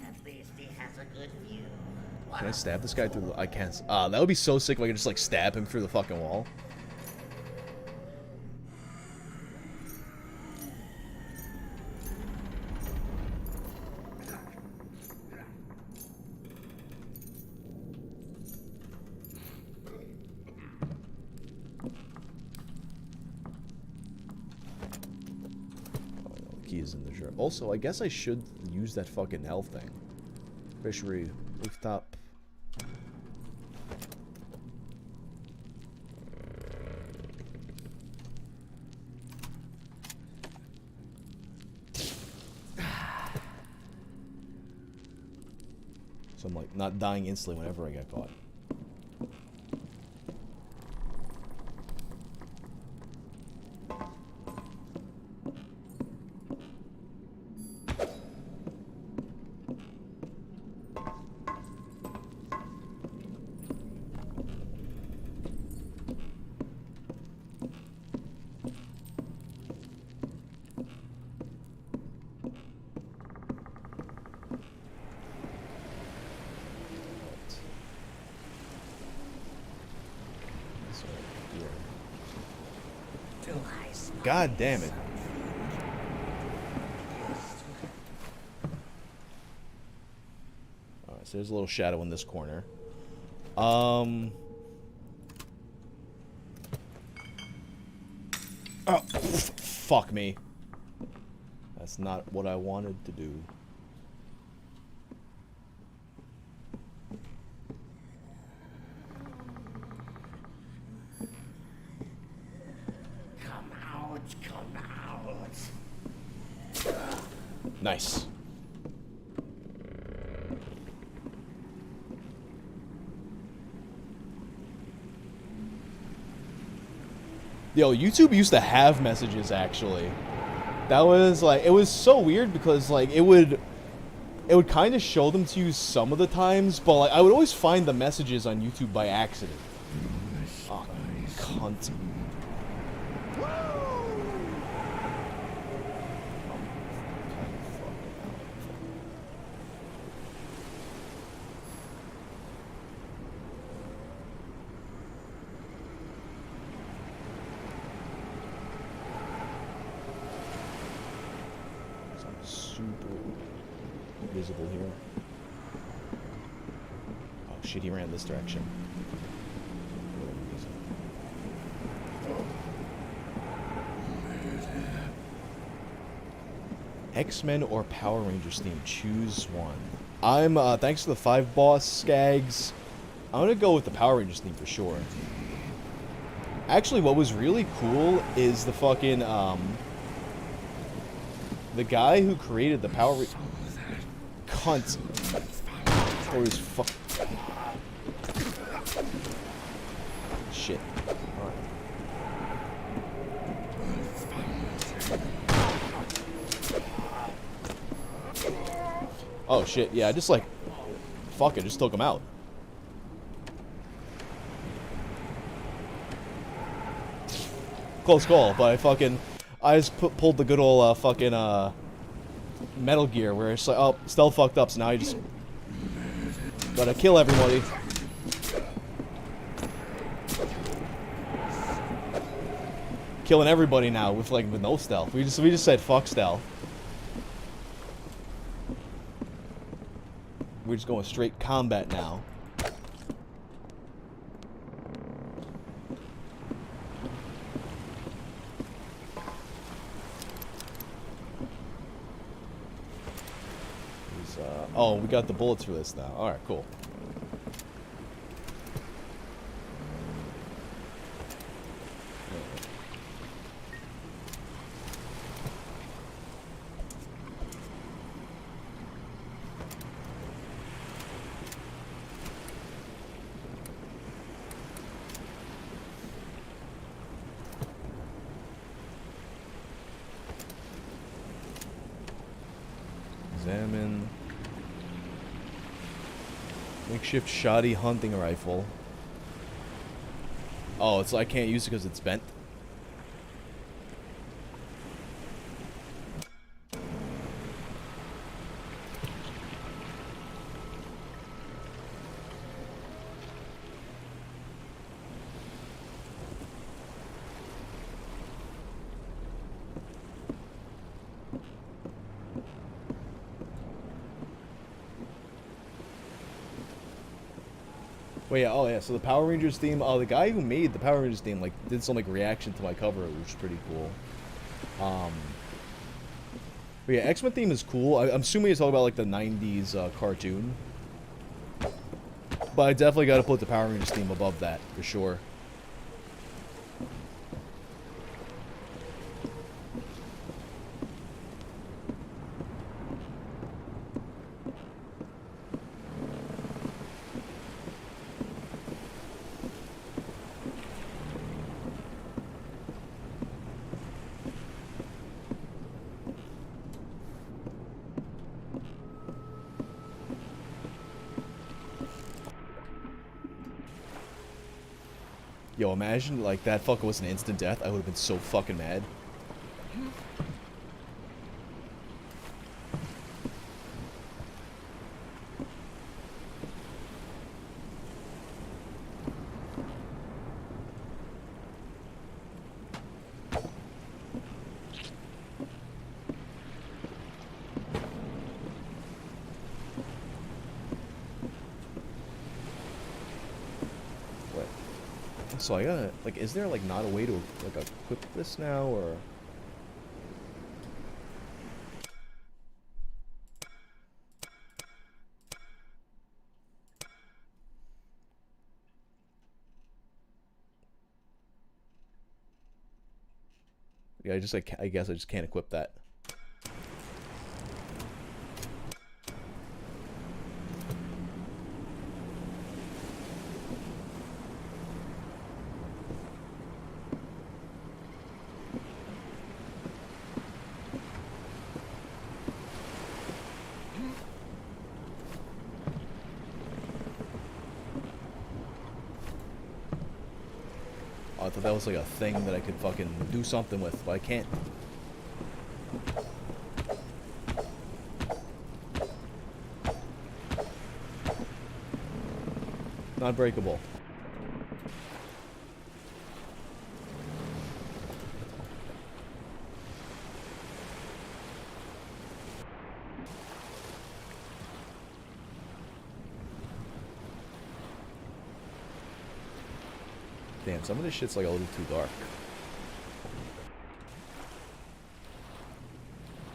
At least he has a good view. Can I stab this guy through the... I can't... that would be so sick if I could just, like, stab him through the fucking wall. Keys in the jar. Also, I guess I should use that fucking health thing. Fishery, rooftop. So I'm like not dying instantly whenever I get caught. God damn it. Alright, so there's a little shadow in this corner. Oh, fuck me. That's not what I wanted to do. Nice. Yo, YouTube used to have messages, actually. That was, like, it was so weird because, like, it would kind of show them to you some of the times, but, like, I would always find the messages on YouTube by accident. Oh, cunt. Visible here. Oh shit, he ran this direction. X-Men or Power Rangers theme? Choose one. I'm, thanks to the 5 boss skags, I'm gonna go with the Power Rangers theme for sure. Actually, what was really cool is the fucking, the guy who created the Power Rangers... Cunt. Or his fuck. Shit. Alright. Oh shit, yeah, I just like... Fuck it, just took him out. Close call, but I just pulled the good old fucking Metal Gear where it's like, oh, stealth fucked up, so now you just gotta kill everybody. Killing everybody now with no stealth. We just said fuck stealth. We're just going straight combat now. Oh, we got the bullets for this now. Alright, cool. Examine. Makeshift shoddy hunting rifle. Oh, it's I can't use it because it's bent. Wait, oh yeah, so the Power Rangers theme, the guy who made the Power Rangers theme, did some, reaction to my cover, which was pretty cool. But yeah, X-Men theme is cool. I'm assuming it's all about, the 90s, cartoon. But I definitely gotta put the Power Rangers theme above that, for sure. Yo, imagine, that fucker was an instant death. I would have been so fucking mad. So I gotta, is there, not a way to, equip this now, or... Yeah, I guess I just can't equip that. I thought that was like a thing that I could fucking do something with, but I can't. Not breakable. Damn, some of this shit's like a little too dark.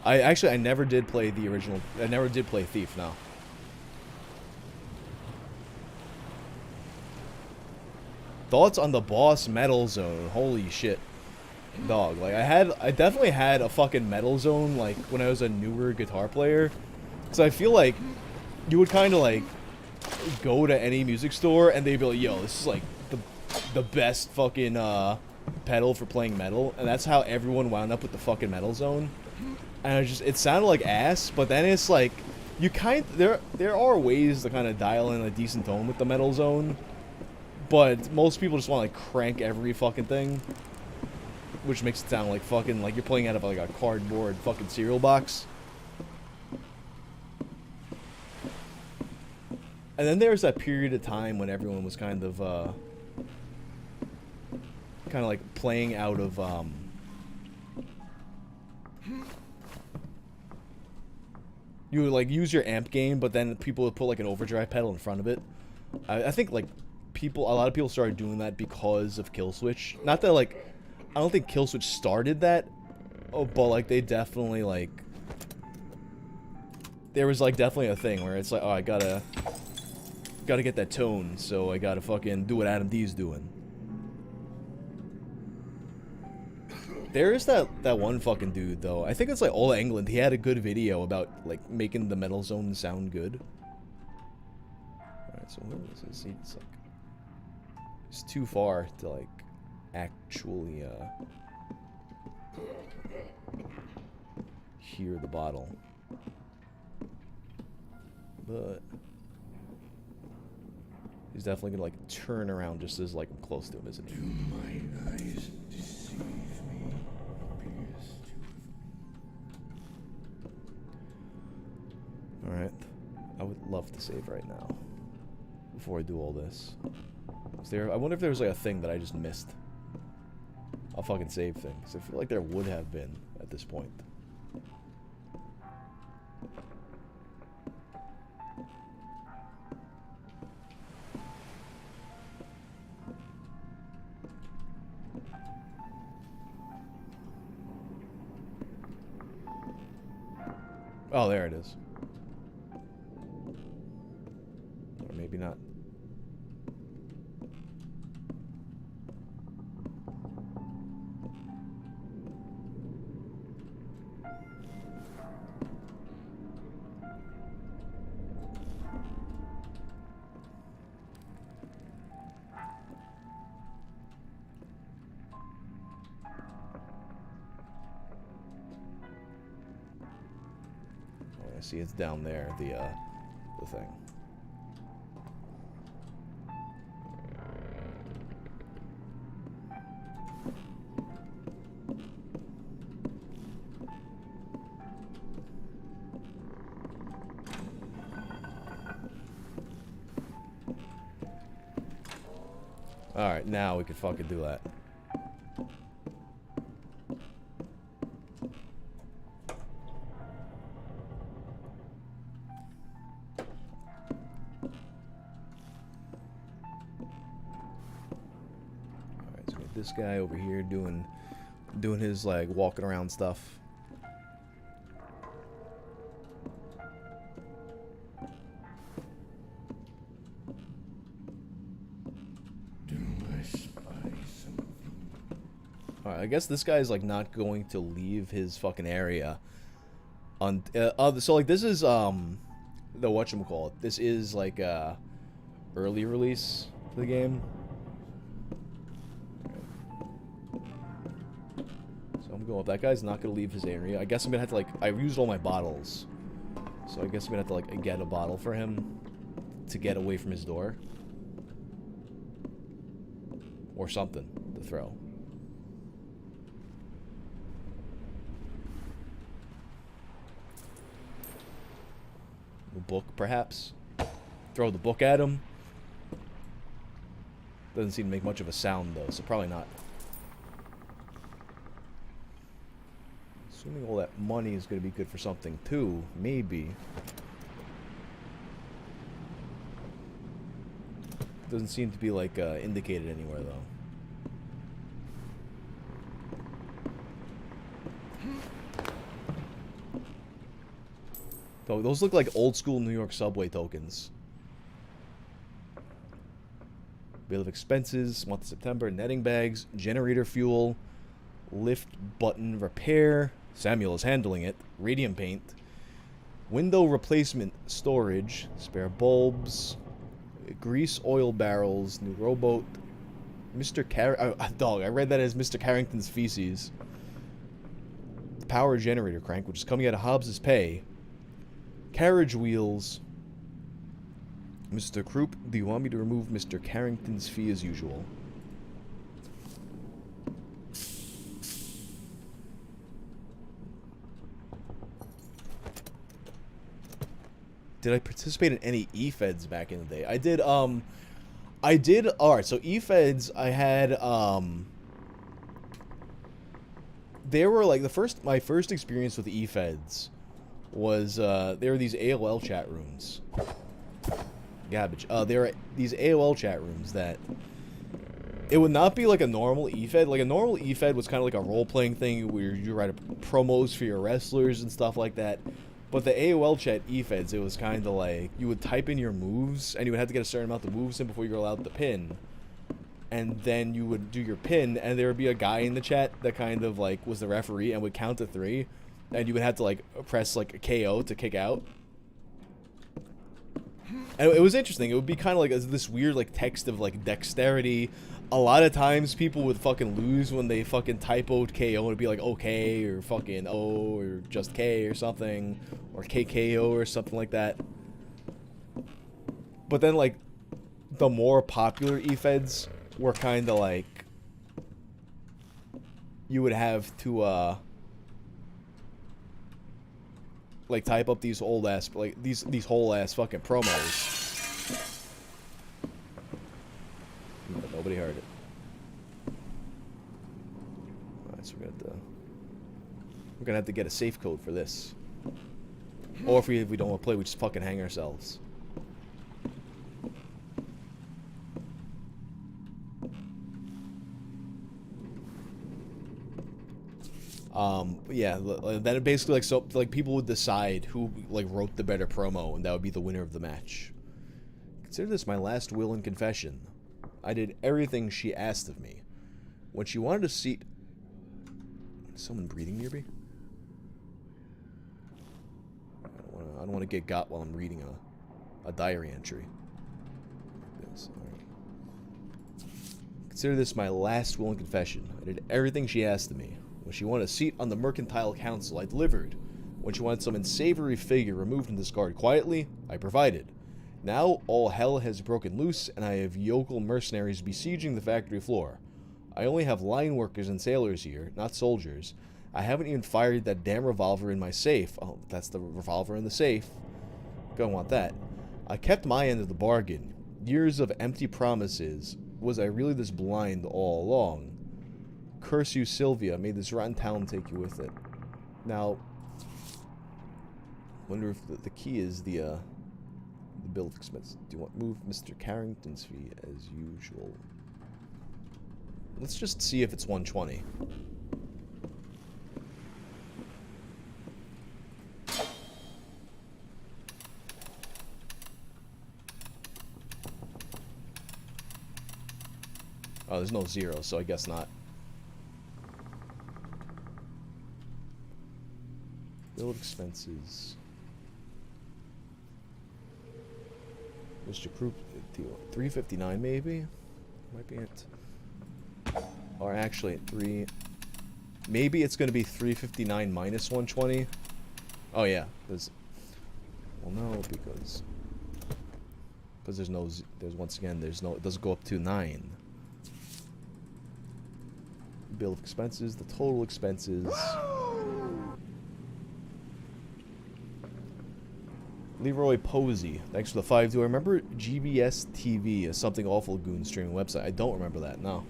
I never did play the original. I never did play Thief, no. Thoughts on the boss metal zone? Holy shit. Dog, like I definitely had a fucking metal zone like when I was a newer guitar player. Cause I feel like you would kinda like go to any music store and they'd be like, yo, this is like the best fucking pedal for playing metal, and that's how everyone wound up with the fucking metal zone. And it sounded like ass, but then it's like you there are ways to kind of dial in a decent tone with the metal zone, but most people just want to like crank every fucking thing, which makes it sound like fucking like you're playing out of like a cardboard fucking cereal box. And then there's that period of time when everyone was kind of like playing out of you would like use your amp gain, but then people would put like an overdrive pedal in front of it. I think like a lot of people started doing that because of Killswitch. Not that like I don't think Killswitch started that, but like they definitely like there was like definitely a thing where it's like, oh, I gotta get that tone, so I gotta fucking do what Adam D's doing. There is that one fucking dude though. I think it's like Ola England. He had a good video about like making the metal zone sound good. Alright, so what is this? It's like it's too far to like actually hear the bottle. But he's definitely gonna like turn around just as like I'm close to him, isn't he? Do my eyes deceive me? Alright. I would love to save right now. Before I do all this. I wonder if there was like a thing that I just missed. A fucking save thing. Because I feel like there would have been at this point. Oh, there it is. Or maybe not. I see it's down there, the thing. Alright, now we can fucking do that. This guy over here doing his like walking around stuff. Alright, I guess this guy's like not going to leave his fucking area. So like this is the whatchamacallit. This is like early release for the game. Go up. That guy's not gonna leave his area. I guess I'm gonna have to like I used all my bottles, so I guess I'm gonna have to like get a bottle for him to get away from his door. or something to throw. A book, perhaps. Throw the book at him. Doesn't seem to make much of a sound, though, so probably not. Assuming all that money is going to be good for something, too. Maybe. Doesn't seem to be, like, indicated anywhere, though. So those look like old-school New York subway tokens. Bill of expenses, month of September, netting bags, generator fuel, lift button repair, Samuel is handling it, radium paint, window replacement storage, spare bulbs, grease oil barrels, new rowboat, dog, I read that as Mr. Carrington's feces. The power generator crank, which is coming out of Hobbs's pay, carriage wheels. Mr. Croup, do you want me to remove Mr. Carrington's fee as usual? Did I participate in any E-Feds back in the day? I did, alright, so E-Feds, I had, they were like, my first experience with E-Feds was, there were these AOL chat rooms. Garbage. There are these AOL chat rooms that it would not be like a normal E-Fed. Like a normal E-Fed was kind of like a role-playing thing where you write promos for your wrestlers and stuff like that. But the AOL chat E-Feds, it was kind of like you would type in your moves and you would have to get a certain amount of moves in before you were allowed to pin. And then you would do your pin and there would be a guy in the chat that kind of like was the referee and would count to 3. And you would have to like press like a KO to kick out. And it was interesting. It would be kind of like this weird like text of like dexterity. A lot of times people would fucking lose when they fucking typoed KO. It would be like OK or fucking O or just K or something. Or KKO or something like that. But then like the more popular E-Feds were kind of like you would have to like type up these old ass like these whole ass fucking promos. But nobody heard it. Alright, so we're gonna have to get a safe code for this. Or if we don't want to play, we just fucking hang ourselves. Yeah, then it basically like people would decide who like wrote the better promo, and that would be the winner of the match. Consider this my last will and confession. I did everything she asked of me. When she wanted a seat... Is someone breathing near me? I don't want to get got while I'm reading a diary entry. Like this. All right. Consider this my last will and confession. I did everything she asked of me. When she wanted a seat on the Mercantile Council, I delivered. When she wanted some unsavory figure removed and discarded quietly, I provided. Now, all hell has broken loose, and I have yokel mercenaries besieging the factory floor. I only have line workers and sailors here, not soldiers. I haven't even fired that damn revolver in my safe. Oh, that's the revolver in the safe. Don't want that. I kept my end of the bargain. Years of empty promises. Was I really this blind all along? Curse you, Sylvia. May this rotten town take you with it. Now, wonder if the key is the bill of expenses. Do you want move Mr. Carrington's fee as usual? Let's just see if it's 120. Oh, there's no zero, so I guess not. Bill of expenses. Mr. Croup, deal 359 maybe? Might be it. Or actually, maybe it's going to be 359 minus 120. Oh yeah, there's. Well, no, because there's no. There's once again. There's no. It doesn't go up to 9. Bill of expenses, the total expenses. Leroy Posey, thanks for the 5. Do I remember GBS TV as something awful goon streaming website? I don't remember that, no.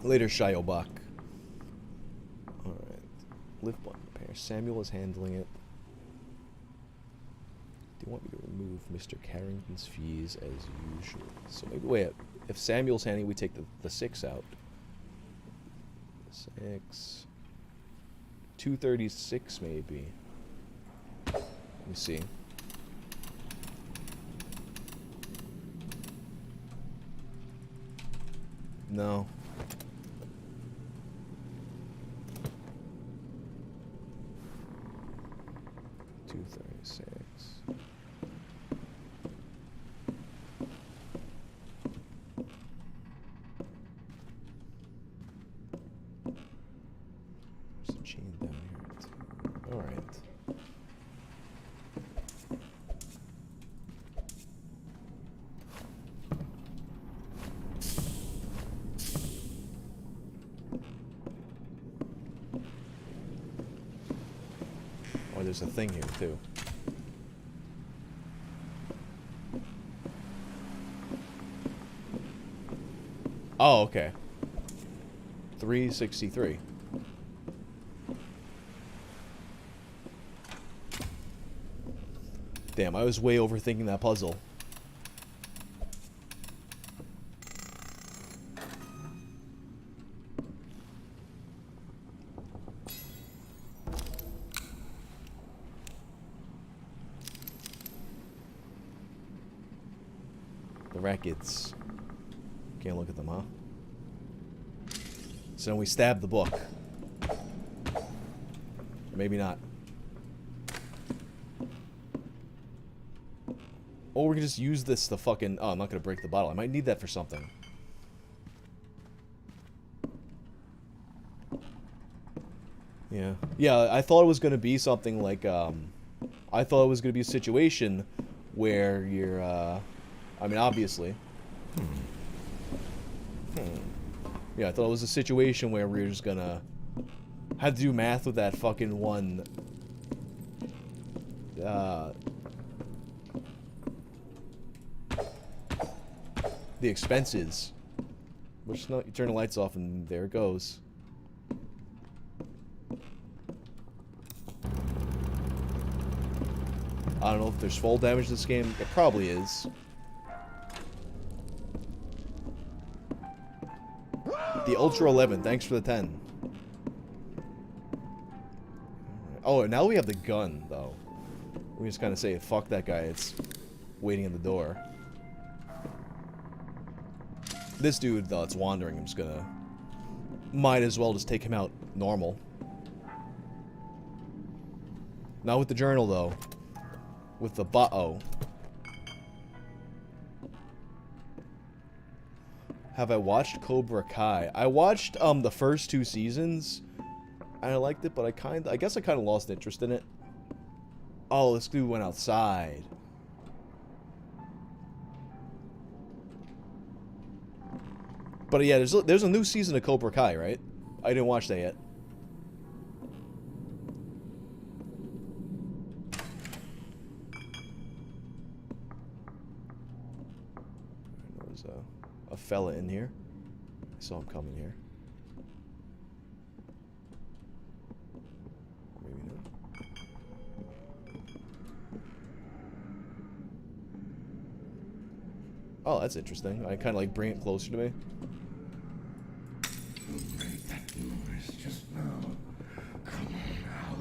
Later, Shiobak. Alright. Lift button repair. Samuel is handling it. Do you want me to remove Mr. Carrington's fees as usual? So maybe, wait, if Samuel's handling, we take the 6 out. 6. 236 maybe. Let me see. No. There's a thing here too. Oh, okay. 363. Damn, I was way overthinking that puzzle. Rackets. Can't look at them, huh? So then we stab the book. Maybe not. Or we can just use this to fucking... Oh, I'm not gonna break the bottle. I might need that for something. Yeah. Yeah, I thought it was gonna be something like, I thought it was gonna be a situation where you're, I mean, obviously. Yeah, I thought it was a situation where we were just gonna have to do math with that fucking one. The expenses. Which, no, you turn the lights off and there it goes. I don't know if there's fall damage in this game. It probably is. The Ultra 11, thanks for the 10. Oh, now we have the gun, though. We just kind of say, fuck that guy, it's waiting at the door. This dude, though, it's wandering, I'm just gonna... Might as well just take him out normal. Not with the journal, though. With the oh. Have I watched Cobra Kai? I watched the first 2 seasons. And I liked it, but I guess I kind of lost interest in it. Oh, this dude went outside. But yeah, there's a new season of Cobra Kai, right? I didn't watch that yet. There's a fella in here. I saw him coming here. Maybe not. Oh, that's interesting. I kind of like bring it closer to me. Who made that noise just now? Come on now.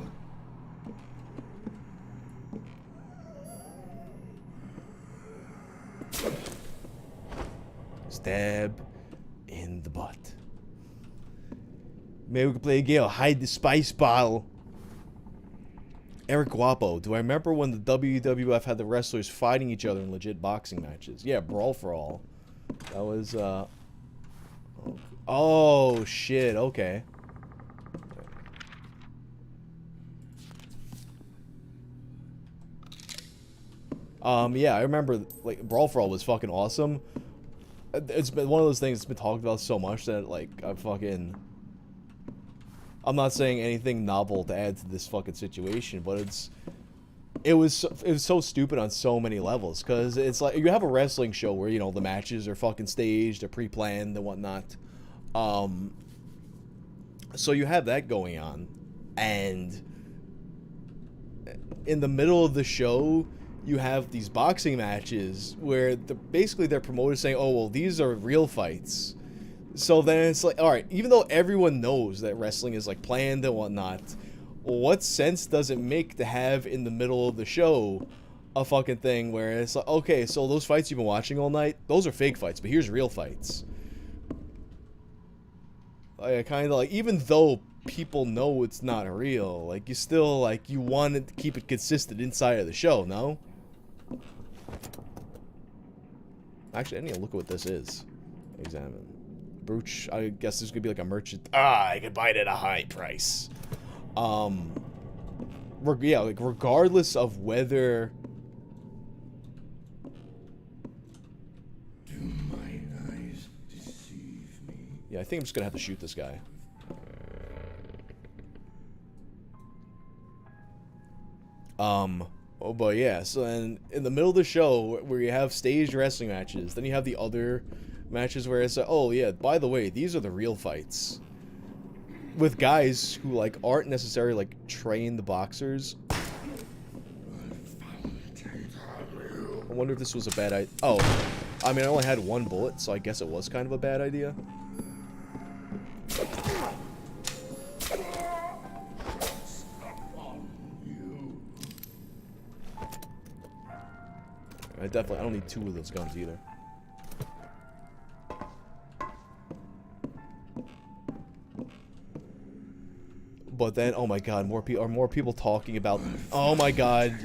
Stab in the butt. Maybe we could play a game of hide the spice bottle. Eric Guapo, do I remember when the WWF had the wrestlers fighting each other in legit boxing matches? Yeah, Brawl for All. That was, oh, shit, okay. Yeah, I remember, like, Brawl for All was fucking awesome. it's been one of those things that's been talked about so much that, like, I'm not saying anything novel to add to this fucking situation, but it was so stupid on so many levels, because it's like, you have a wrestling show where, you know, the matches are fucking staged, they're pre-planned and whatnot. So you have that going on, and in the middle of the show, you have these boxing matches where basically their promoters saying, oh, well, these are real fights. So then it's like, alright, even though everyone knows that wrestling is, like, planned and whatnot, what sense does it make to have in the middle of the show a fucking thing where it's like, okay, so those fights you've been watching all night, those are fake fights, but here's real fights. Like, kind of like, even though people know it's not real, like, you still, like, you want to keep it consistent inside of the show, no? Actually, I need to look at what this is. Examine. Brooch, I guess there's gonna be like a merchant. I could buy it at a high price. Yeah, like, regardless of whether... Do my eyes deceive me? Yeah, I think I'm just gonna have to shoot this guy. Oh, but yeah, so then in the middle of the show where you have staged wrestling matches, then you have the other matches where it's like, oh yeah, by the way, these are the real fights. With guys who, like, aren't necessarily, like, trained boxers. I wonder if this was a bad idea. Oh, I mean, I only had one bullet, so I guess it was kind of a bad idea. I don't need two of those guns either. But then, oh my god, more people talking about, oh my god,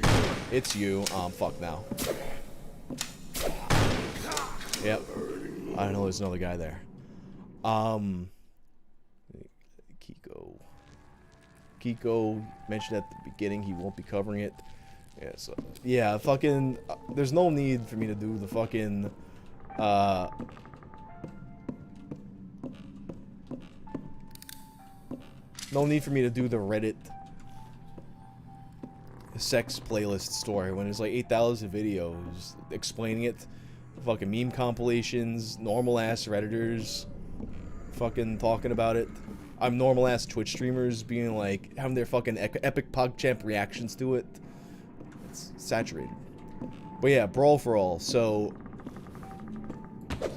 it's you. Fuck now. Yep. I don't know, there's another guy there. Kiko mentioned at the beginning he won't be covering it. Yeah, so, yeah, fucking, there's no need for me to do the fucking, no need for me to do the Reddit sex playlist story when there's like 8,000 videos explaining it. Fucking meme compilations, normal ass Redditors fucking talking about it. I'm normal ass Twitch streamers being like, having their fucking epic PogChamp reactions to it. It's saturated. But yeah, Brawl for All. So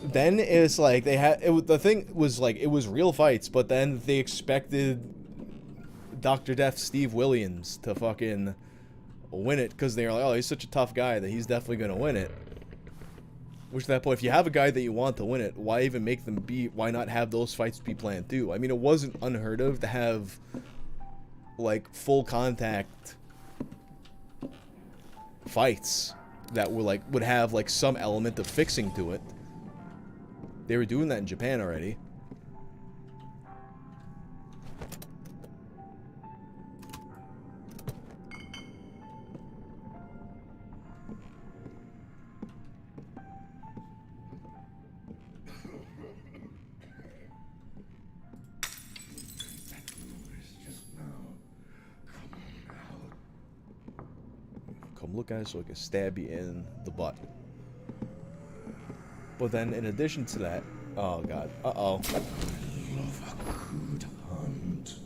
then it's like they had the thing was like it was real fights, but then they expected Dr. Death Steve Williams to fucking win it because they're like, oh, he's such a tough guy that he's definitely gonna win it. Which at that point, if you have a guy that you want to win it, why even make them be? Why not have those fights be planned too? I mean, it wasn't unheard of to have like full contact fights that were like would have like some element of fixing to it. They were doing that in Japan already. Come look at it so I can stab you in the butt. But then, in addition to that, oh god, uh-oh. Love a good hunt.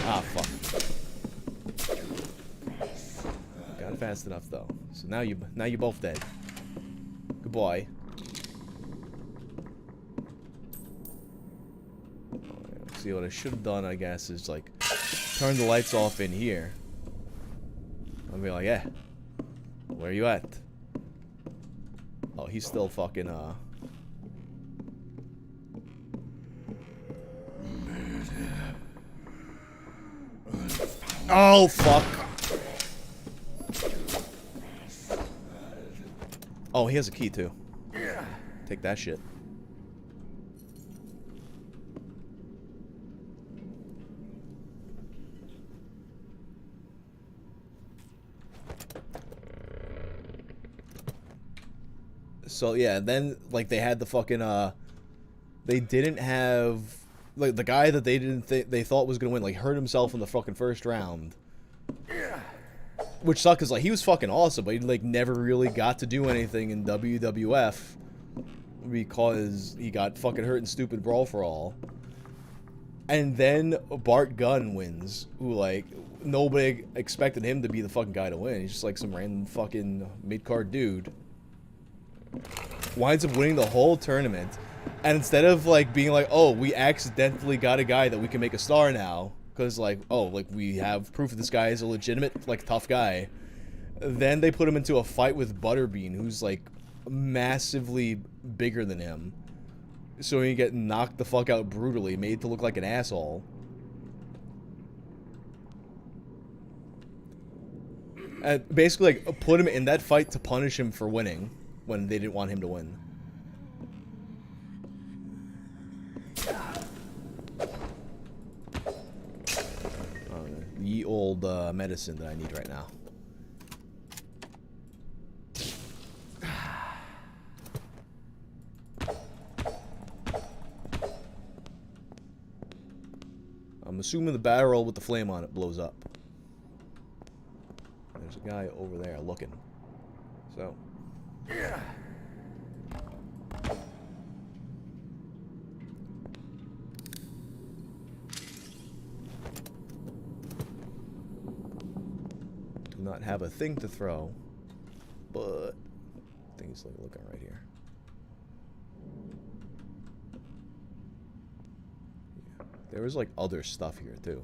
Ah, fuck. Got it fast enough though. So now you're both dead. Goodbye. See, what I should have done, I guess, is like turn the lights off in here. I'll be like, yeah. Where are you at? Oh, he's still fucking, oh, fuck. Oh, he has a key, too. Take that shit. So yeah, then like they had the fucking they didn't have like the guy that they thought was gonna win like hurt himself in the fucking first round, which sucked because like he was fucking awesome, but he like never really got to do anything in WWF because he got fucking hurt in stupid Brawl for All. And then Bart Gunn wins, who like nobody expected him to be the fucking guy to win. He's just like some random fucking mid-card dude. Winds up winning the whole tournament. And instead of like being like, oh, we accidentally got a guy that we can make a star now, because like, oh, like we have proof that this guy is a legitimate, like, tough guy. Then they put him into a fight with Butterbean, who's like massively bigger than him. So he get knocked the fuck out brutally, made to look like an asshole. And basically, like, put him in that fight to punish him for winning when they didn't want him to win. Ye old medicine that I need right now. I'm assuming the barrel with the flame on it blows up. There's a guy over there looking. So. Do not have a thing to throw, but I think he's like looking right here. There was like other stuff here too.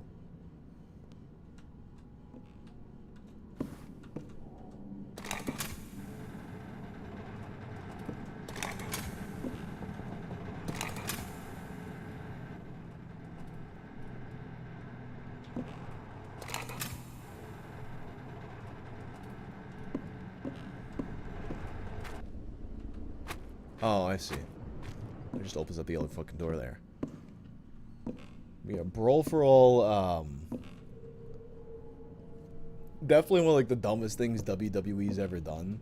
Oh, I see. It just opens up the other fucking door there. Yeah, Brawl for All, definitely one of like the dumbest things WWE's ever done.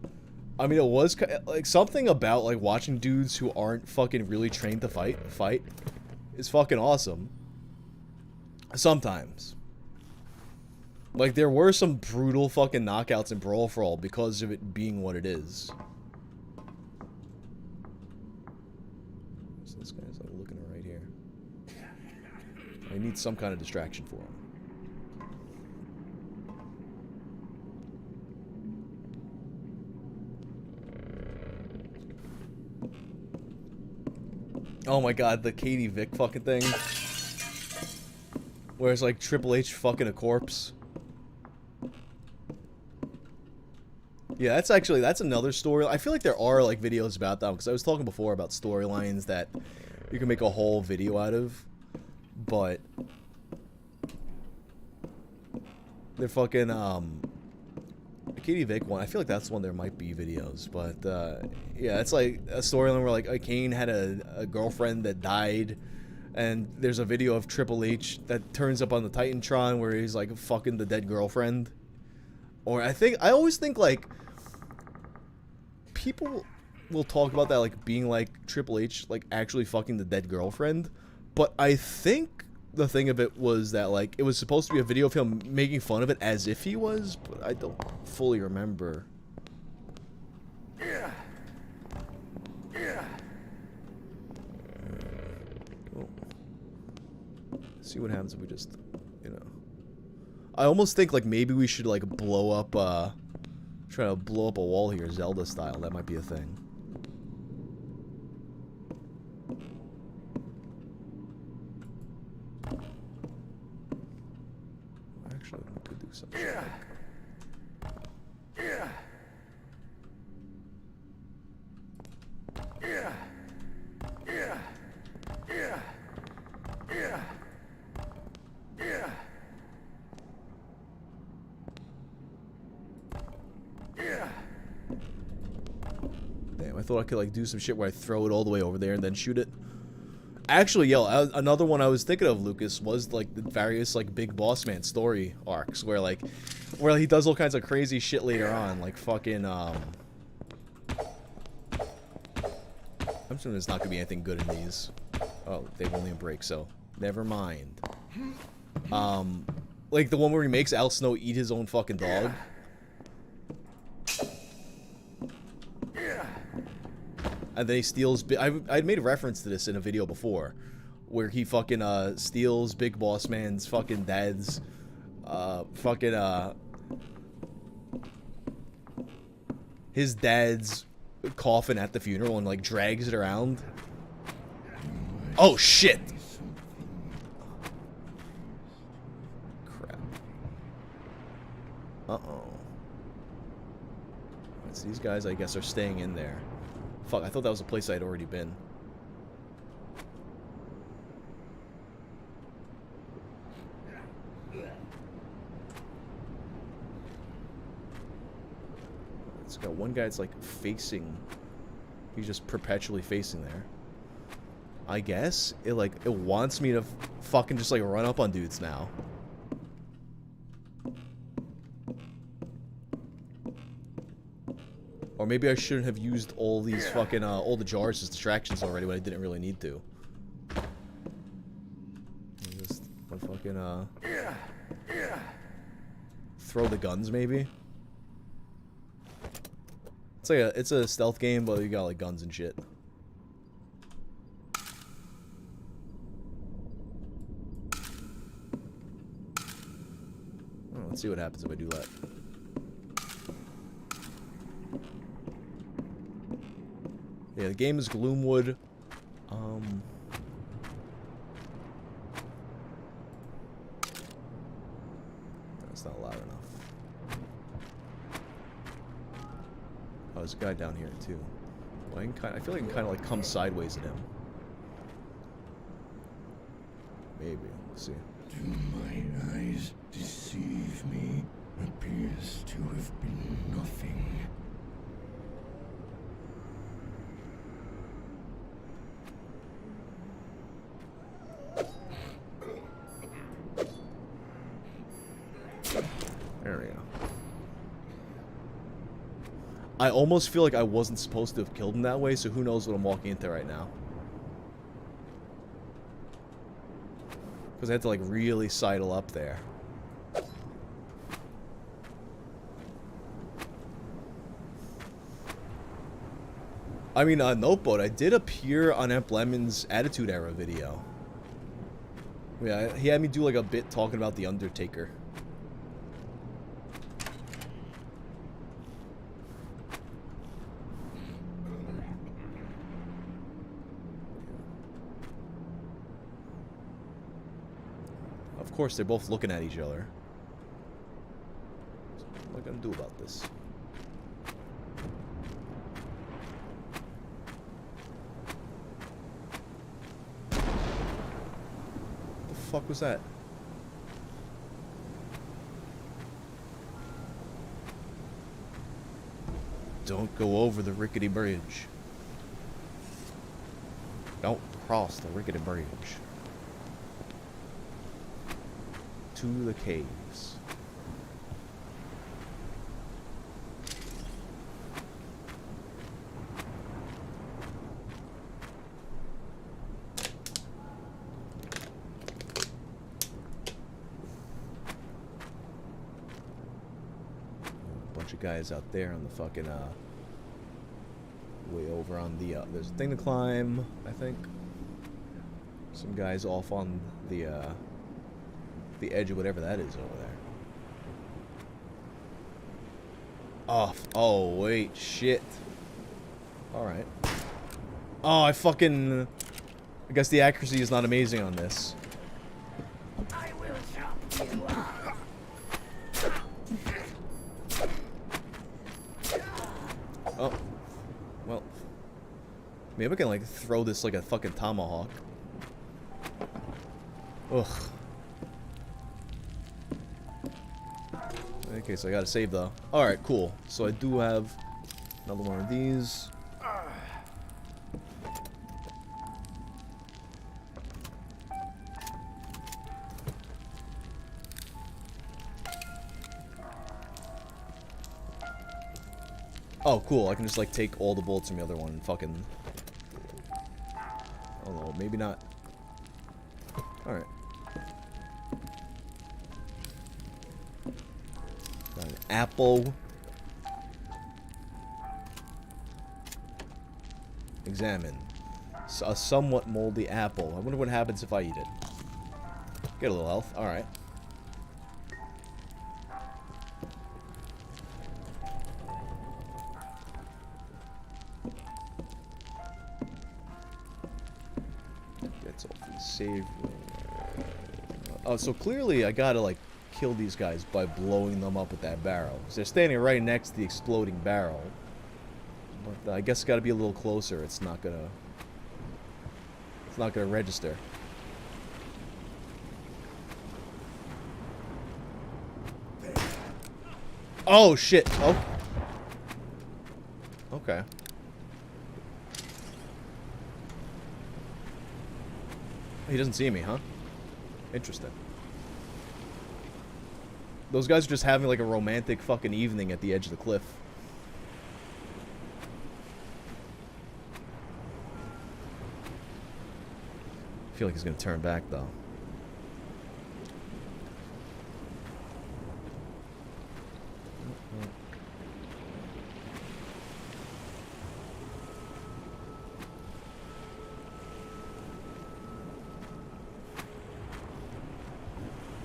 I mean, it was like something about like watching dudes who aren't fucking really trained to fight is fucking awesome. Sometimes. Like there were some brutal fucking knockouts in Brawl for All because of it being what it is. So this guy's like looking right here. I need some kind of distraction for him. Oh my god, the Katie Vick fucking thing. Where it's like Triple H fucking a corpse. Yeah, that's another story. I feel like there are like videos about that because I was talking before about storylines that you can make a whole video out of. But they're fucking the Katie Vick one, I feel like that's one there might be videos, but yeah, it's like a storyline where like Kane had a girlfriend that died, and there's a video of Triple H that turns up on the Titantron where he's like fucking the dead girlfriend. Or I always think like people will talk about that like being like Triple H like actually fucking the dead girlfriend, but I think the thing of it was that like it was supposed to be a video of him making fun of it as if he was, but I don't fully remember. Oh. See what happens if we just, you know. I almost think like maybe we should like blow up try to blow up a wall here Zelda style. That might be a thing. Actually, we could do something like Damn, I thought I could like do some shit where I throw it all the way over there and then shoot it. Actually, yo, another one I was thinking of, Lucas, was like the various like Big Boss Man story arcs where he does all kinds of crazy shit later on, like fucking I'm assuming there's not gonna be anything good in these. Oh, they've only a break, so never mind. Like the one where he makes Al Snow eat his own fucking dog. And then he steals... I'd made a reference to this in a video before. Where he fucking, steals Big Boss Man's fucking dad's... his dad's coffin at the funeral and, like, drags it around. Oh, shit! Crap. Uh-oh. So these guys, I guess, are staying in there. Fuck, I thought that was a place I'd already been. It's got one guy that's like facing. He's just perpetually facing there. I guess it wants me to fucking just like run up on dudes now. Or maybe I shouldn't have used all these fucking, all the jars as distractions already when I didn't really need to. Just fucking, throw the guns, maybe? It's like it's a stealth game, but you got, like, guns and shit. Oh, let's see what happens if I do that. Yeah, the game is Gloomwood. That's not loud enough. Oh, there's a guy down here too. Well, I feel like I can kind of like come sideways at him. Maybe. Let's see. Do my eyes deceive me? Appears to have been nothing. There we go. I almost feel like I wasn't supposed to have killed him that way, so who knows what I'm walking into right now. Because I had to, like, really sidle up there. I mean, Noteboat, I did appear on Amp Lemon's Attitude Era video. Yeah, he had me do, like, a bit talking about The Undertaker. Of course, they're both looking at each other. So what am I gonna do about this? What the fuck was that? Don't go over the rickety bridge. Don't cross the rickety bridge. To the caves. A bunch of guys out there on the fucking way over on the there's a thing to climb, I think. Some guys off on the edge of whatever that is over there. Oh, wait, shit. Alright. Oh, I guess the accuracy is not amazing on this. I will chop you up. Oh. Well. Maybe I can, like, throw this like a fucking tomahawk. Ugh. Okay, so I gotta save though. Alright, cool. So I do have another one of these. Oh, cool. I can just like take all the bullets from the other one and fucking maybe not. Alright. Got an apple. Examine. A somewhat moldy apple. I wonder what happens if I eat it. Get a little health. Alright. Gets off the save. Oh, so clearly I gotta, like, kill these guys by blowing them up with that barrel. So they're standing right next to the exploding barrel. But I guess it's gotta be a little closer. It's not gonna register. Oh shit. Oh. Okay. He doesn't see me, huh? Interesting. Those guys are just having like a romantic fucking evening at the edge of the cliff. I feel like he's gonna turn back though.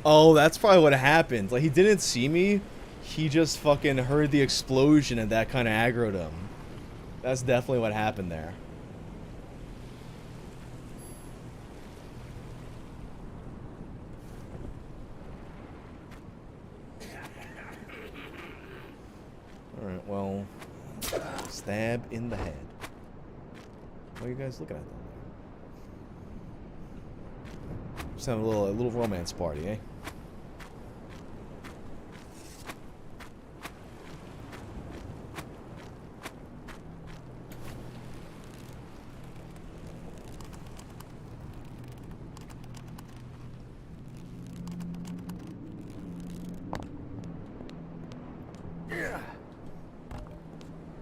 Oh, that's probably what happened. Like, he didn't see me. He just fucking heard the explosion and that kind of aggroed him. That's definitely what happened there. Alright, well... Stab in the head. What are you guys looking at down there? Just having a little romance party, eh?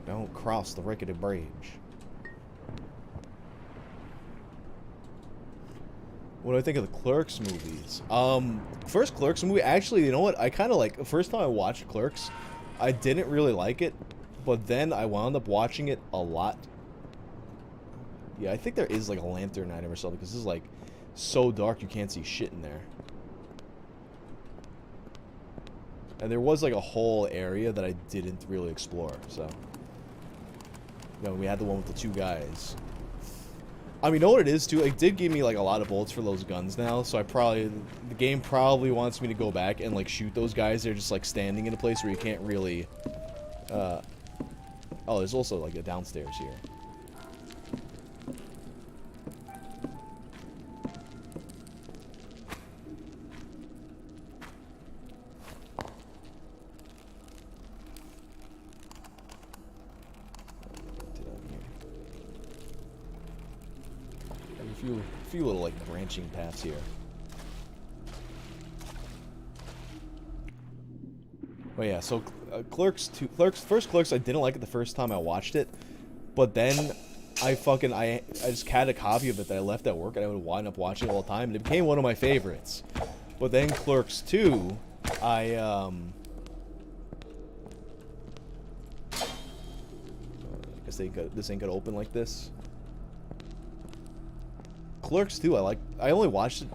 Don't cross the rickety bridge. What do I think of the Clerks movies? First Clerks movie, actually, you know what? I kind of like, the first time I watched Clerks, I didn't really like it, but then I wound up watching it a lot. Yeah, I think there is like a lantern item or something, because this is like so dark you can't see shit in there. And there was like a whole area that I didn't really explore, so. You know, we had the one with the two guys. I mean, you know what it is, too? It did give me, like, a lot of bullets for those guns now, so the game probably wants me to go back and, like, shoot those guys. They're just, like, standing in a place where you can't really, oh, there's also, like, a downstairs here. A few little, like, branching paths here. Oh yeah, so first Clerks, I didn't like it the first time I watched it, but then I just had a copy of it that I left at work, and I would wind up watching it all the time, and it became one of my favorites. But then Clerks 2, I guess this ain't gonna open like this. Clerks 2, I only watched it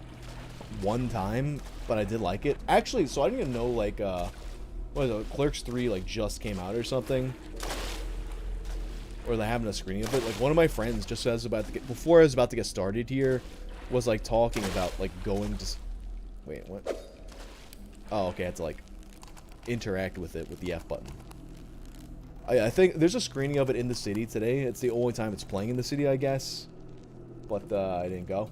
one time, but I did like it. Actually, so I didn't even know, like, what is it, Clerks 3, like, just came out or something. Or they're having a screening of it. Like, one of my friends, just as before I was about to get started here, was, like, talking about, like, going to... Wait, what? Oh, okay, I had to, like, interact with it with the F button. I think there's a screening of it in the city today. It's the only time it's playing in the city, I guess. But, I didn't go.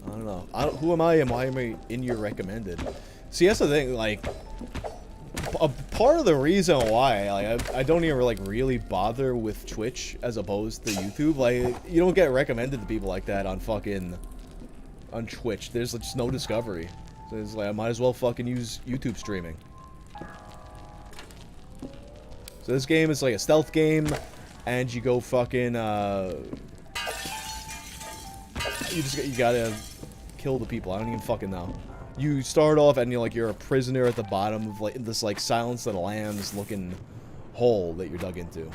I don't know. Who am I and why am I in your recommended? See, that's the thing, like, a part of the reason why, like, I don't even, like, really bother with Twitch as opposed to YouTube. Like, you don't get recommended to people like that on Twitch. There's just no discovery. So it's like, I might as well fucking use YouTube streaming. So this game is like a stealth game, and you go fucking, you gotta kill the people. I don't even fucking know. You start off and you're a prisoner at the bottom of like this like Silence of the Lambs looking hole that you're dug into.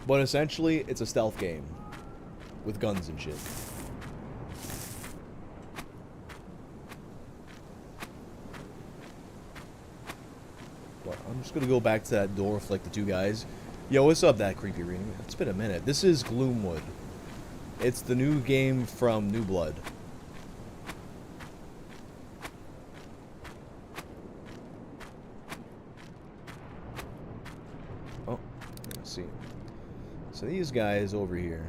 But essentially, it's a stealth game with guns and shit. But I'm just gonna go back to that door with like the two guys. Yo, what's up, that creepy reading? It's been a minute. This is Gloomwood. It's the new game from New Blood. Oh, let's see. So these guys over here.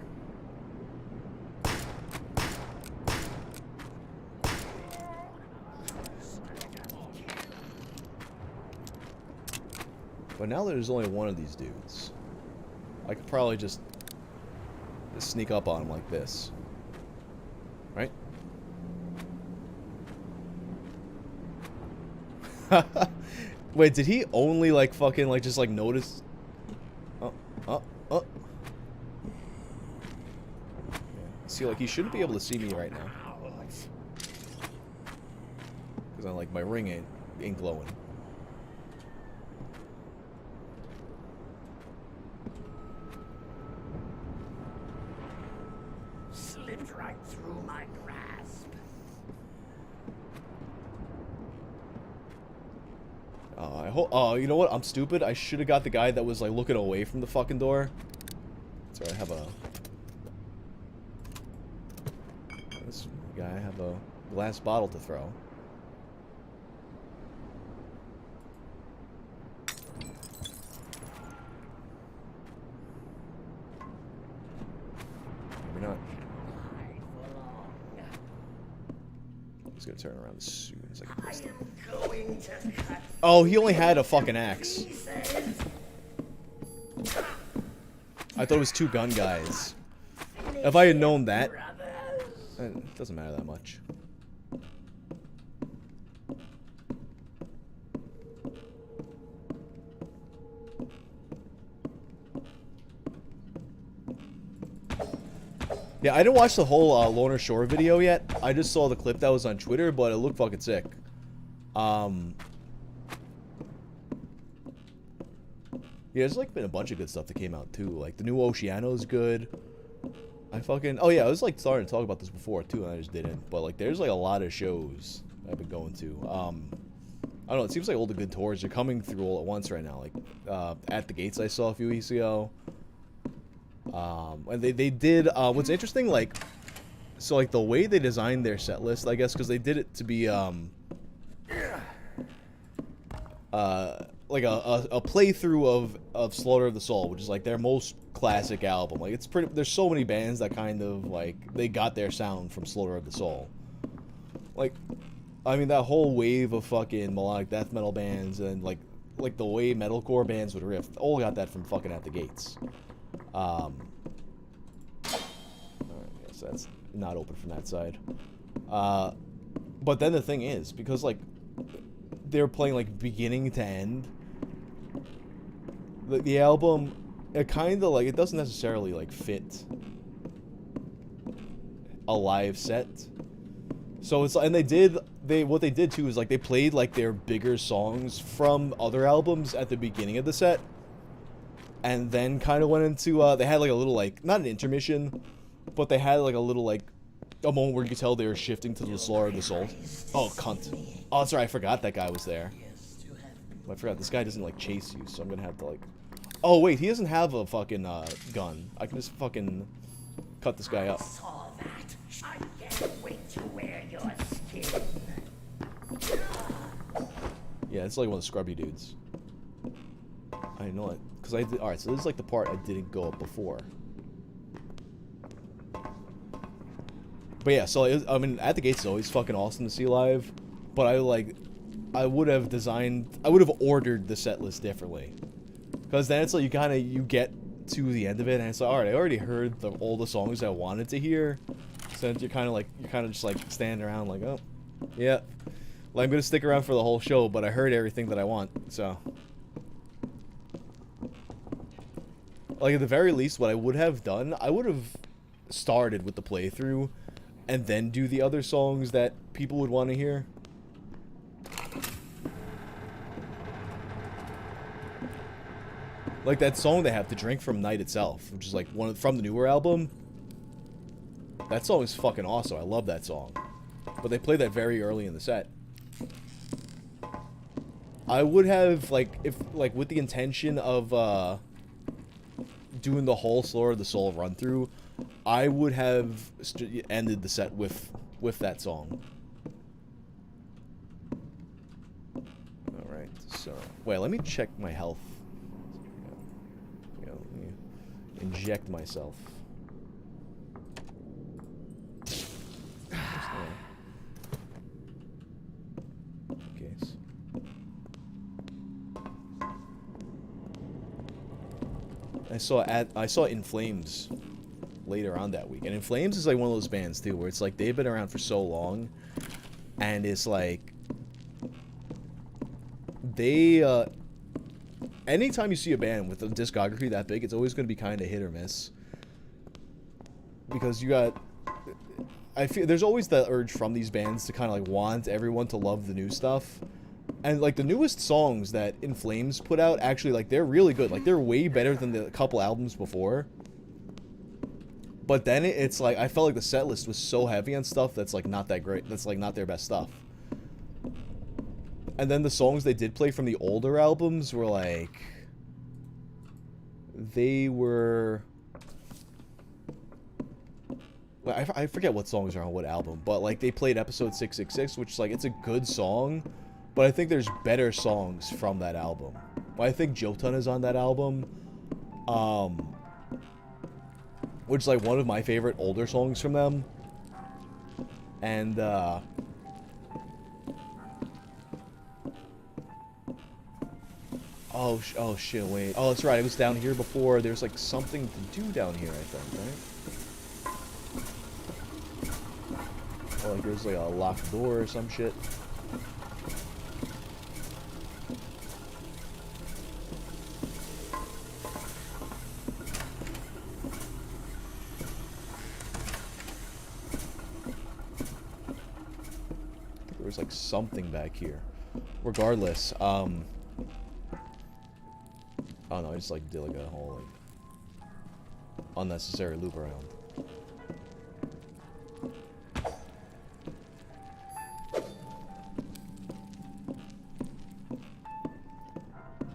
But now there's only one of these dudes. I could probably just sneak up on him like this. Right? Wait, did he only like fucking like just like notice? Oh. See, like he shouldn't be able to see me right now. Because I'm like my ring ain't glowing. Slipped right through my grasp. Oh, you know what? I'm stupid. I should have got the guy that was like looking away from the fucking door. Sorry, I have a. This guy have a glass bottle to throw. Maybe not. He's gonna turn around as soon as I can press him. Oh, he only had a fucking axe. I thought it was two gun guys. If I had known that, it doesn't matter that much. Yeah, I didn't watch the whole Loner Shore video yet. I just saw the clip that was on Twitter, but it looked fucking sick. Yeah, there's like been a bunch of good stuff that came out too. Like the new Oceano's good. Oh yeah, I was like starting to talk about this before too, and I just didn't. But like, there's like a lot of shows I've been going to. I don't know. It seems like all the good tours are coming through all at once right now. Like At the Gates, I saw a few weeks ago. And they did. What's interesting, like, so like the way they designed their set list, I guess, because they did it to be like a playthrough of Slaughter of the Soul, which is like their most classic album. Like it's pretty. There's so many bands that kind of like they got their sound from Slaughter of the Soul. Like, I mean that whole wave of fucking melodic death metal bands and like the way metalcore bands would riff, all got that from fucking At the Gates. Alright, yes, that's not open from that side. But then the thing is, because like they're playing like beginning to end, the album, it kind of like, it doesn't necessarily like fit a live set. So it's, and what they did too is like they played like their bigger songs from other albums at the beginning of the set, and then kind of went into they had like a little like, not an intermission, but they had like a little like a moment where you could tell they were shifting to the Slaughter of the Soul. Oh, cunt. Oh, sorry, I forgot that guy was there. I forgot this guy doesn't like chase you, so I'm gonna have to like. Oh wait, he doesn't have a fucking gun. I can just fucking cut this guy up. Saw that. I can't wait to wear your skin. Yeah, it's like one of the scrubby dudes. I know it, cause I did. All right, so this is like the part I didn't go up before. But yeah, so I mean, At the Gates is always fucking awesome to see live, but I would have ordered the set list differently, because then it's like you get to the end of it and it's like, all right, I already heard all the songs I wanted to hear, so you're kind of just like standing around like, oh, Yeah. Well, I'm gonna stick around for the whole show, but I heard everything that I want, so. Like, at the very least, what I would have done, I would have started with the playthrough, and then do the other songs that people would want to hear. Like that song they have, "To Drink From Night Itself," which is like one from the newer album. That song is fucking awesome. I love that song. But they played that very early in the set. I would have, like, with the intention of, doing the whole Slaughter of the Soul run-through, I would have ended the set with that song. Alright, so... Wait, let me check my health. Let me inject myself. Case. I saw In Flames later on that week, and In Flames is like one of those bands too, where it's like they've been around for so long, and it's like they anytime you see a band with a discography that big, it's always going to be kind of hit or miss, because you got, I feel there's always that urge from these bands to kind of like want everyone to love the new stuff. And, like, the newest songs that In Flames put out, actually, like, they're really good. Like, they're way better than the couple albums before. But then it's, like, I felt like the set list was so heavy on stuff that's, like, not that great. That's, like, not their best stuff. And then the songs they did play from the older albums were, like... They were... I forget what songs are on what album, but, like, they played Episode 666, which is, like, it's a good song... But I think there's better songs from that album. I think Jotun is on that album. Which is like one of my favorite older songs from them. And, oh shit, wait. Oh, that's right, it was down here before. There's like something to do down here, I think, right? Oh, like there's like a locked door or some shit. There's like something back here. Regardless, oh no, I just like did like a whole like unnecessary loop around.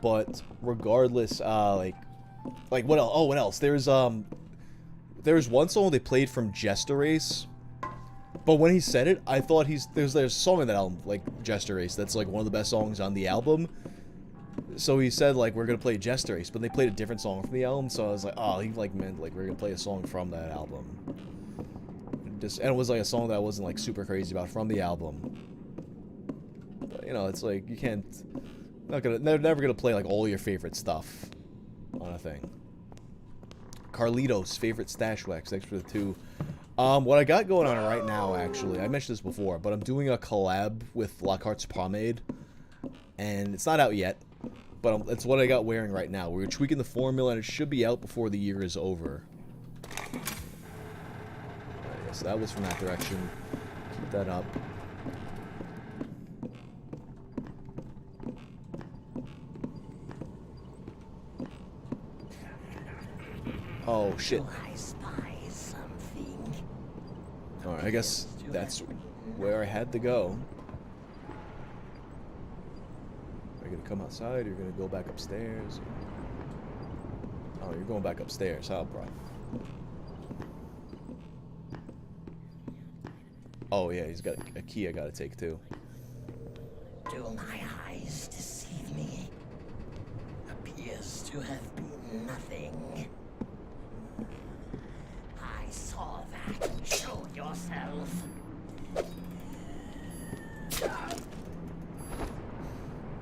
But regardless, like what else? Oh, what else? There's one song they played from Jester Race. But when he said it, I thought there's a song in that album, like Jester Race, that's like one of the best songs on the album. So he said like we're gonna play Jester Race, but they played a different song from the album. So I was like, oh, he like meant like we're gonna play a song from that album. And it was like a song that I wasn't like super crazy about from the album. But you know, it's like you can't, they're never gonna play like all your favorite stuff on a thing. Carlitos, favorite stash wax, thanks for the 2. What I got going on right now, actually, I mentioned this before, but I'm doing a collab with Lockhart's Pomade, and it's not out yet, but it's what I got wearing right now. We're tweaking the formula, and it should be out before the year is over. So that was from that direction. Keep that up. Oh, shit. Alright, I guess that's where I had to go. Are you gonna come outside, or you're gonna go back upstairs? Oh, you're going back upstairs, huh, bro? Oh, yeah, he's got a key I gotta take, too. Do my eyes deceive me? Appears to have been nothing. I saw that. Show yourself.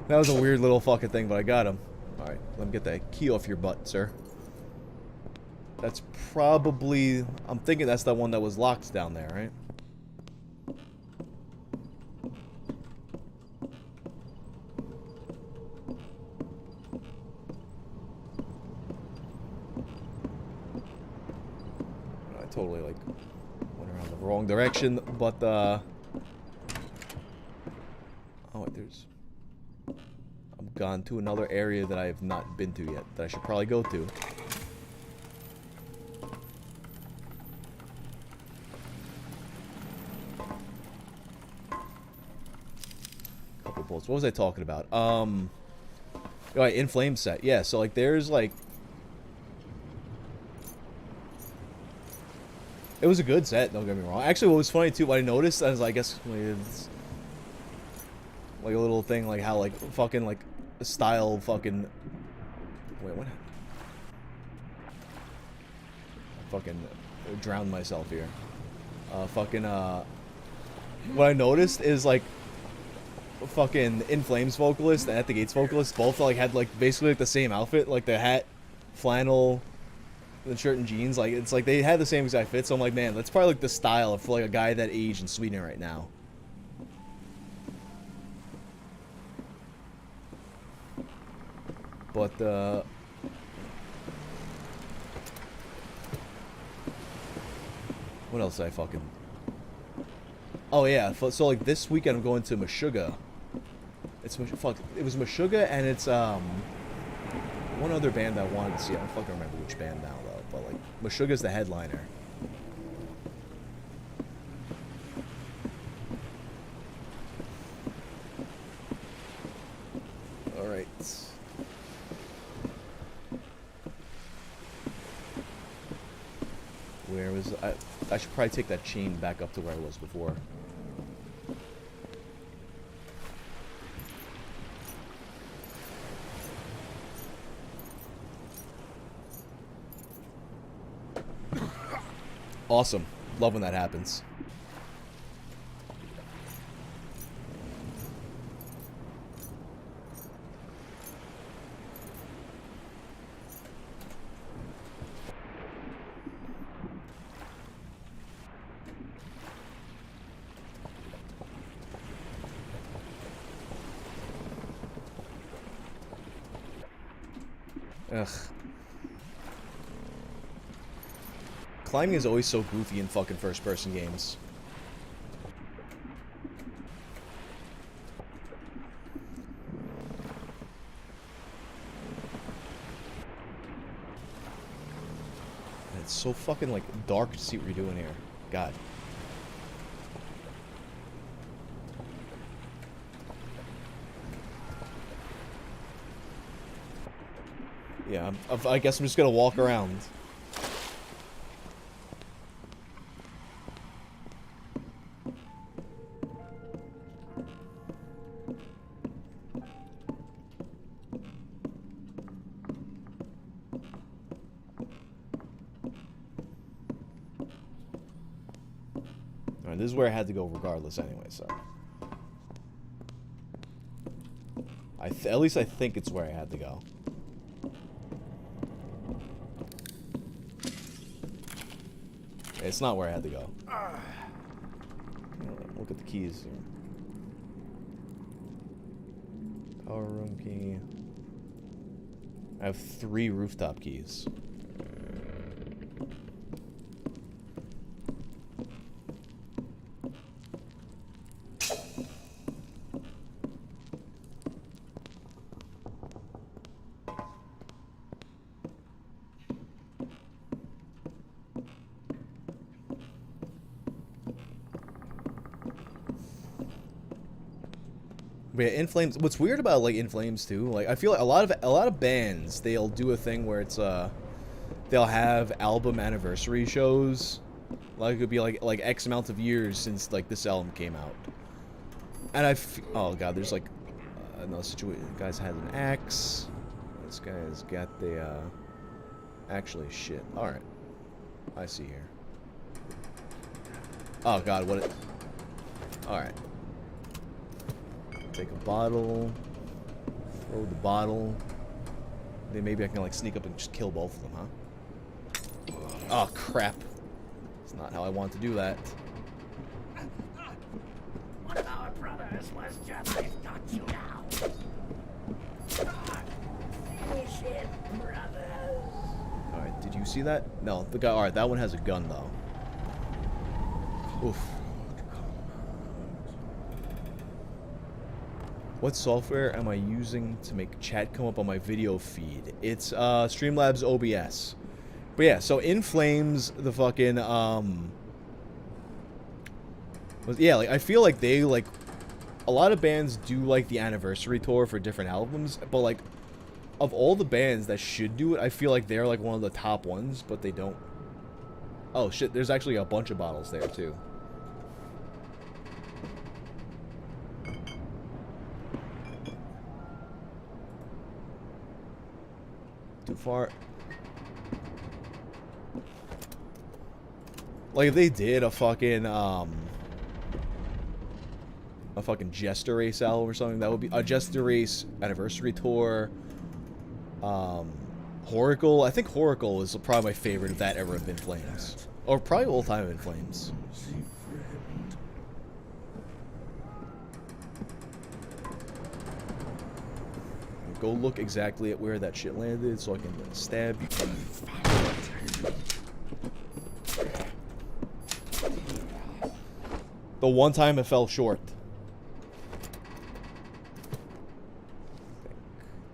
That was a weird little fucking thing, but I got him. Alright, let me get that key off your butt, sir. That's probably... I'm thinking that's the one that was locked down there, right? totally, like, went around the wrong direction, but, oh, wait, there's... I've gone to another area that I have not been to yet, that I should probably go to. Couple bullets. What was I talking about? Right, In Flame set. Yeah, so, like, there's, like... It was a good set, don't get me wrong. Actually, what was funny, too, what I noticed, is, I guess, it's... Like, a little thing, like, how, like, fucking, like, style fucking... Wait, what happened? I fucking drowned myself here. What I noticed is, like, fucking In Flames vocalist and At the Gates vocalist both, like, had, like, basically, like, the same outfit. Like, the hat, flannel, the shirt and jeans. Like, it's like they had the same exact fit. So I'm like, man, that's probably, like, the style for, like, a guy that age in Sweden right now. But, what else did I fucking... Oh, yeah. So, like, this weekend I'm going to Meshuggah. It's... Fuck. It was Meshuggah, and it's, one other band I wanted to see. I don't fucking remember which band now, though. But, like, Meshuggah's the headliner. Alright. Where was... I should probably take that chain back up to where I was before. Awesome. Love when that happens. Ugh. Climbing is always so goofy in fucking first-person games. And it's so fucking, like, dark to see what you're doing here. God. Yeah, I guess I'm just gonna walk around. Alright, this is where I had to go regardless anyway, so... at least I think it's where I had to go. It's not where I had to go. Look at the keys here. Power room key. I have 3 rooftop keys. But yeah, In Flames. What's weird about like In Flames too, like I feel like a lot of bands, they'll do a thing where it's they'll have album anniversary shows. Like it could be like X amount of years since like this album came out. And oh god, there's like another situation. The guy's had an axe. This guy's got the actually shit. All right, I see here. Oh god, what? All right. Take a bottle, throw the bottle. Then maybe I can like sneak up and just kill both of them, huh? Oh crap! It's not how I want to do that. One of our brothers was just got you now. Finish it, brothers. All right, did you see that? No, the guy. All right, that one has a gun though. Oof. What software am I using to make chat come up on my video feed? It's Streamlabs OBS. But yeah, so In Flames, the fucking yeah, like I feel like they like a lot of bands do like the anniversary tour for different albums, but like of all the bands that should do it, I feel like they're like one of the top ones, but they don't. Oh shit, there's actually a bunch of bottles there too. Too far. Like if they did a fucking Jester Race album or something, that would be a Jester Race anniversary tour. Horacle, I think Horacle is probably my favorite of that era of In Flames, or probably all time In Flames. Go look exactly at where that shit landed so I can stab you. The one time it fell short.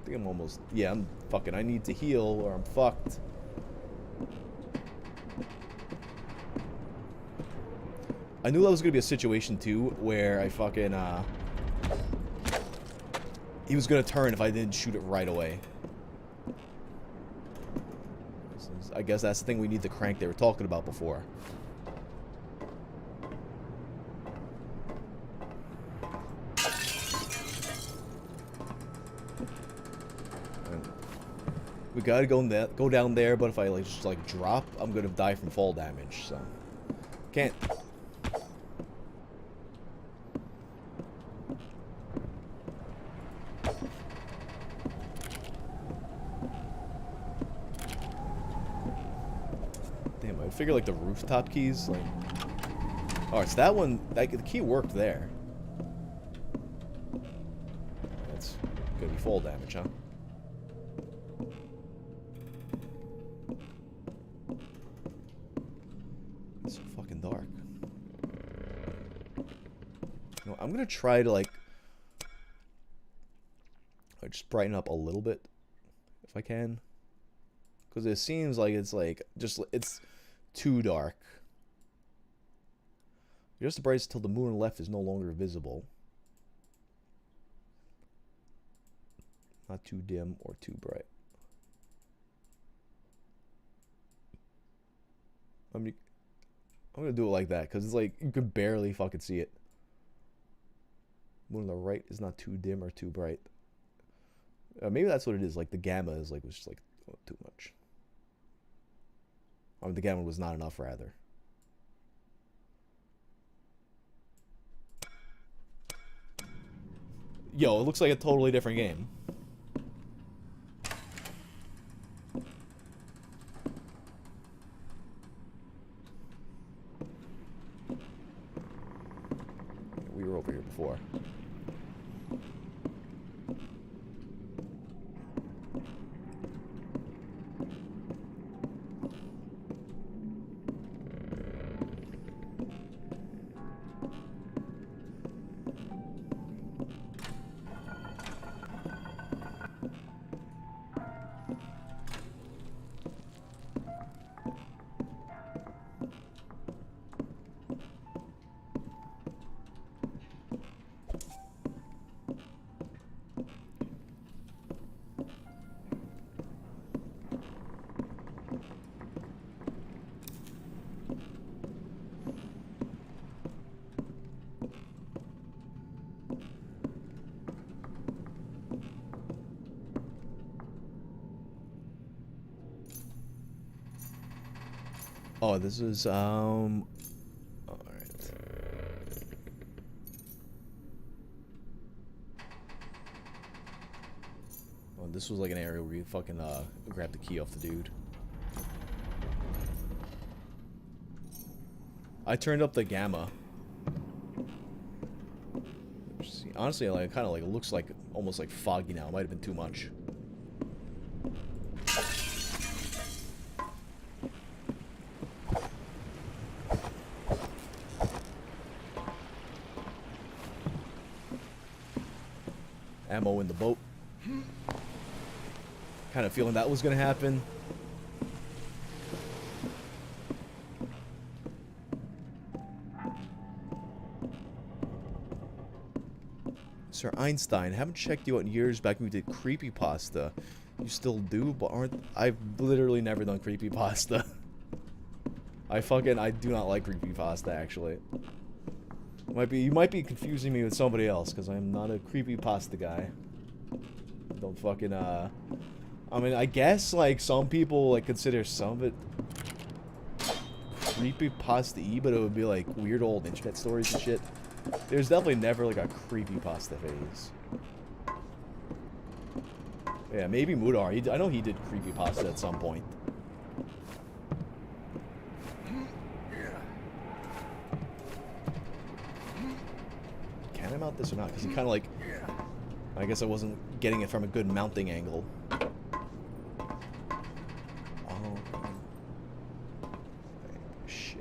I think I'm almost... Yeah, I'm fucking... I need to heal or I'm fucked. I knew that was going to be a situation, too, where I fucking, he was going to turn if I didn't shoot it right away. I guess that's the thing we need to crank they were talking about before. We gotta go down there, but if I like just like drop, I'm gonna die from fall damage, so can't. Damn, I figure like the rooftop keys, like. Oh, it's that one. That the key worked there. That's gonna be fall damage, huh? Dark. No, I'm gonna try to like just brighten up a little bit if I can, because it seems like it's like just it's too dark. Just the brightest till the moon on the left is no longer visible. Not too dim or too bright. I'm gonna do it like that because it's like you can barely fucking see it. Moon on the right is not too dim or too bright. Maybe that's what it is. Like the gamma is like was just like too much. I mean, the gamma was not enough, rather. Yo, it looks like a totally different game. We were over here before. Oh, this is, alright. Oh, this was like an area where you fucking, grab the key off the dude. I turned up the gamma. Honestly, like, kind of like, it looks like, almost like foggy now. It might have been too much. ammo in the boat. Kind of feeling that was going to happen. Sir Einstein, haven't checked you out in years back when we did creepypasta. You still do, but aren't... I've literally never done creepypasta. I do not like creepypasta, actually. You might be confusing me with somebody else, because I'm not a creepypasta guy. Don't fucking, I mean, I guess, like, some people, like, consider some of it creepypasta-y, but it would be, like, weird old internet stories and shit. There's definitely never, like, a creepypasta phase. Yeah, maybe Mudar. I know he did creepypasta at some point. Can I mount this or not? Because he kind of, like... I guess I wasn't getting it from a good mounting angle. Oh. Shit.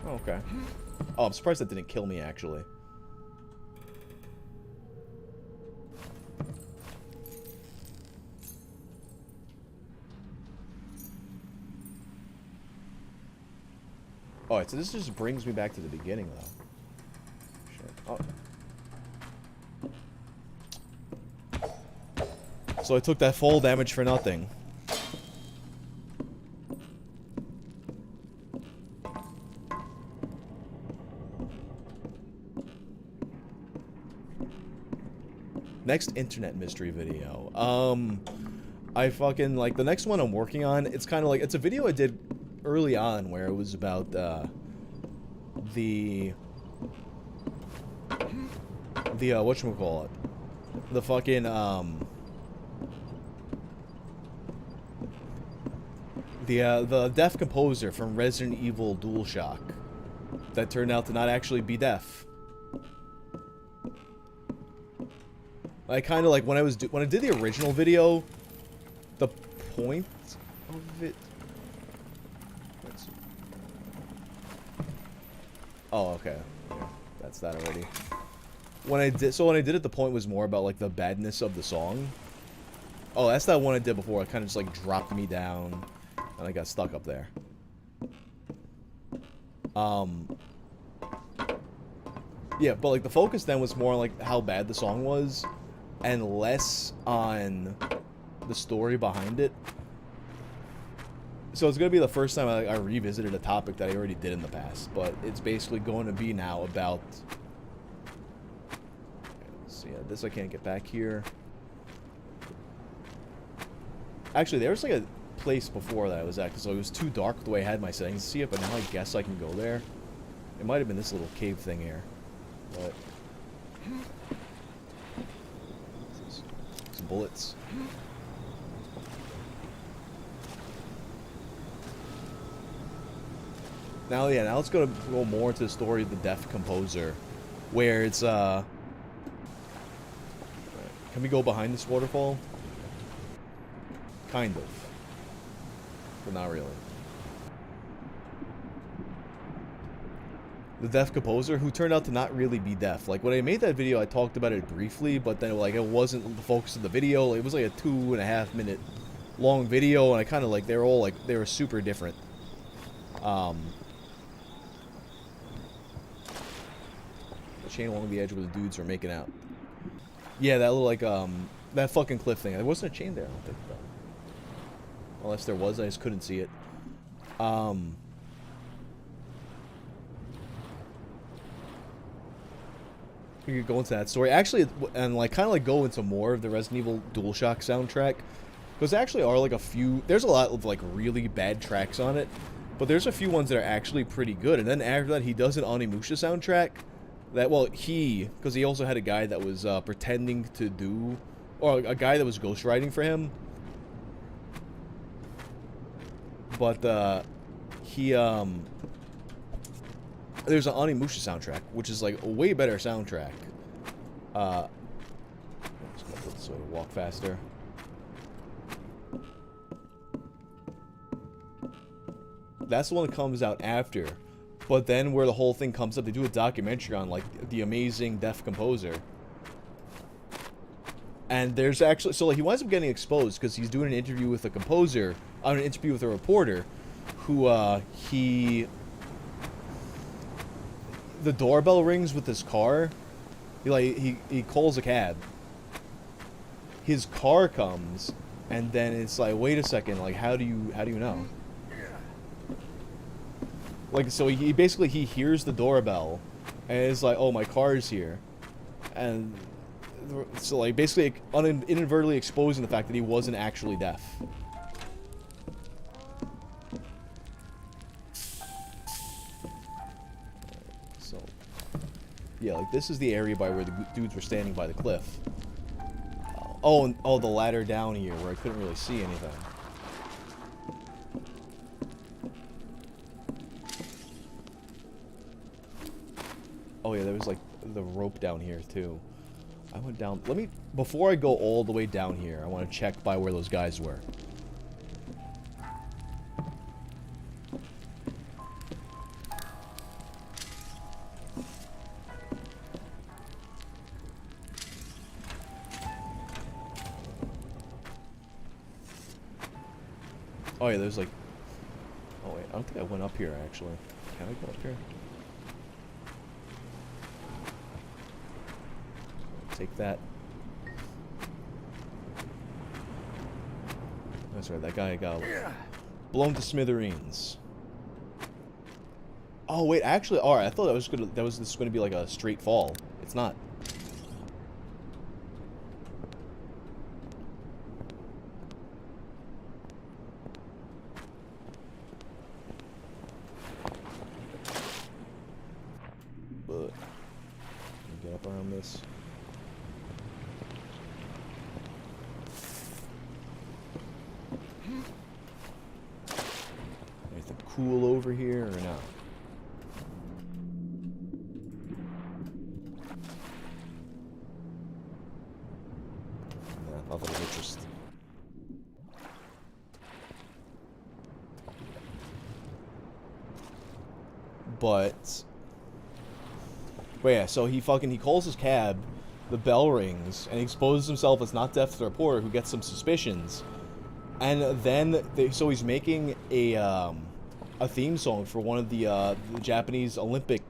Okay. Oh, I'm surprised that didn't kill me, actually. Alright, so this just brings me back to the beginning, though. Shit. Oh. So I took that fall damage for nothing. Next internet mystery video. I fucking, like, the next one I'm working on, it's kind of like, it's a video I did early on where it was about, whatchamacallit? The fucking, the deaf composer from Resident Evil DualShock that turned out to not actually be deaf. I kind of like when I did the original video, the point of it. Oh, okay. Yeah, that's that already. When I did it, the point was more about like the badness of the song. Oh, that's that one I did before. It kind of just like dropped me down, and I got stuck up there. Yeah, but like the focus then was more on like how bad the song was, and less on the story behind it. So it's going to be the first time I revisited a topic that I already did in the past, but it's basically going to be now about... So yeah, this I can't get back here. Actually, there was like a place before that I was at, because it was too dark the way I had my settings to see it, but now I guess I can go there. It might have been this little cave thing here, but... Some bullets. Now, yeah, now let's go more into the story of the deaf composer, where it's, Can we go behind this waterfall? Kind of. But not really. The deaf composer, who turned out to not really be deaf. Like, when I made that video, I talked about it briefly, but then, like, it wasn't the focus of the video. It was, like, a 2.5 minute long video, and I kind of, like, they were super different. The chain along the edge where the dudes are making out. Yeah, that little, like, that fucking cliff thing. There wasn't a chain there, I don't think, though. Unless there was, I just couldn't see it. We could go into that story. Actually, and, like, kind of, like, go into more of the Resident Evil DualShock soundtrack. Because there actually are, like, a few... There's a lot of, like, really bad tracks on it. But there's a few ones that are actually pretty good. And then after that, he does an Onimusha soundtrack. That, well, because he also had a guy that was pretending to do... Or a guy that was ghostwriting for him. But, there's an Onimusha soundtrack, which is, like, a way better soundtrack. I'm just gonna put this way to walk faster. That's the one that comes out after. But then where the whole thing comes up, they do a documentary on, like, the amazing deaf composer. And there's actually, so like, he winds up getting exposed because he's doing an interview with a composer, an interview with a reporter, who, the doorbell rings with his car. He calls a cab. His car comes, and then it's like, wait a second, like, how do you know? Like, so he basically, he hears the doorbell, and it's like, oh, my car's here. And so, like, basically inadvertently exposing the fact that he wasn't actually deaf. So, yeah, like, this is the area by where the dudes were standing by the cliff. Oh, the ladder down here where I couldn't really see anything. Oh yeah, there was like the rope down here too. I went down. Before I go all the way down here, I want to check by where those guys were. Oh yeah, there's like... Oh wait, I don't think I went up here actually. Can I go up here? Take that. That's right, that guy got blown to smithereens. Oh wait, actually, alright, I thought this was gonna be like a straight fall. It's not. But get up around this. Anything cool over here or not? Nah, nothing of interest. But yeah, so he calls his cab, the bell rings, and he exposes himself as not deaf to the reporter, who gets some suspicions. And then, so he's making a theme song for one of the Japanese Olympic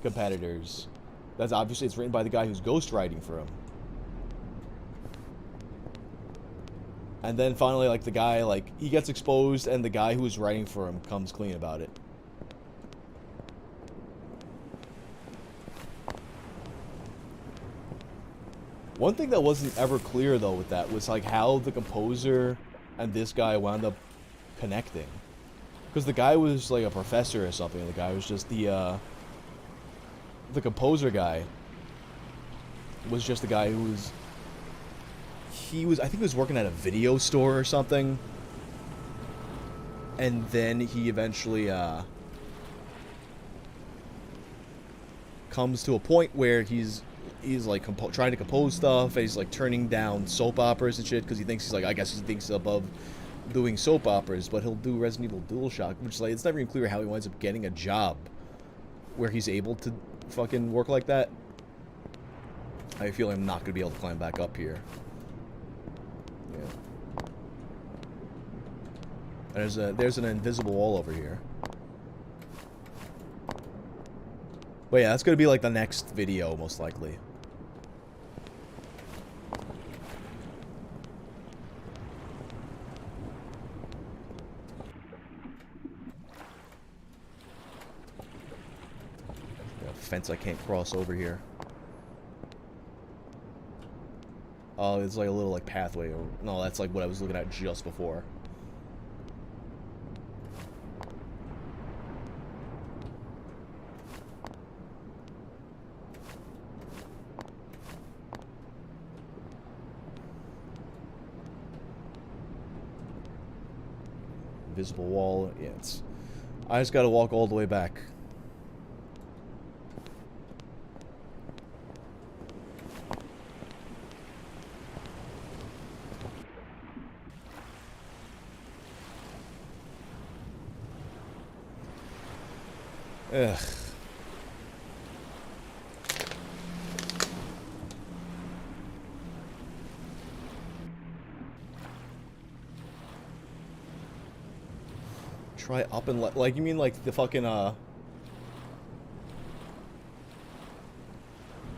competitors. That's obviously, it's written by the guy who's ghostwriting for him. And then finally, like, the guy, like, he gets exposed, and the guy who was writing for him comes clean about it. One thing that wasn't ever clear, though, with that was, like, how the composer and this guy wound up connecting. Because the guy was, like, a professor or something. The guy was just the composer guy was just the guy who was... I think he was working at a video store or something. And then he eventually, comes to a point where he's like trying to compose stuff, and he's like turning down soap operas and shit because he thinks I guess he thinks above doing soap operas, but he'll do Resident Evil DualShock, which is like, it's never even clear how he winds up getting a job where he's able to fucking work like that. I feel I'm not gonna be able to climb back up here. Yeah. There's an invisible wall over here. But yeah, that's gonna be like the next video, most likely. Got a fence I can't cross over here. Oh, it's like a little like pathway. No, that's like what I was looking at just before. Invisible wall. Yeah, I just gotta walk all the way back. Ugh. Try up and left. Like, you mean like the fucking, I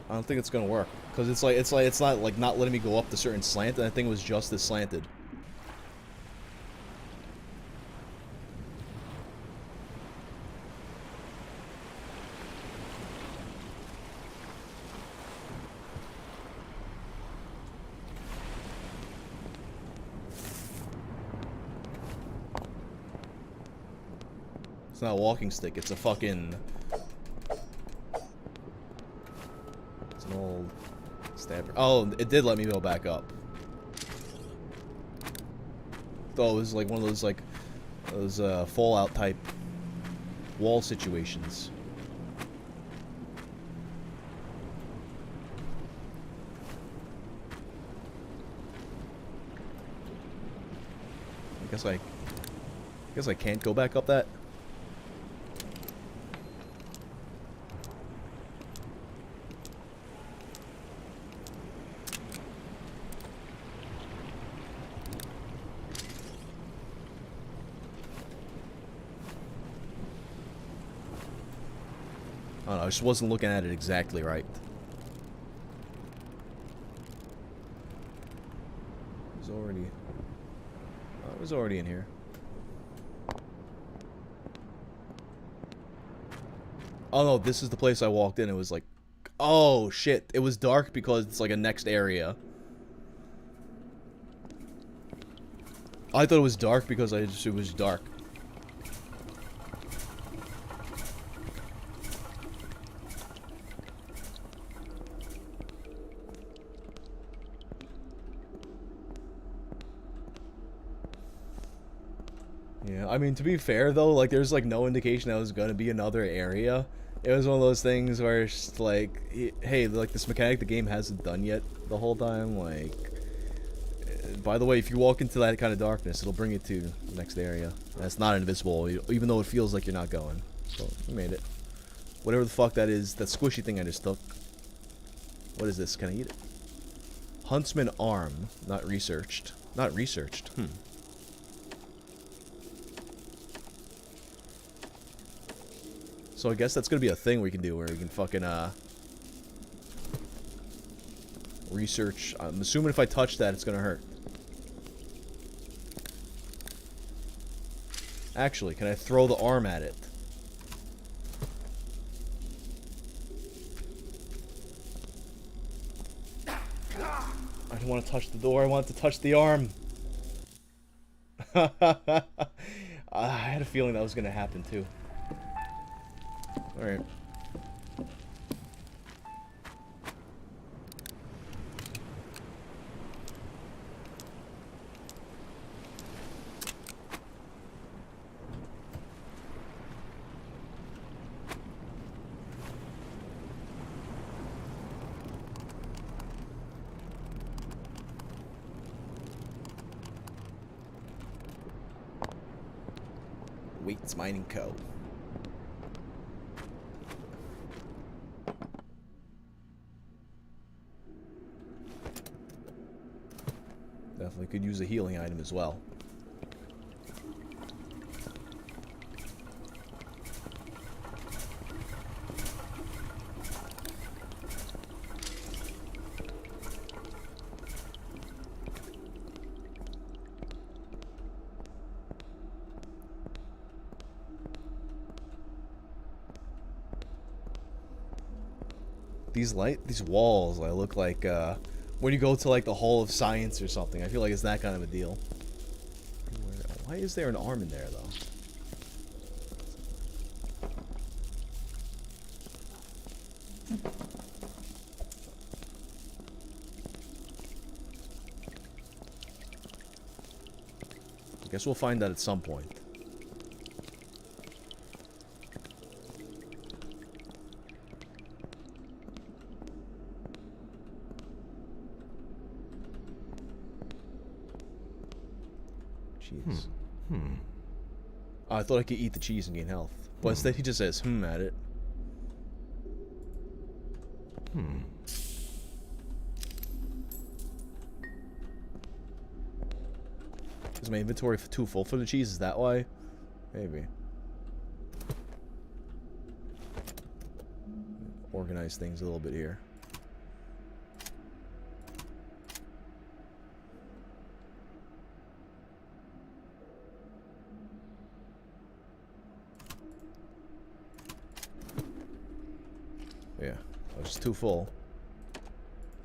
don't think it's gonna work. Because it's not, like, not letting me go up the certain slant, and I think it was just this slanted. It's not a walking stick, it's a fucking... It's an old stabber. Oh, it did let me go back up. Though it was like one of those, like, those Fallout type wall situations. I guess I can't go back up that. I don't know, I just wasn't looking at it exactly right. It was already in here. Oh no, this is the place I walked in. It was like, oh shit, it was dark because it's like a next area. I thought it was dark because it was dark. Yeah, I mean, to be fair though, like there's like no indication that it was gonna be another area. It was one of those things where it's just like, hey, like this mechanic the game hasn't done yet the whole time, like, by the way, if you walk into that kind of darkness, it'll bring you to the next area. That's not invisible, even though it feels like you're not going. So, we made it. Whatever the fuck that is, that squishy thing I just took. What is this? Can I eat it? Huntsman arm. Not researched. Not researched. So I guess that's gonna be a thing we can do where we can fucking, research. I'm assuming if I touch that, it's gonna hurt. Actually, can I throw the arm at it? I don't want to touch the door, I want to touch the arm. I had a feeling that was gonna happen too. Alright. Waits Mining Co. Definitely could use a healing item as well. These walls, I look like, when you go to, like, the Hall of Science or something. I feel like it's that kind of a deal. Why is there an arm in there, though? I guess we'll find that at some point. Oh, I thought I could eat the cheese and gain health. But instead he just says, at it. Is my inventory too full for the cheese? Is that why? Maybe. Organize things a little bit here. Yeah, I was too full.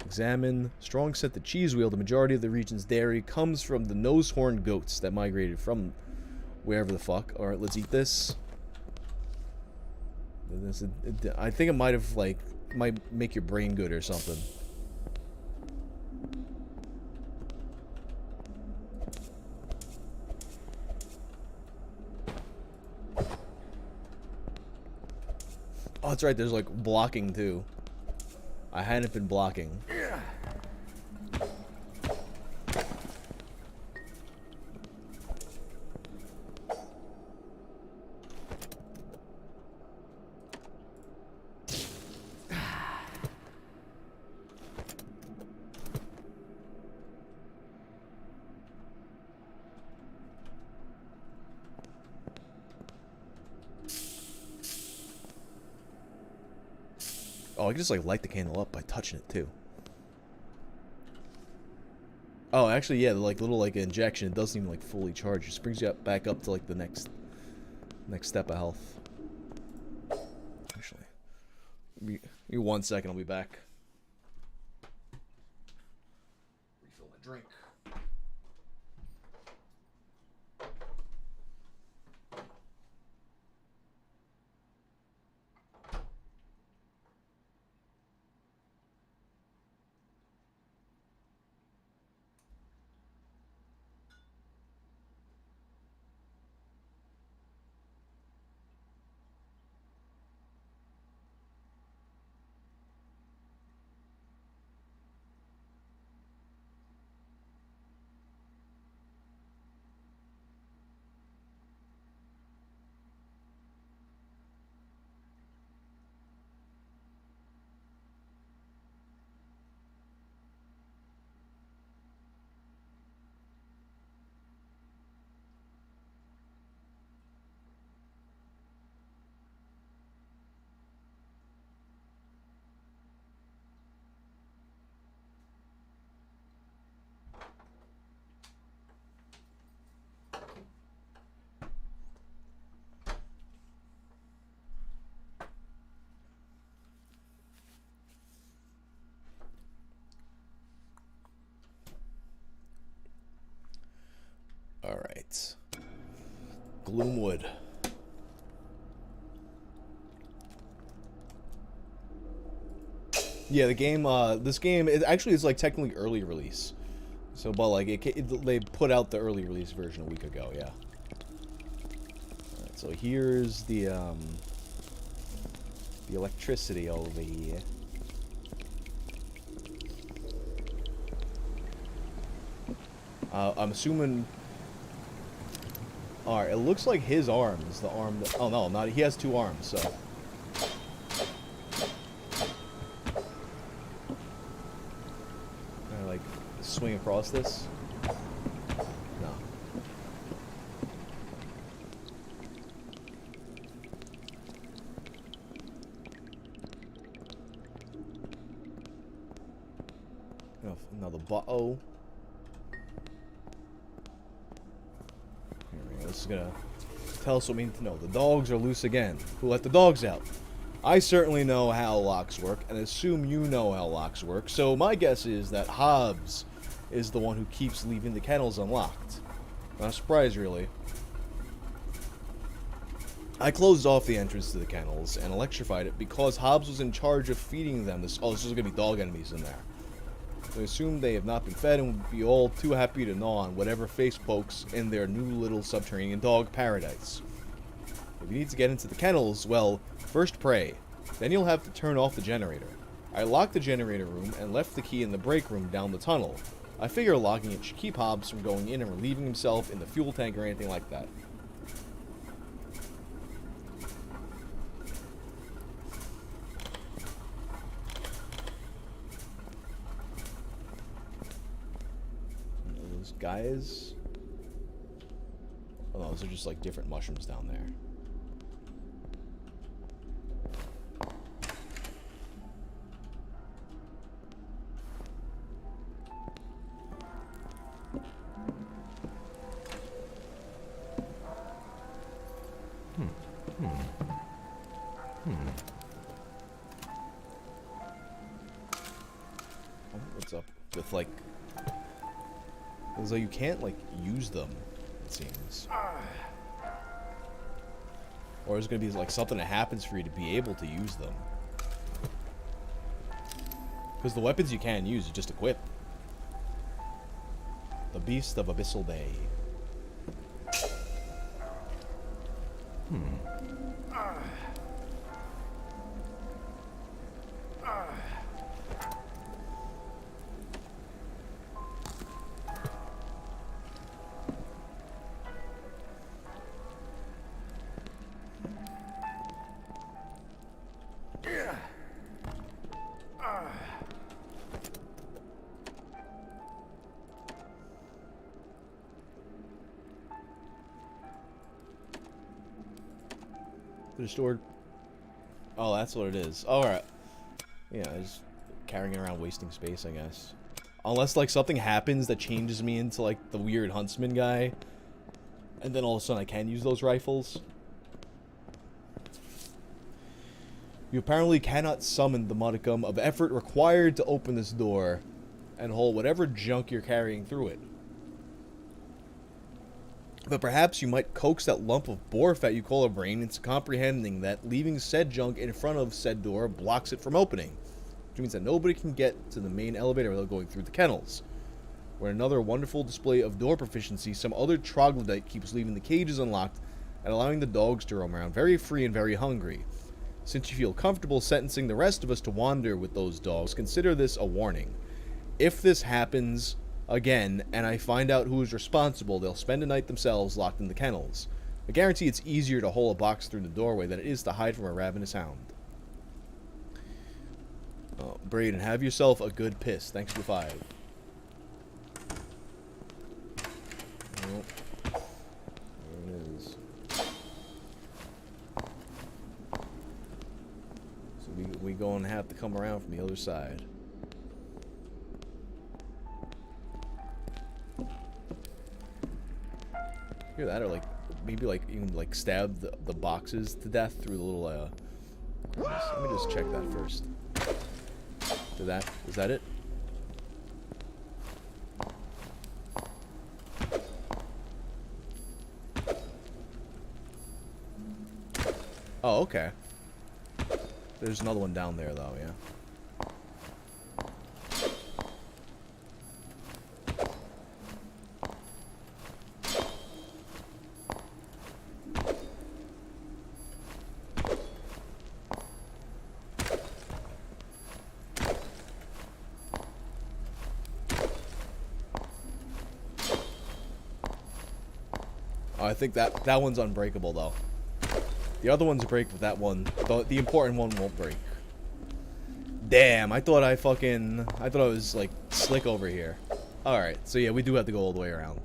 Examine. Strong scent the cheese wheel. The majority of the region's dairy comes from the nose-horned goats that migrated from wherever the fuck. Alright, let's eat this. I think it might have, like, might make your brain good or something. Oh, that's right, there's, like, blocking, too. I hadn't been blocking. Oh, I can just, like, light the candle up by touching it, too. Oh, actually, yeah, like, little, like, injection. It doesn't even, like, fully charge. It just brings you back up to, like, the next step of health. Actually, give me 1 second, I'll be back. Refill my drink. Alright. Gloomwood. Yeah, the game, this game, it actually is, like, technically early release. So, but, like, they put out the early release version a week ago, yeah. Alright, so here's the electricity over here. I'm assuming... Alright, it looks like his arm is the arm that... Oh, no, not... He has 2 arms, so... Can I, like, swing across this? No. Another oh. This is gonna tell us what we need to know. The dogs are loose again. Who let the dogs out? I certainly know how locks work, and assume you know how locks work, so my guess is that Hobbs is the one who keeps leaving the kennels unlocked. Not a surprise, really. I closed off the entrance to the kennels and electrified it because Hobbs was in charge of feeding them this... Oh, this is gonna be dog enemies in there. I assume they have not been fed and would be all too happy to gnaw on whatever face pokes in their new little subterranean dog paradise. If you need to get into the kennels, well, first pray. Then you'll have to turn off the generator. I locked the generator room and left the key in the break room down the tunnel. I figure locking it should keep Hobbs from going in and relieving himself in the fuel tank or anything like that. Guys. Oh, no, those are just like different mushrooms down there. What's up with like? It's like you can't like use them, it seems. Or there's gonna be like something that happens for you to be able to use them. Because the weapons you can use, you just equip. The Beast of Abyssal Bay. They're stored. Oh, that's what it is. Alright. Yeah, just carrying it around, wasting space, I guess. Unless, like, something happens that changes me into, like, the weird huntsman guy. And then all of a sudden I can use those rifles. You apparently cannot summon the modicum of effort required to open this door and hold whatever junk you're carrying through it. But perhaps you might coax that lump of boar fat you call a brain into comprehending that leaving said junk in front of said door blocks it from opening. Which means that nobody can get to the main elevator without going through the kennels. Where another wonderful display of door proficiency, some other troglodyte keeps leaving the cages unlocked and allowing the dogs to roam around very free and very hungry. Since you feel comfortable sentencing the rest of us to wander with those dogs, consider this a warning. If this happens again, and I find out who is responsible, they'll spend a night themselves locked in the kennels. I guarantee it's easier to hole a box through the doorway than it is to hide from a ravenous hound. Oh, Brayden, have yourself a good piss. Thanks for the 5. Oh, there it is. So we going to have to come around from the other side. Hear that, or like maybe like even like stab the boxes to death through the little let me just check that first. Is that it? Oh, okay. There's another one down there though, yeah. I think that one's unbreakable though. The other ones break, but that one, the important one, won't break. Damn, I thought I was like slick over here. All right, so yeah, we do have to go all the way around.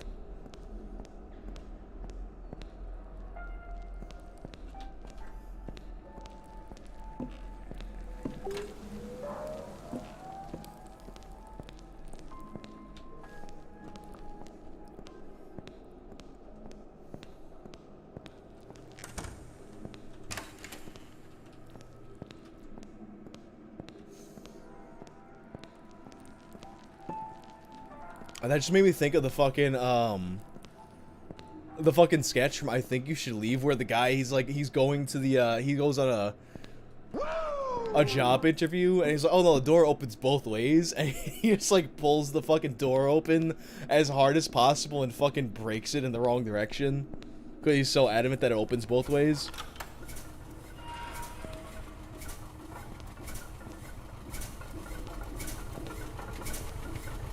That just made me think of the fucking sketch from I Think You Should Leave, where the guy, he's going to the he goes on a job interview and he's like, oh no, the door opens both ways, and he just like pulls the fucking door open as hard as possible and fucking breaks it in the wrong direction because he's so adamant that it opens both ways.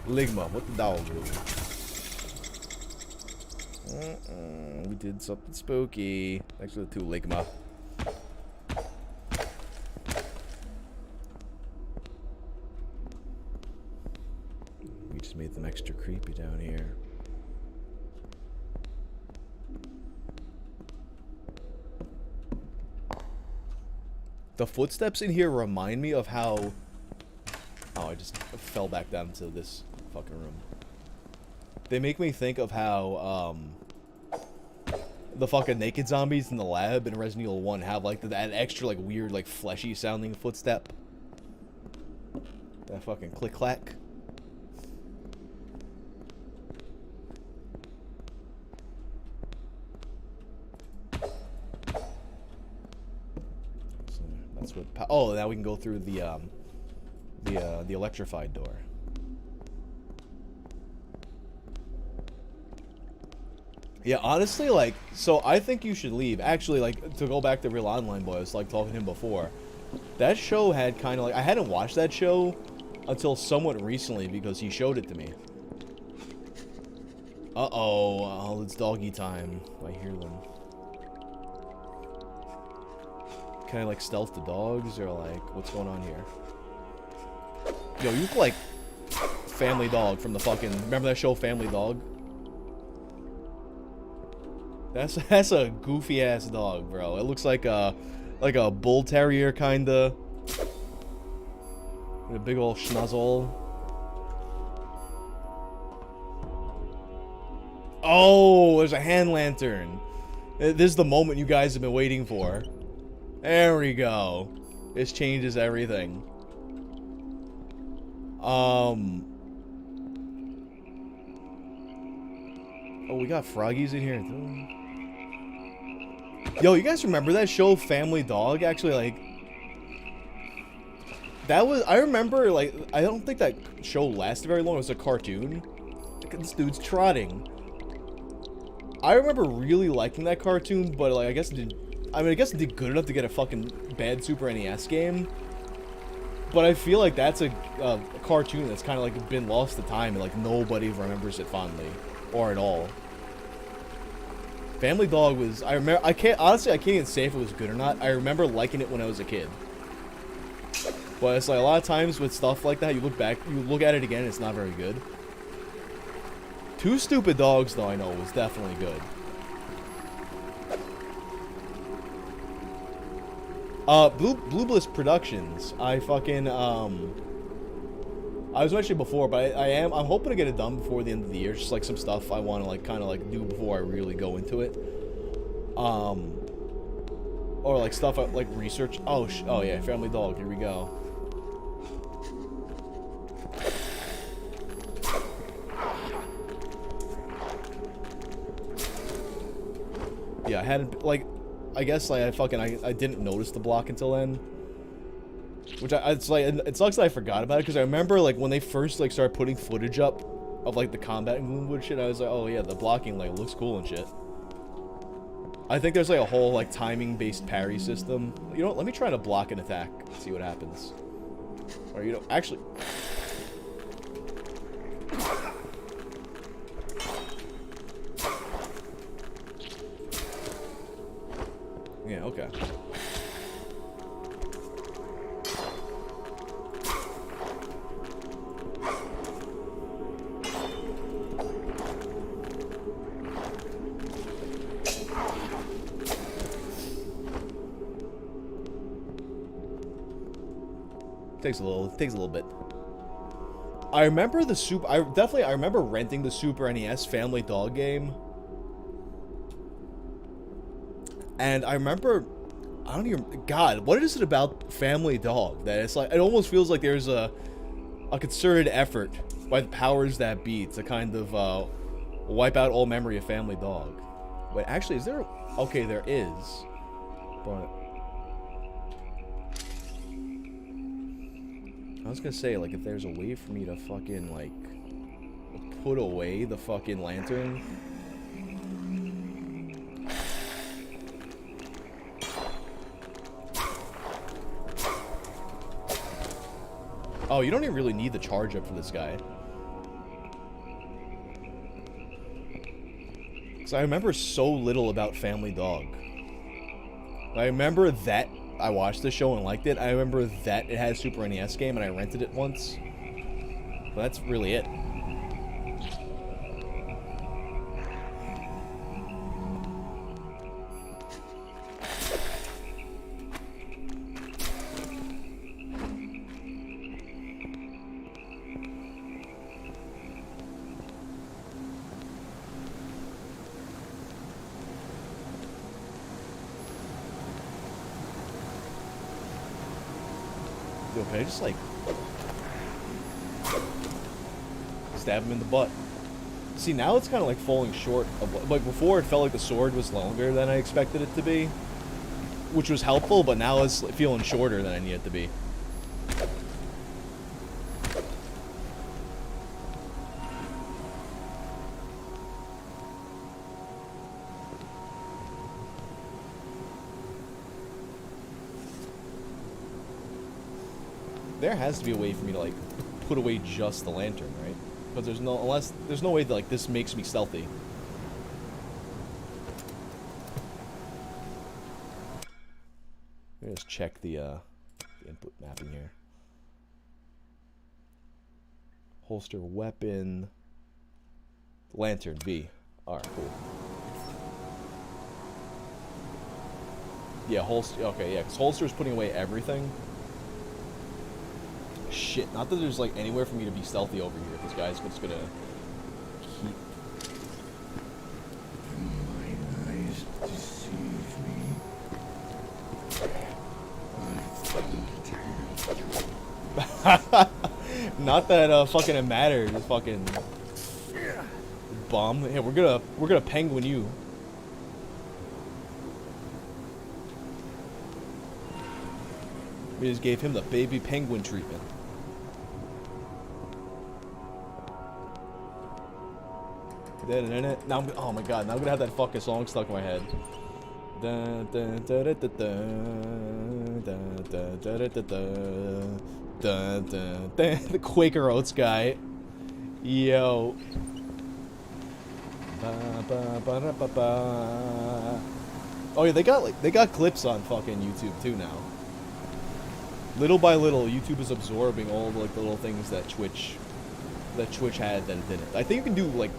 Ligma, what the dog do? We did something spooky. Thanks for the 2, Ligma. We just made them extra creepy down here. The footsteps in here remind me of how... Oh, I just fell back down to this fucking room. They make me think of how, the fucking naked zombies in the lab in Resident Evil 1 have, like, that extra, like, weird, like, fleshy-sounding footstep. That fucking click-clack. So, that's what... Oh, now we can go through the electrified door. Yeah, honestly, like, so I think you should leave. Actually, like, to go back to Real Online Boys, like, talking to him before, that show had kind of, like, I hadn't watched that show until somewhat recently because he showed it to me. Uh-oh, it's doggy time. I hear them. Can I, like, stealth the dogs, or, like, what's going on here? Yo, you look like Family Dog from the fucking... Remember that show, Family Dog? That's a goofy ass dog, bro. It looks like a bull terrier kinda. With a big old schnozzle. Oh, there's a hand lantern. This is the moment you guys have been waiting for. There we go. This changes everything. Oh, we got froggies in here too. Yo, you guys remember that show Family Dog? Actually, like, that was, I remember, like, I don't think that show lasted very long. It was a cartoon. Look at this dude's trotting. I remember really liking that cartoon, but, like, I guess it did good enough to get a fucking bad Super NES game. But I feel like that's a cartoon that's kind of, like, been lost to time, and, like, nobody remembers it fondly. Or at all. Family Dog was, honestly, I can't even say if it was good or not. I remember liking it when I was a kid. But it's like, a lot of times with stuff like that, you look at it again, it's not very good. Two Stupid Dogs, though, I know, was definitely good. Blue Bliss Productions, I fucking, I was mentioning before, but I'm hoping to get it done before the end of the year. Just like some stuff I want to like kind of like do before I really go into it. Or like stuff like research. Oh yeah, Family Dog. Here we go. Yeah, I hadn't like. I guess like I didn't notice the block until then. Which it sucks that I forgot about it, because I remember like when they first like started putting footage up of like the combat in Gloomwood shit, I was like, oh yeah, the blocking like looks cool and shit. I think there's like a whole like timing based parry system. You know what, let me try to block an attack, see what happens. Or you know, actually. Yeah, okay. Takes a little bit. I remember I remember renting the Super NES Family Dog game. And I remember, God, what is it about Family Dog that it's like, it almost feels like there's a concerted effort by the powers that be to kind of wipe out all memory of Family Dog. Wait, actually, is there? Okay, there is, but I was gonna say, like, if there's a way for me to fucking like put away the fucking lantern. Oh, you don't even really need the charge up for this guy. Because I remember so little about Family Dog. I remember that I watched the show and liked it. I remember that it had a Super NES game and I rented it once. But that's really it. Yo, can I just, like, stab him in the butt? See, now it's kind of, like, falling short of what... Like, before it felt like the sword was longer than I expected it to be, which was helpful, but now it's feeling shorter than I need it to be. There has to be a way for me to, like, put away just the lantern, right? Because there's no way that, like, this makes me stealthy. Let me just check the input mapping here. Holster weapon. Lantern B. Alright, cool. Yeah, holster. Okay, yeah, because holster is putting away everything. Shit, not that there's, like, anywhere for me to be stealthy over here. This guy's just gonna keep... My eyes deceive me. Not that fucking it matters. It's fucking bum. Yeah, we're gonna penguin you. We just gave him the baby penguin treatment. Now oh my god, now I'm gonna have that fucking song stuck in my head. The Quaker Oats guy. Yo. Oh yeah, they got clips on fucking YouTube too now. Little by little, YouTube is absorbing all the, like, the little things that Twitch had that it didn't. I think you can do, like,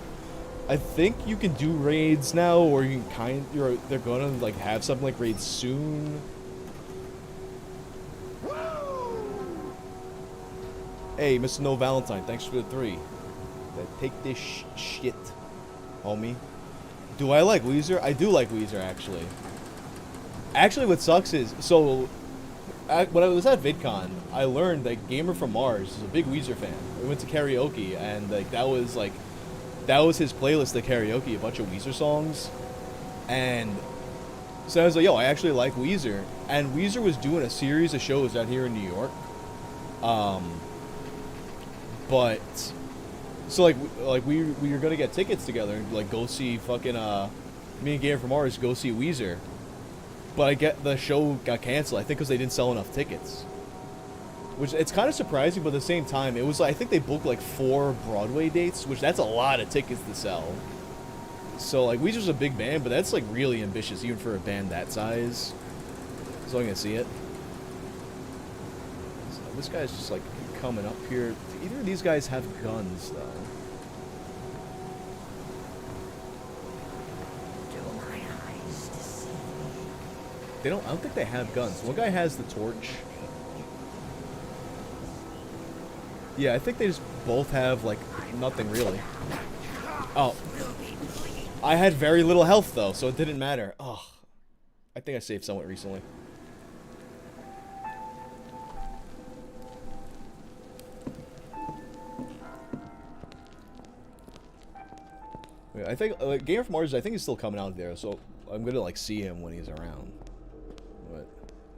I think you can do raids now, or you can they're gonna, like, have something like raids soon. Hey, Mr. No Valentine, thanks for the 3. Take this shit, homie. Do I like Weezer? I do like Weezer, actually. Actually, what sucks is, so, when I was at VidCon, I learned that Gamer from Mars is a big Weezer fan. We went to karaoke, and, like, that was his playlist of karaoke, a bunch of Weezer songs. And so I was like, yo, I actually like Weezer. And Weezer was doing a series of shows out here in New York. But so like we were gonna get tickets together and, like, go see fucking me and Gamer from Mars go see Weezer. But the show got canceled, I think, because they didn't sell enough tickets. Which, it's kind of surprising, but at the same time, it was, I think they booked, like, 4 Broadway dates, which that's a lot of tickets to sell. So, like, Weezer's a big band, but that's, like, really ambitious, even for a band that size. So I'm gonna see it. So this guy's just, like, coming up here. Either of these guys have guns, though. I don't think they have guns. One guy has the torch. Yeah, I think they just both have, like, nothing really. Oh. I had very little health, though, so it didn't matter. Ugh. I think I saved somewhat recently. Yeah, I think, Gamer from Mars, I think he's still coming out there, so I'm gonna, like, see him when he's around. But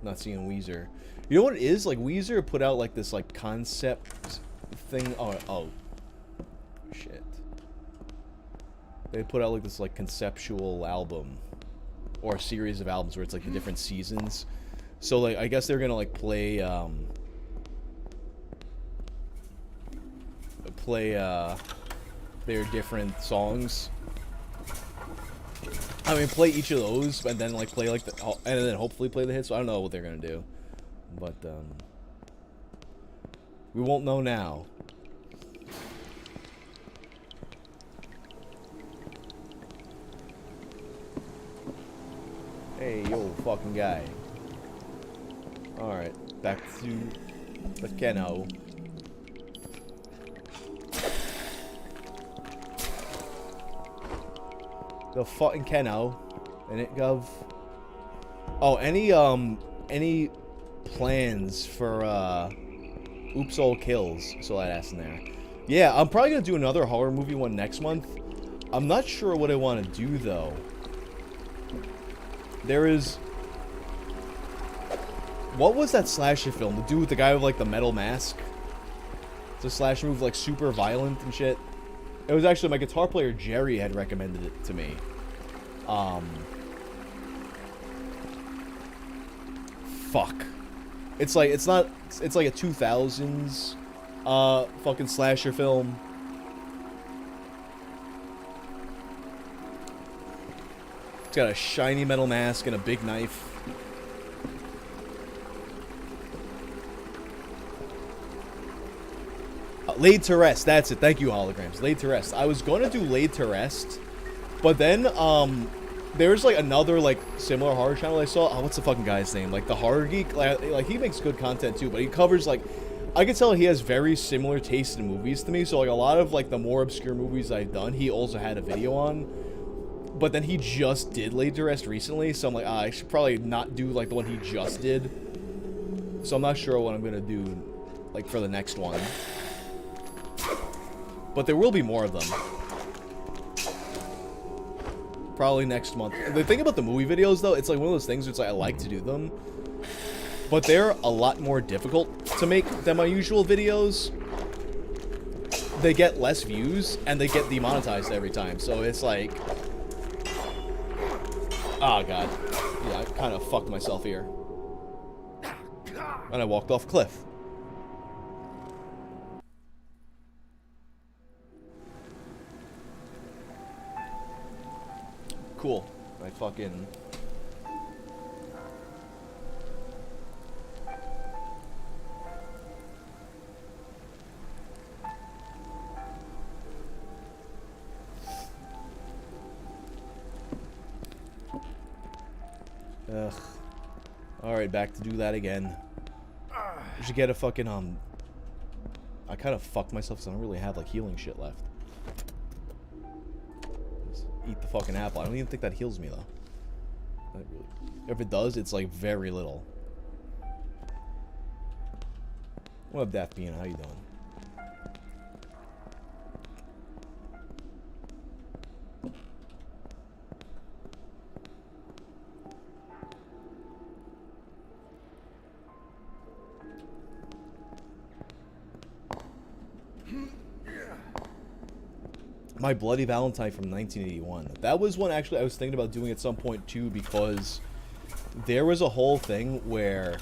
not seeing Weezer. You know what it is? Like, Weezer put out, like, this, like, concept thing. Oh. Shit. They put out, like, this, like, conceptual album. Or a series of albums where it's, like, the different seasons. So, like, I guess they're gonna, like, play their different songs. I mean, play each of those, and then, like, play, like, and then hopefully play the hits. So I don't know what they're gonna do. But, we won't know now. Hey, yo, fucking guy. Alright, back to the Keno. The fucking Keno. And it, Gov. Oh, any plans for, Oops All Kills. So that ass in there. Yeah, I'm probably gonna do another horror movie one next month. I'm not sure what I want to do though. There is... What was that slasher film? The dude with the guy with like the metal mask? It's a slasher movie like super violent and shit. It was actually my guitar player Jerry had recommended it to me. Fuck. It's like, it's not, it's like a 2000s fucking slasher film. It's got a shiny metal mask and a big knife. Laid to Rest, that's it. Thank you, Holograms. Laid to Rest. I was going to do Laid to Rest, but then, there's, like, another, like, similar horror channel I saw. Oh, what's the fucking guy's name? Like, The Horror Geek? Like, he makes good content, too, but he covers, like... I can tell he has very similar taste in movies to me, so, like, a lot of, like, the more obscure movies I've done, he also had a video on. But then he just did Laid to Rest recently, so I'm like, I should probably not do, like, the one he just did. So I'm not sure what I'm gonna do, like, for the next one. But there will be more of them. Probably next month. The thing about the movie videos, though, it's like one of those things where it's like I like to do them, but they're a lot more difficult to make than my usual videos. They get less views, and they get demonetized every time, so it's like... Oh, God. Yeah, I kind of fucked myself here. And I walked off a cliff. Cool. I fucking... Ugh. Alright, back to do that again. We should get a fucking, I kind of fucked myself because I don't really have, like, healing shit left. Eat the fucking apple. I don't even think that heals me, though. Not really. If it does, it's, like, very little. What up, Daft Bean? How you doing? My Bloody Valentine from 1981. That was one actually I was thinking about doing at some point too, because there was a whole thing where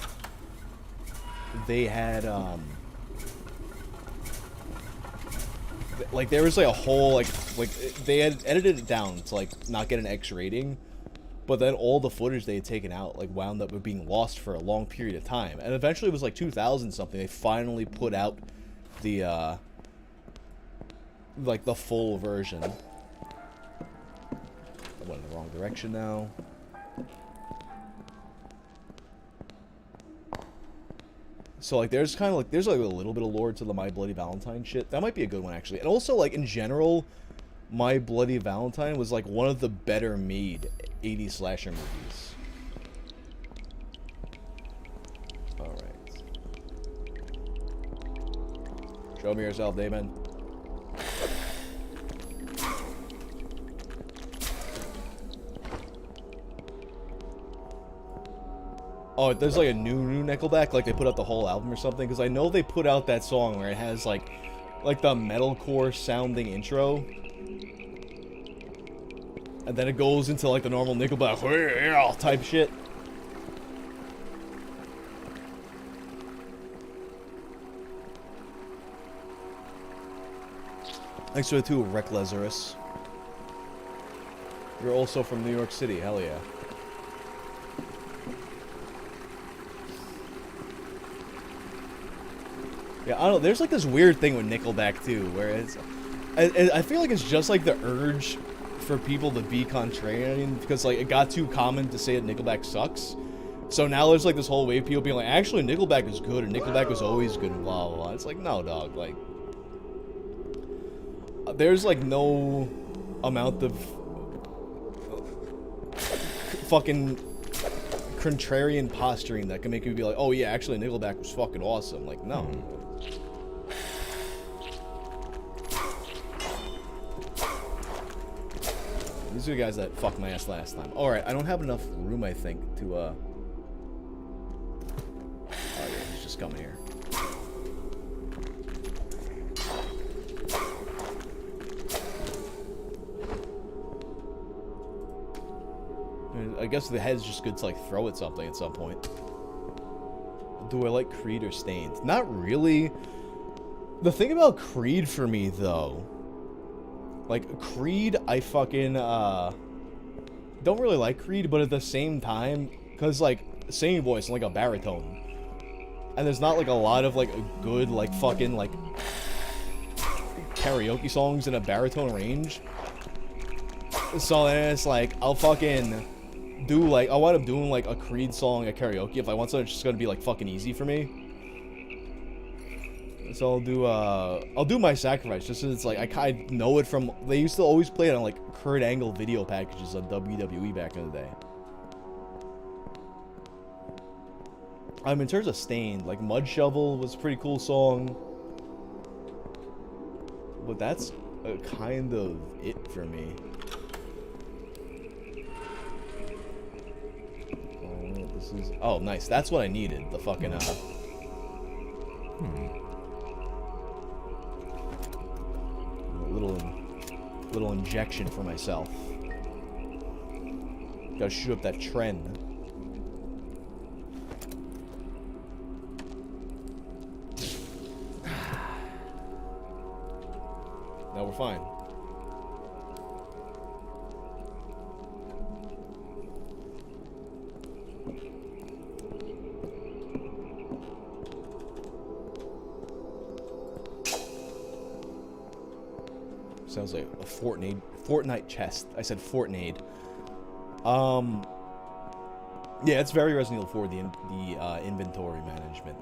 they had like there was like a whole like they had edited it down to like not get an X rating, but then all the footage they had taken out like wound up with being lost for a long period of time, and eventually it was like 2000 something they finally put out the like the full version. I went in the wrong direction now. So like there's kind of like there's like a little bit of lore to the My Bloody Valentine shit. That might be a good one actually. And also like in general, My Bloody Valentine was like one of the better made 80s slasher movies. Alright. Show me yourself, Damon. Oh, there's like a new Nickelback, like they put out the whole album or something, because I know they put out that song where it has like the metalcore sounding intro, and then it goes into like the normal Nickelback type shit. Thanks for the two, Rec Lazarus. You're also from New York City, hell yeah. Yeah, I don't know, there's like this weird thing with Nickelback too, where it's... I feel like it's just like the urge for people to be contrarian, because like it got too common to say that Nickelback sucks. So now there's like this whole wave of people being like, actually Nickelback is good, and Nickelback was always good, and blah blah blah. It's like, no dog, like... There's like no amount of fucking contrarian posturing that can make you be like, oh yeah, actually Nickelback was fucking awesome. Like, no. These are the guys that fucked my ass last time. Alright, I don't have enough room, I think, to, Oh, yeah, he's just coming here. I guess the head's just good to, like, throw at something at some point. Do I like Creed or Stained? Not really. The thing about Creed for me, though... Like, Creed, I fucking, don't really like Creed, but at the same time, because, like, singing voice, I'm like a baritone. And there's not, like, a lot of, like, good, like, fucking, like, karaoke songs in a baritone range. So then it's like, I'll fucking do, like, I'll wind up doing, like, a Creed song at karaoke if I want something that's just gonna be, like, fucking easy for me. So I'll do My Sacrifice, just so it's like, I kind of know it from, they used to always play it on, like, Kurt Angle video packages on WWE back in the day. In terms of Stained, like, Mud Shovel was a pretty cool song. But that's kind of it for me. This is, oh, nice, that's what I needed, the fucking, little injection for myself. Gotta shoot up that trend. Now we're fine. Sounds like a Fortnite chest. I said Fortnite. Yeah, it's very Resident Evil 4, the inventory management.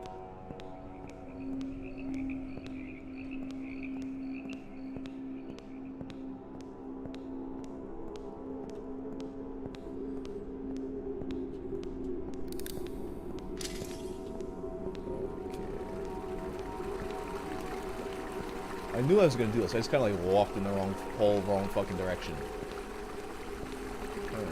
I knew I was gonna do this. I just kind of like walked in the wrong fucking direction. All right.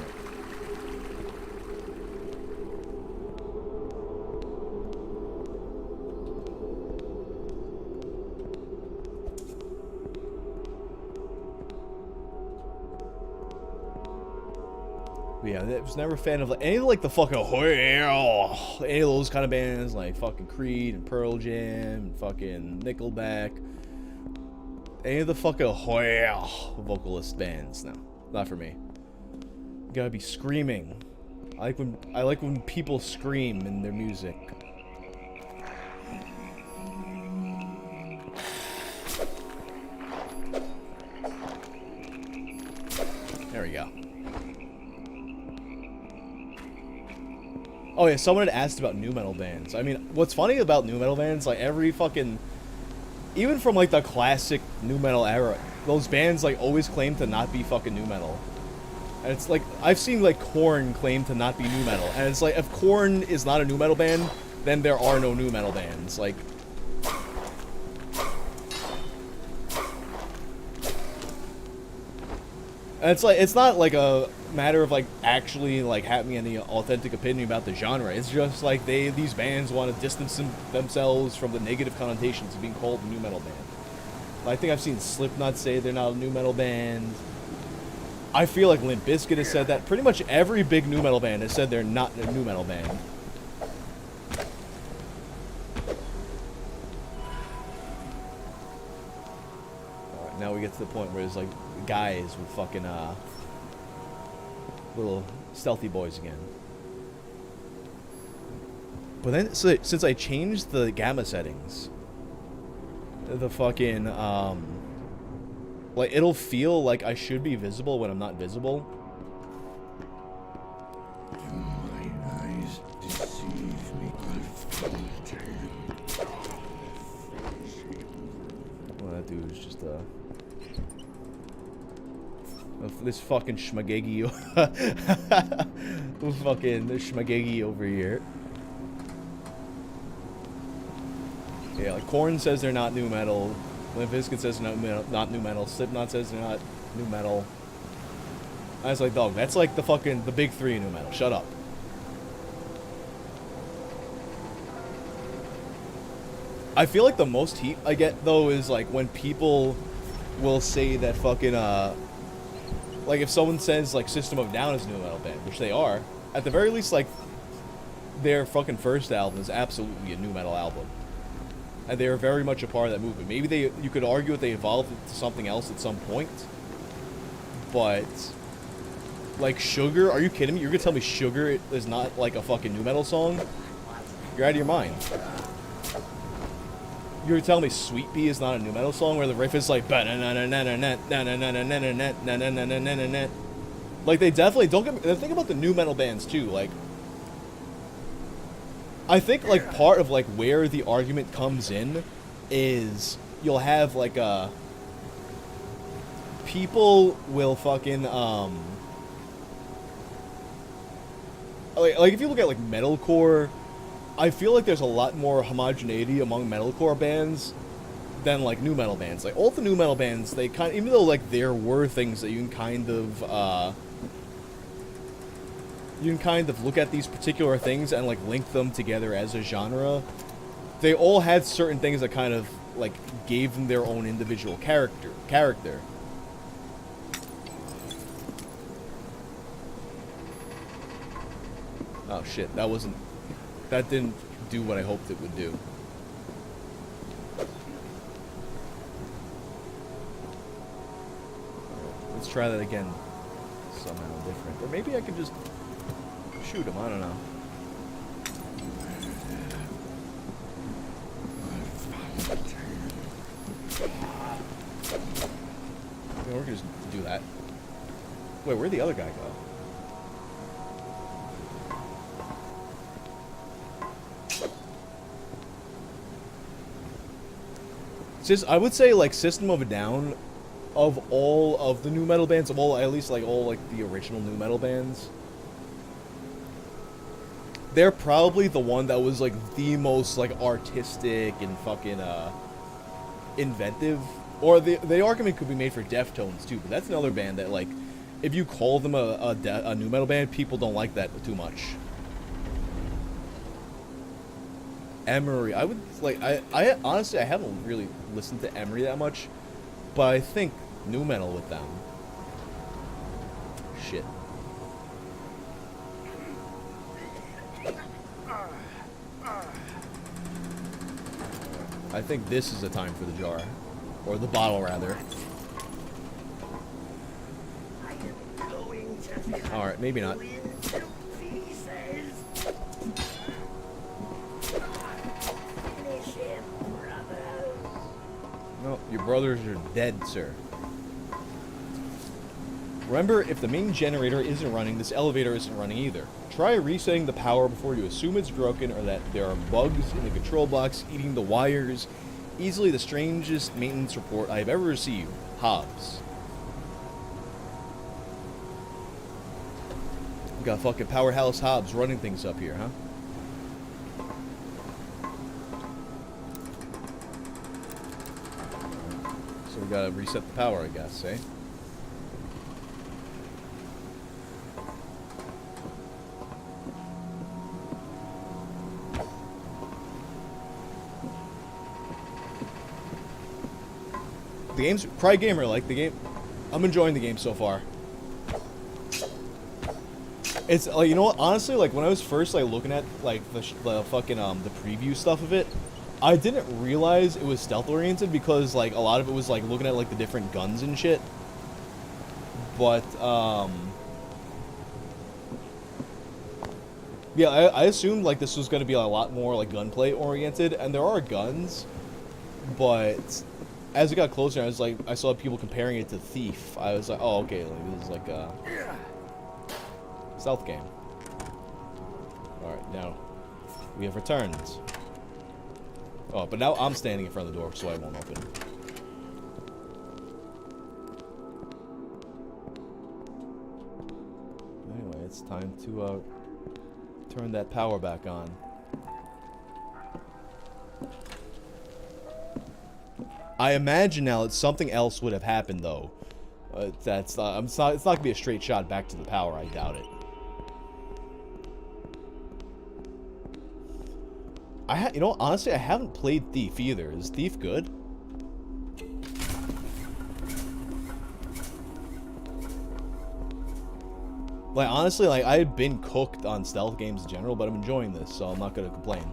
But yeah, I was never a fan of like, any of like the fucking any of those kind of bands like fucking Creed and Pearl Jam and fucking Nickelback. Any of the fucking vocalist bands, no, not for me. You gotta be screaming. I like when people scream in their music. There we go. Oh yeah, someone had asked about nu metal bands. I mean, what's funny about nu metal bands, like every fucking, even from like the classic nu metal era, those bands like always claim to not be fucking nu metal. And it's like, I've seen like Korn claim to not be nu metal. And it's like, if Korn is not a nu metal band, then there are no nu metal bands. Like, and it's like, it's not like a matter of like actually like having any authentic opinion about the genre. It's just like these bands want to distance themselves from the negative connotations of being called a nu metal band. I think I've seen Slipknot say they're not a nu metal band. I feel like Limp Bizkit has said that. Pretty much every big nu metal band has said they're not a nu metal band. Alright, now we get to the point where there's like guys with fucking little stealthy boys again. But then, so, since I changed the gamma settings, the fucking, like, it'll feel like I should be visible when I'm not visible. Do my eyes deceive me? Well, that dude is just, this fucking schmagegi, fucking schmagegi over here. Yeah, like Korn says they're not nu metal. Limp Bizkit says not nu metal. Slipknot says they're not nu metal. I was like, dog, that's like the big three in nu metal. Shut up. I feel like the most heat I get, though, is like when people will say that fucking, like if someone says like System of a Down is a nu metal band, which they are, at the very least, like, their fucking first album is absolutely a nu metal album. And they are very much a part of that movement. Maybe you could argue that they evolved into something else at some point, but, like, Sugar, are you kidding me? You're gonna tell me Sugar is not, like, a fucking nu metal song? You're out of your mind. You're telling me Sweet Pea is not a nu metal song where the riff is like like they definitely don't get the thing about the nu metal bands too, like I think like part of like where the argument comes in is you'll have like people will fucking like if you look at like metalcore, I feel like there's a lot more homogeneity among metalcore bands than like nu metal bands. Like all the nu metal bands, they kind of, even though like there were things that you can kind of look at these particular things and like link them together as a genre, they all had certain things that kind of like gave them their own individual character. Oh shit, that didn't do what I hoped it would do. Let's try that again somehow different. Or maybe I could just shoot him, I don't know. Yeah, we're gonna just do that. Wait, where'd the other guy go? I would say, like, System of a Down, of all of the nu metal bands, of all, at least, like, all, like, the original nu metal bands, they're probably the one that was, like, the most, like, artistic and fucking, inventive. Or the argument could be made for Deftones, too, but that's another band that, like, if you call them a nu metal band, people don't like that too much. Emery, I would, like, I honestly, I haven't really listened to Emery that much, but I think nu metal with them. Shit. I think this is the time for the jar. Or the bottle, rather. Alright, maybe not. No, your brothers are dead, sir. Remember, if the main generator isn't running, this elevator isn't running either. Try resetting the power before you assume it's broken or that there are bugs in the control box eating the wires. Easily the strangest maintenance report I have ever received. Hobbs. We got fucking Powerhouse Hobbs running things up here, huh? So we gotta reset the power, I guess, eh? The game's Cry Gamer, like the game. I'm enjoying the game so far. It's like, you know what? Honestly, like when I was first like looking at like the fucking the preview stuff of it, I didn't realize it was stealth oriented because like a lot of it was like looking at like the different guns and shit. But yeah, I assumed like this was gonna be a lot more like gunplay oriented, and there are guns, but as it got closer, I saw people comparing it to Thief. I was like, oh, okay, like, this is like a stealth game. Alright, now we have returns. Oh, but now I'm standing in front of the door, so I won't open. Anyway, it's time to turn that power back on. I imagine now that something else would have happened, though. That's it's not gonna be a straight shot back to the power. I doubt it. You know, honestly, I haven't played Thief either. Is Thief good? Like, honestly, like, I've been cooked on stealth games in general, but I'm enjoying this, so I'm not gonna complain.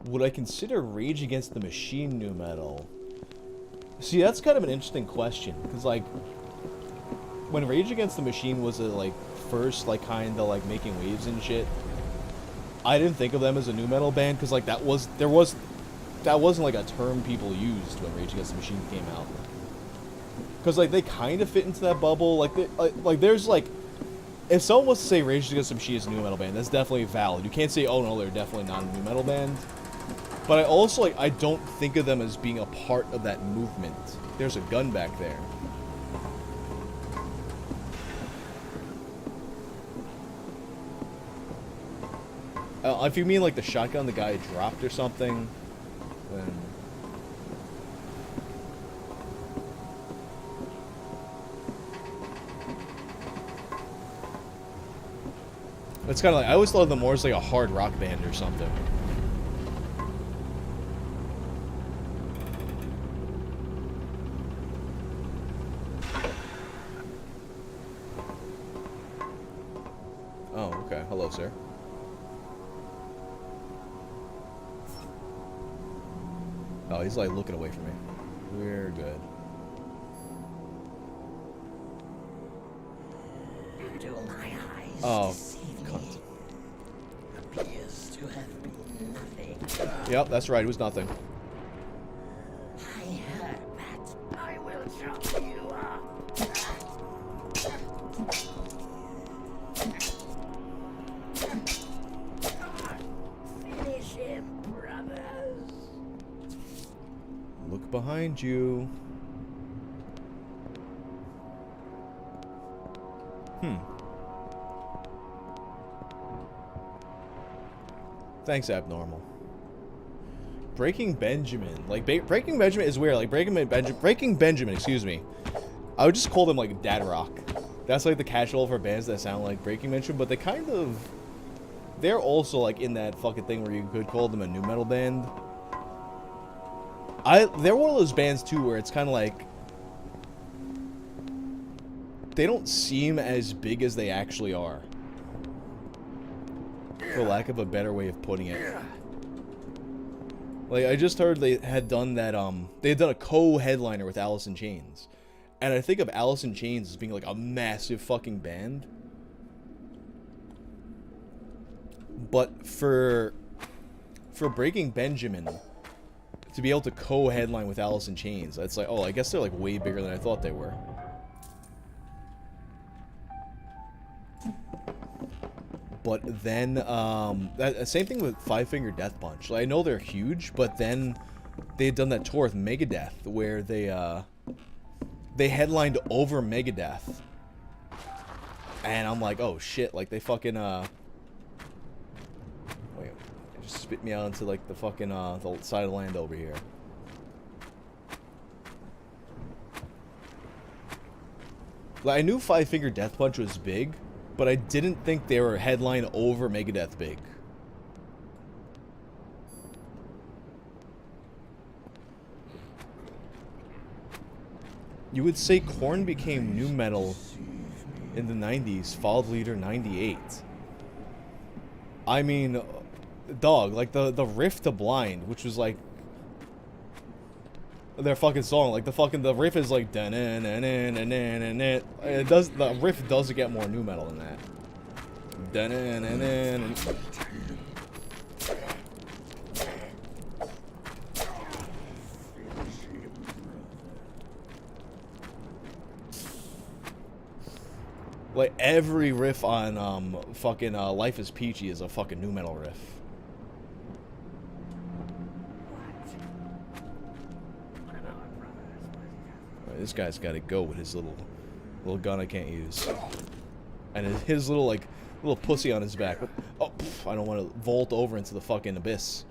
Would I consider Rage Against the Machine new metal? See, that's kind of an interesting question, because, like, when Rage Against the Machine was, like, first, like, kind of, like, making waves and shit, I didn't think of them as a new metal band, because, like, that wasn't, like, a term people used when Rage Against the Machine came out. Because, like, they kind of fit into that bubble, like, there's, like, if someone was to say Rage Against the Machine is a new metal band, that's definitely valid. You can't say, oh, no, they're definitely not a new metal band. But I also, like, I don't think of them as being a part of that movement. There's a gun back there. If you mean, like, the shotgun the guy dropped or something, then... It's kind of like, I always thought of them more as, like, a hard rock band or something. Oh, okay. Hello, sir. Oh, he's like looking away from me. We're good. Do my eyes Oh, cunt. appears to have been nothing. Yep, that's right. It was nothing. I heard that. I will chop you up. Finish him, brothers. Look behind you. Thanks, Abnormal. Breaking Benjamin. Like, Breaking Benjamin is weird. Like, Breaking Benjamin, excuse me. I would just call them, like, dad rock. That's, like, the catch-all for bands that sound like Breaking Benjamin, but they kind of... They're also, like, in that fucking thing where you could call them a new metal band. They're one of those bands, too, where it's kind of like... They don't seem as big as they actually are. For lack of a better way of putting it. Like, I just heard they had done that, they had done a co-headliner with Alice in Chains. And I think of Alice in Chains as being, like, a massive fucking band. But for Breaking Benjamin to be able to co-headline with Alice in Chains, it's like, oh, I guess they're, like, way bigger than I thought they were. But then, same thing with Five Finger Death Punch. Like, I know they're huge, but then they had done that tour with Megadeth where they headlined over Megadeth. And I'm like, oh shit, like they fucking, wait, it just spit me out into like the fucking, the side of the land over here. Like, I knew Five Finger Death Punch was big, but I didn't think they were headline over Megadeth big. You would say Korn became nu metal in the 90s, followed leader 98. I mean, dog, like the riff to Blind, which was like their fucking song, like the riff is like it does, the riff doesn't get more nu metal than that. Like every riff on fucking Life is Peachy is a fucking nu metal riff. This guy's got to go with his little gun I can't use, and his little like Little pussy on his back. Oh, I don't want to vault over into the fucking abyss.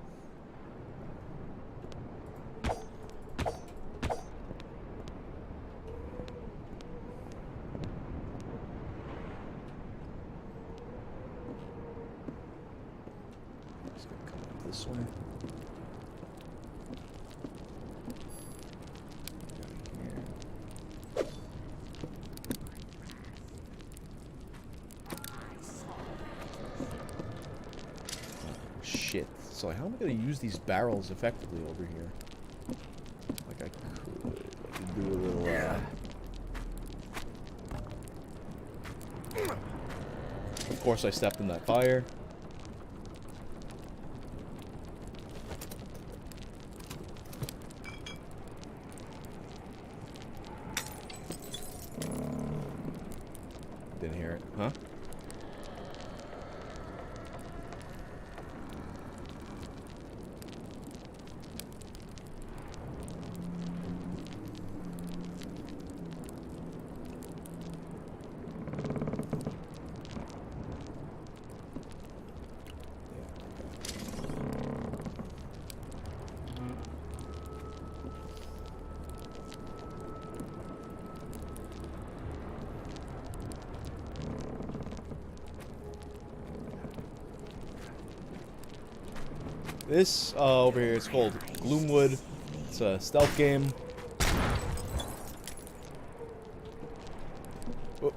This way. Shit. So how am I going to use these barrels effectively over here? Like I could do a little Of course I stepped in that fire. Didn't hear it, huh? This over here is called Gloomwood. It's a stealth game. Oh.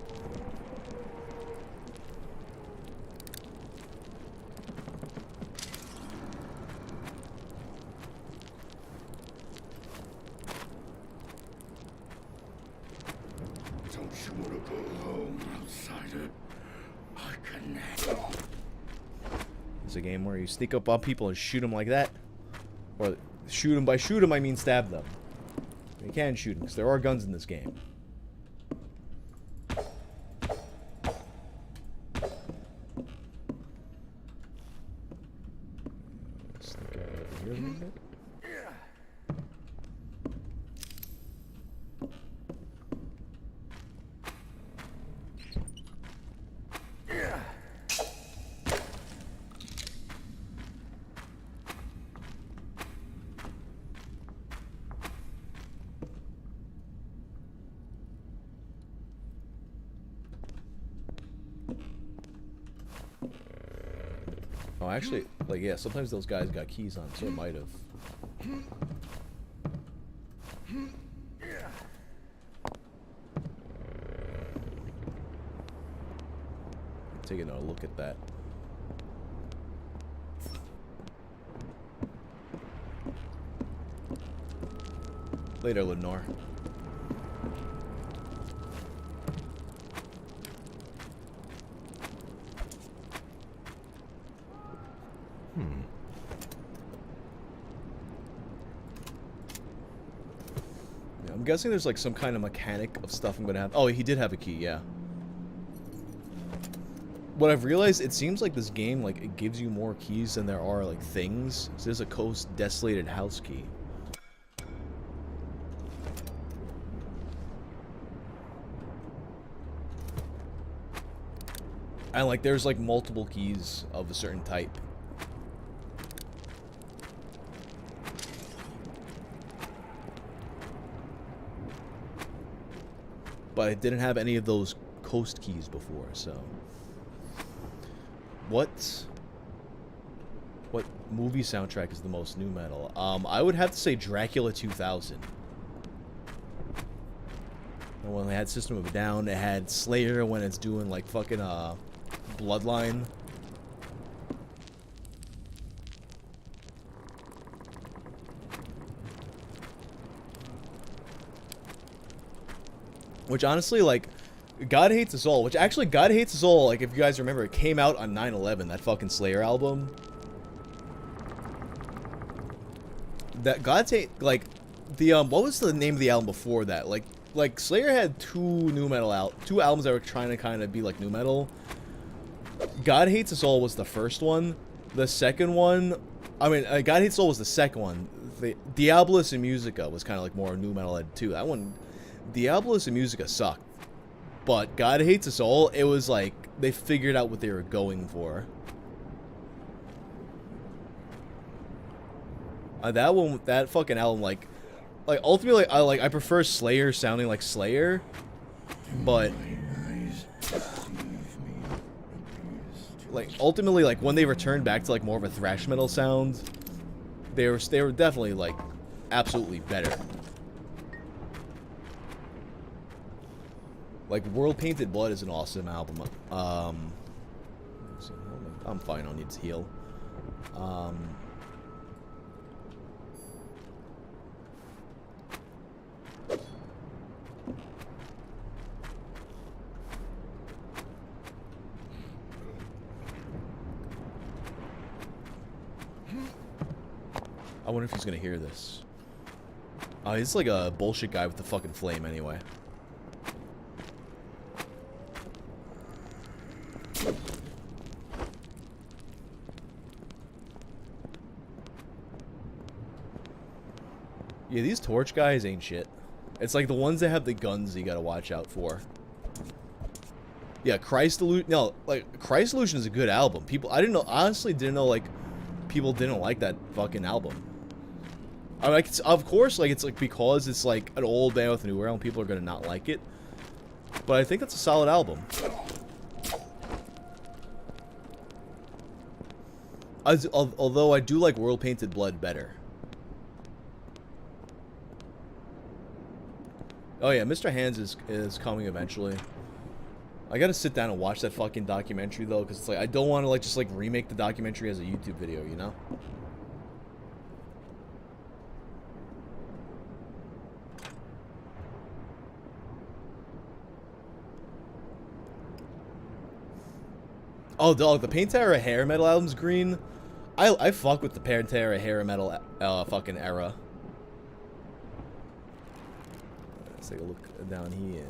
Don't you want to go home, outsider? I can. It's a game where you sneak up on people and shoot them like that. Or shoot them. By shoot them, I mean stab them. You can shoot them, because there are guns in this game. Oh, actually, like, yeah, sometimes those guys got keys on, so it might have. Taking a look at that. Later, Lenore. I'm guessing there's like some kind of mechanic of stuff I'm gonna have. Oh, he did have a key, yeah. What I've realized, it seems like this game, like, it gives you more keys than there are, like, things. So there's a Coast Desolated House key. And, like, there's, like, multiple keys of a certain type. But I didn't have any of those coast keys before, so. What movie soundtrack is the most nu metal? I would have to say Dracula 2000. And when they had System of a Down, it had Slayer when it's doing like fucking Bloodline. Which honestly, like, God Hates Us All, which actually, God Hates Us All, like, if you guys remember, it came out on 9/11, that fucking Slayer album. That God's Hate, like, the, what was the name of the album before that? Like Slayer had two albums that were trying to kind of be like nu metal. God Hates Us All was the first one. The second one, I mean, God Hates Us All was the second one. The Diabolus and Musica was kind of like more nu metal too. That one, Diabolus and Musica sucked. But God Hates Us All, it was like they figured out what they were going for. That fucking album, like ultimately, I prefer Slayer sounding like Slayer, but like ultimately, like when they returned back to like more of a thrash metal sound, they were definitely like absolutely better. Like World Painted Blood is an awesome album. I'm fine. I don't need to heal. I wonder if he's gonna hear this. He's like a bullshit guy with the fucking flame anyway. Yeah, these torch guys ain't shit. It's like the ones that have the guns you gotta watch out for. Yeah, Christ Illusion. No, like Christ Illusion is a good album. Honestly didn't know like people didn't like that fucking album. I mean, of course, like it's like because it's like an old band with a new album, people are gonna not like it. But I think that's a solid album. Although I do like World Painted Blood better. Oh yeah, Mr. Hands is coming eventually. I gotta sit down and watch that fucking documentary though, because it's like I don't want to like just like remake the documentary as a YouTube video, you know? Oh, dog, the Pantera hair metal album's green. I fuck with the Pantera hair metal fucking era. Let's take a look down here.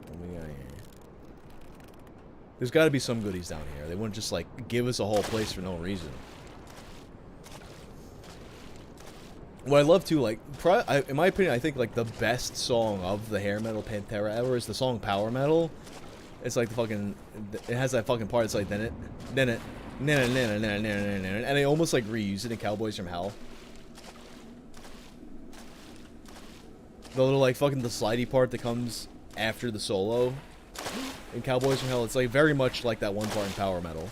What we got here? There's got to be some goodies down here. They wouldn't just like give us a whole place for no reason. What I love too, like, in my opinion, I think like the best song of the hair metal Pantera ever is the song Power Metal. It's like the fucking, it has that fucking part. It's like then it, and they almost like reuse it in Cowboys from Hell. The little like fucking the slidey part that comes after the solo in Cowboys from Hell. It's like very much like that one part in Power Metal.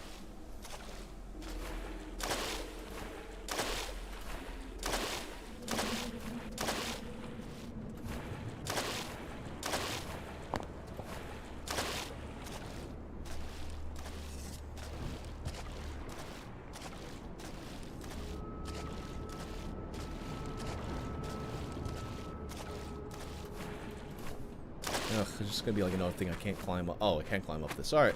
Ugh, there's just gonna be like another thing I can't climb up. Oh, I can't climb up this. Alright.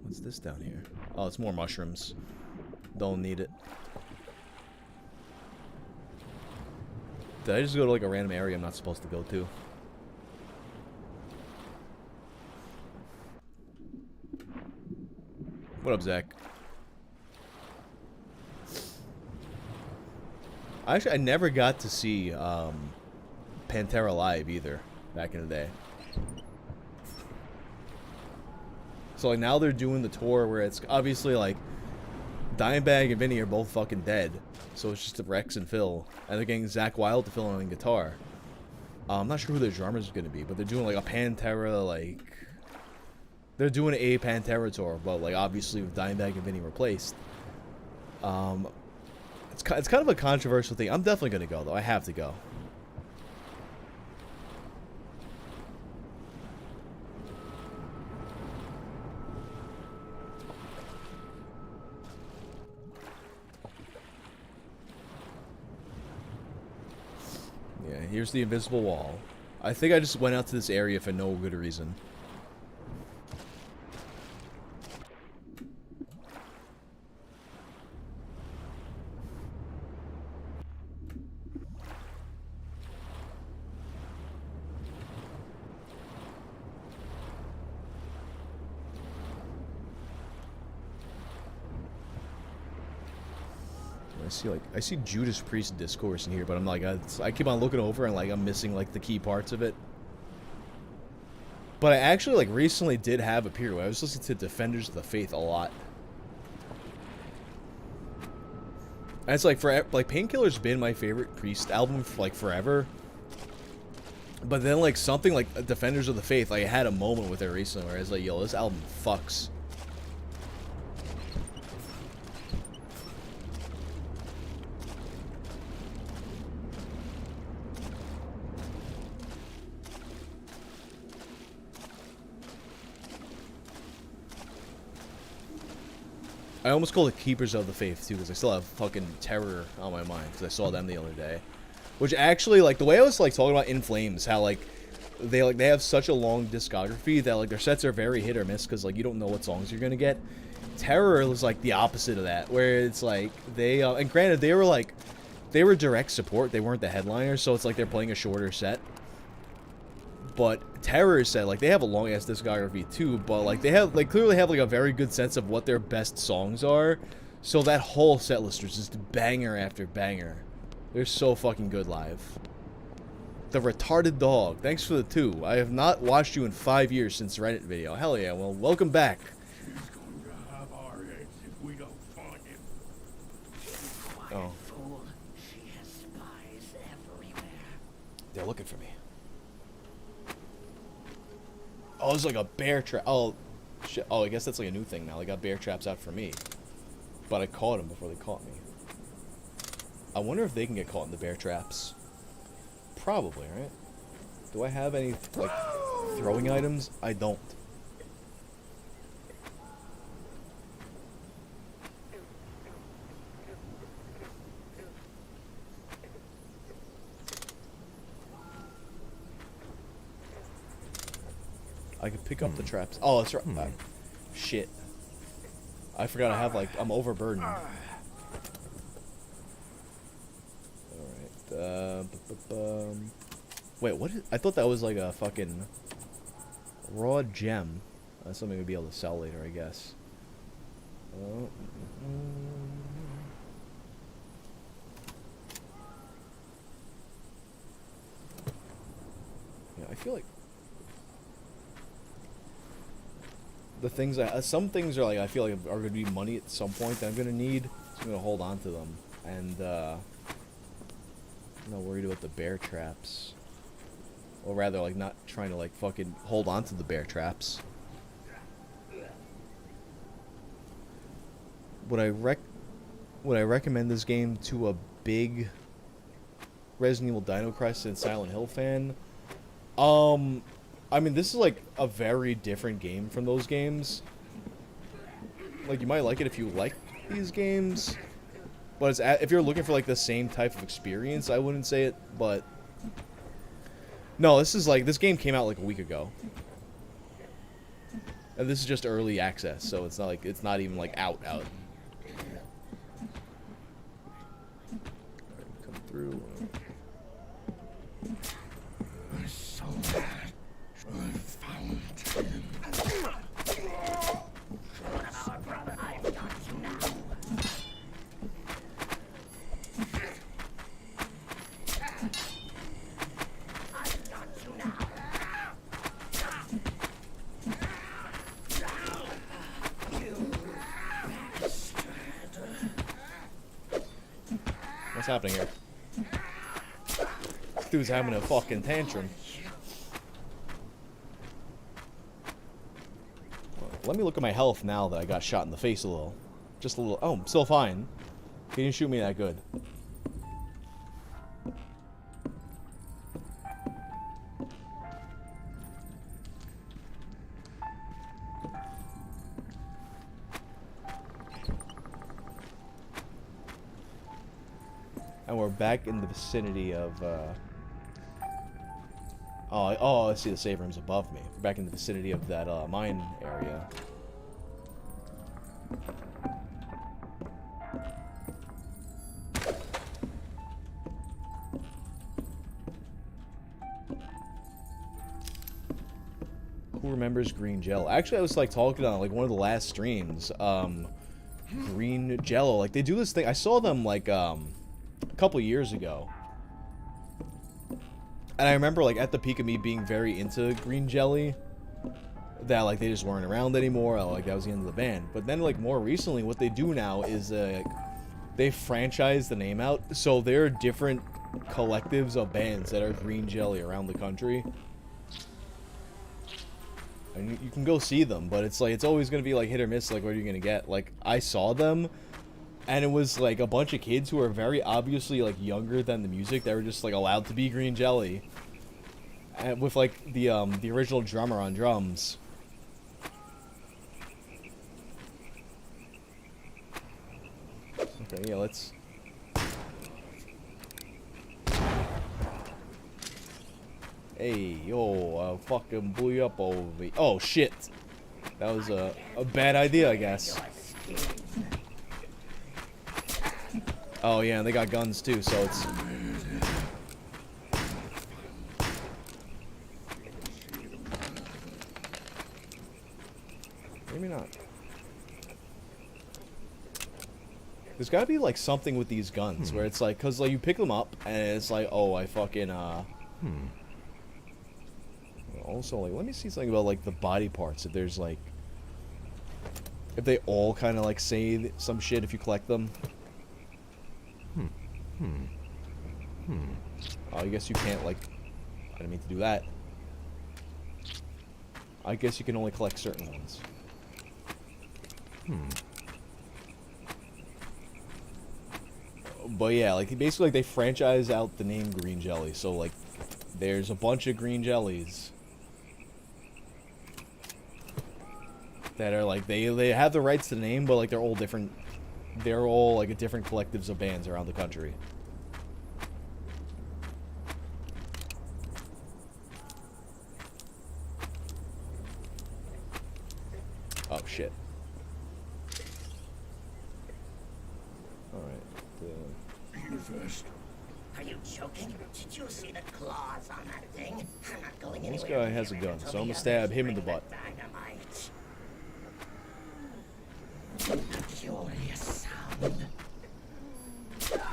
What's this down here? Oh, it's more mushrooms. Don't need it. Did I just go to like a random area I'm not supposed to go to? What up, Zach? Actually, I never got to see Pantera live either back in the day. So like now they're doing the tour where it's obviously like Dimebag and Vinny are both fucking dead, so it's just Rex and Phil, and they're getting Zach Wilde to fill in on guitar. I'm not sure who their drummers is gonna be, but they're doing like a Pantera, like they're doing a Pantera tour, but like obviously with Dimebag and Vinny replaced. It's kind of a controversial thing. I'm definitely gonna go though. I have to go. Yeah, here's the invisible wall. I think I just went out to this area for no good reason. I see Judas Priest discourse in here, but I'm like, I keep on looking over and like I'm missing like the key parts of it. But I actually, like, recently did have a period where I was listening to Defenders of the Faith a lot. And it's like, Painkiller's been my favorite Priest album for, like, forever. But then, like, something like Defenders of the Faith, like, I had a moment with it recently where I was like, yo, this album fucks. I almost call it Keepers of the Faith, too, because I still have fucking Terror on my mind, because I saw them the other day. Which actually, like, the way I was, like, talking about In Flames, how, like, they have such a long discography that, like, their sets are very hit or miss, because, like, you don't know what songs you're gonna get. Terror is, like, the opposite of that, where it's, like, they, and granted, they were, like, they were direct support, they weren't the headliners, so it's like they're playing a shorter set. But Terror said, like, they have a long-ass discography, too, but, like, they clearly have, like, a very good sense of what their best songs are. So that whole set list was just banger after banger. They're so fucking good live. The Retarded Dog, thanks for the 2. I have not watched you in 5 years since Reddit video. Hell yeah, well, welcome back. She's going to have our heads if we don't find him. Oh. Fool. She has spies everywhere. They're looking for me. Oh, it's like a bear trap. Oh, shit. Oh, I guess that's like a new thing now. They got bear traps out for me. But I caught them before they caught me. I wonder if they can get caught in the bear traps. Probably, right? Do I have any, like, throwing items? I don't. I could pick up the traps. Oh, that's right. Shit. I forgot I have, like, I'm overburdened. Alright, wait, what is, I thought that was like a fucking raw gem. That's something we'd be able to sell later, I guess. Yeah, I feel like the things some things are like, I feel like are going to be money at some point that I'm going to need, so I'm going to hold on to them. And, I'm not worried about the bear traps. Or rather, like, not trying to, like, fucking hold on to the bear traps. Would I recommend this game to a big Resident Evil Dino Crisis and Silent Hill fan? I mean, this is, like, a very different game from those games. Like, you might like it if you like these games. But it's if you're looking for, like, the same type of experience, I wouldn't say it, but... No, this is, like, this game came out, like, a week ago. And this is just early access, so it's not, like, it's not even, like, out. Come through. I saw that. I found him. Our brother, I've got you now. What's happening here? Dude's having a fucking tantrum. Let me look at my health now that I got shot in the face a little. Just a little. Oh, I'm still fine. He didn't shoot me that good. And we're back in the vicinity of, Oh, I see the save room's above me. We're back in the vicinity of that, mine area. Who remembers green jello? Actually, I was, like, talking on, like, one of the last streams, green jello. Like, they do this thing. I saw them, like, a couple years ago. And I remember, like, at the peak of me being very into green jelly. that like they just weren't around anymore, like that was the end of the band. But then like more recently, what they do now is they franchise the name out, so there are different collectives of bands that are Green Jelly around the country. And you can go see them, but it's like it's always gonna be like hit or miss. Like, what are you gonna get? Like, I saw them, and it was like a bunch of kids who are very obviously like younger than the music. They were just like allowed to be Green Jelly, and with like the original drummer on drums. Okay, yeah, let's. Hey, yo, I fucking blew you up over. Oh shit, that was a bad idea, I guess. Oh yeah, and they got guns too, so it's. Maybe not. There's gotta be like something with these guns where it's like, cause like you pick them up and it's like, oh, I fucking Also, like, let me see something about like the body parts. If there's like, if they all kind of like say some shit if you collect them. Oh, I guess you can't like. I didn't mean to do that. I guess you can only collect certain ones. But yeah, like basically like, they franchise out the name Green Jelly, so like there's a bunch of Green Jellies that are like they have the rights to the name, but like they're all different. They're all like different collectives of bands around the country. Oh shit. Alright. You first. Are you joking? Did you see the claws on that thing? I'm not going This anywhere guy has a near it gun, until so I'm the gonna stab others him in the bring butt. dynamite. A curious sound.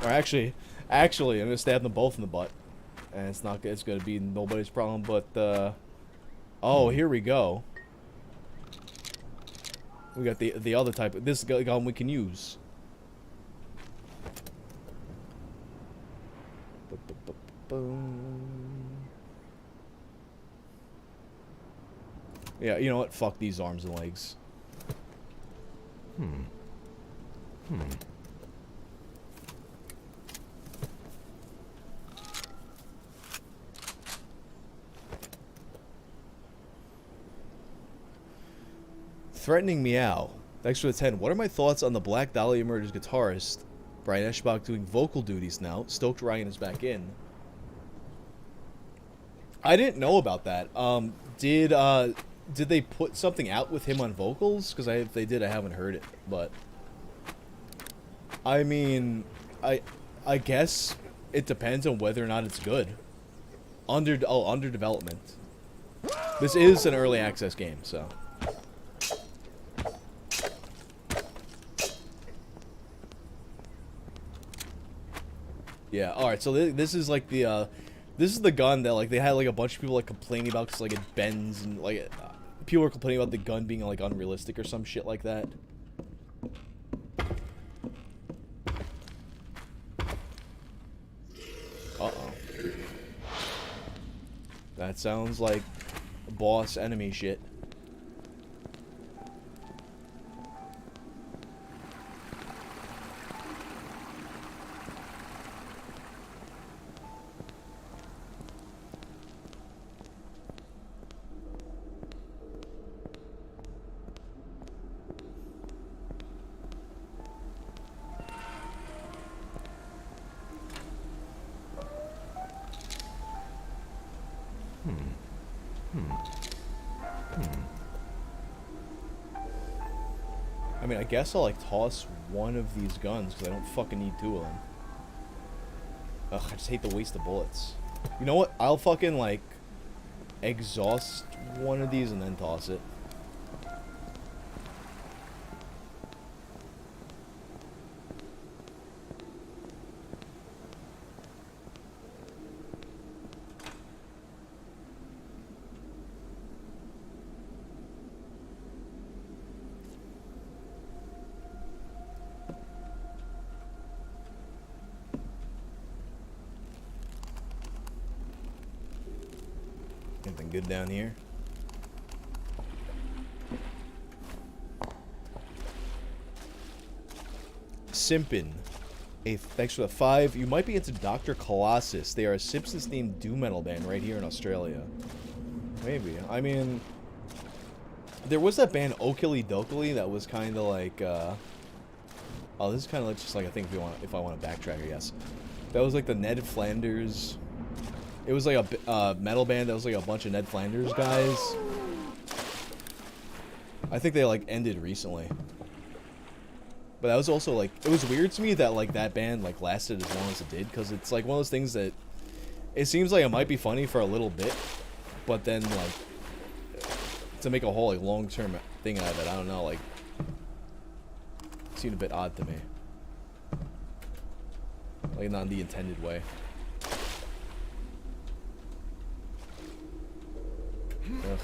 Or actually, I'm gonna stab them both in the butt, and it's not. It's gonna be nobody's problem. But oh, here we go. We got the other type. This gun we can use. Yeah, you know what? Fuck these arms and legs. Threatening Meow. Thanks for the 10. What are my thoughts on the Black Dahlia Murders guitarist, Brian Eschbach, doing vocal duties now? Stoked Ryan is back in. I didn't know about that. Did they put something out with him on vocals? Because if they did, I haven't heard it. But I mean, I guess it depends on whether or not it's good. Under development. This is an early access game, so. Yeah. All right. So this is like the this is the gun that like they had like a bunch of people like complaining about because like it bends and like people were complaining about the gun being like unrealistic or some shit like that. Uh-oh. That sounds like boss enemy shit. I mean, I guess I'll like toss one of these guns because I don't fucking need two of them. Ugh, I just hate the waste of bullets. You know what? I'll fucking like exhaust one of these and then toss it. good down here? Simpin. Hey, thanks for the 5. You might be into Dr. Colossus. They are a Simpsons-themed doom metal band right here in Australia. Maybe. I mean, there was that band Okili Dokili that was kind of like, oh, this is kind of like just like I think if I want to backtrack, I guess. That was like the Ned Flanders. It was like a metal band that was like a bunch of Ned Flanders guys. I think they like ended recently. But that was also like, it was weird to me that like that band like lasted as long as it did, because it's like one of those things that it seems like it might be funny for a little bit, but then like to make a whole like long-term thing out of it, I don't know, like it seemed a bit odd to me. Like not in the intended way. Ugh.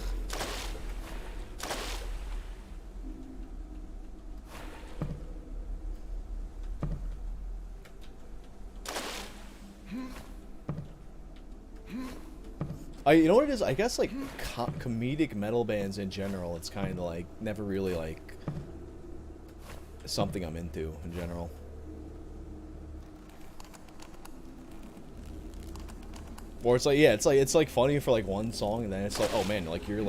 You know what it is? I guess like comedic metal bands in general, it's kind of like never really like something I'm into in general. Or it's like, yeah, it's like funny for like one song, and then it's like, oh man, like you're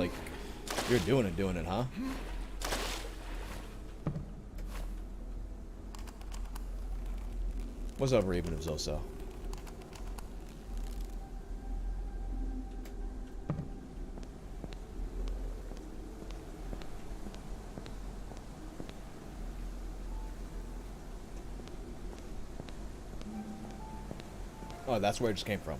doing it, huh? What's up, Raven of Zoso? Oh, that's where it just came from.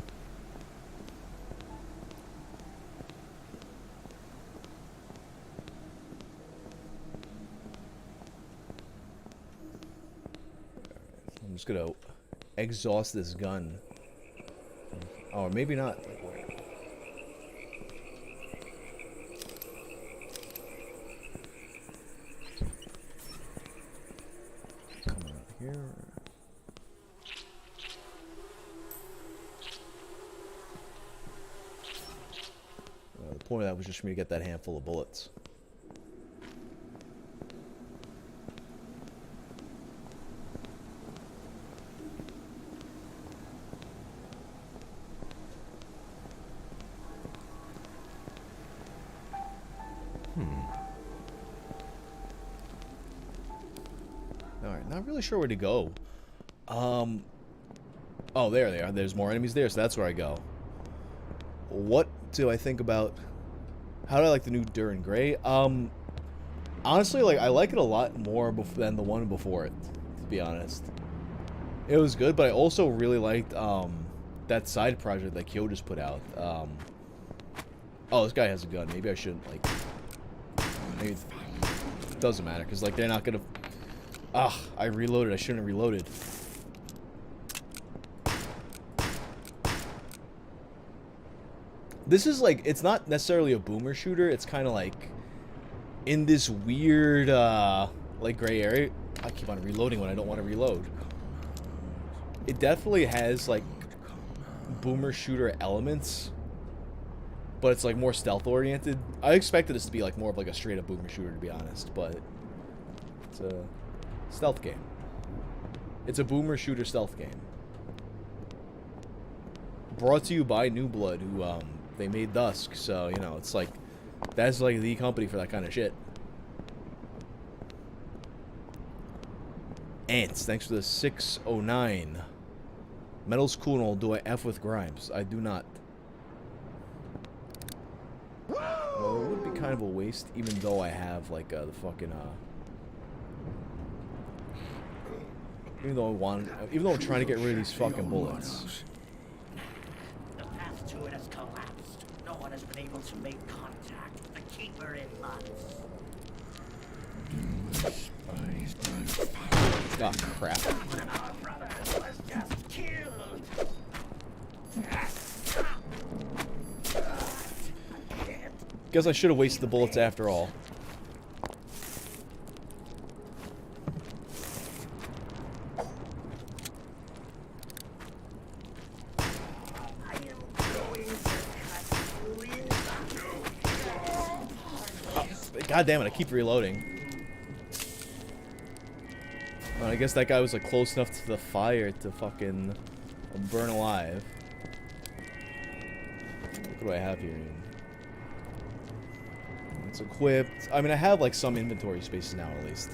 I'm just gonna exhaust this gun. Oh, or maybe not. Come on here. The point of that was just for me to get that handful of bullets. Alright, not really sure where to go. Oh, there they are. There's more enemies there, so that's where I go. What do I think about... How do I like the new Duran Grey? Honestly, like, I like it a lot more than the one before it, to be honest. It was good, but I also really liked, that side project that Kyo just put out. Oh, this guy has a gun. Maybe I shouldn't, like... Maybe it doesn't matter, because, like, they're not gonna... Ah, I reloaded. I shouldn't have reloaded. This is like, it's not necessarily a boomer shooter. It's kind of like in this weird, like gray area. I keep on reloading when I don't want to reload. It definitely has like boomer shooter elements, but it's like more stealth oriented. I expected this to be like more of like a straight up boomer shooter, to be honest, but it's a stealth game. It's a boomer shooter stealth game. Brought to you by New Blood, who, they made Dusk, so, you know, it's like, that's like the company for that kind of shit. Ants, thanks for the 609. Metal's cool and all, do I F with Grimes? I do not. Well, it would be kind of a waste, even though I have, like, the fucking, even though I'm trying to get rid of these fucking bullets. The path to it has collapsed. No one has been able to make contact with the Keeper in months. Oh, crap. One of our brothers was just killed. Guess I should have wasted the bullets after all. God damn it, I keep reloading. Well, I guess that guy was like close enough to the fire to fucking burn alive. What do I have here? It's equipped. I mean, I have like some inventory spaces now at least.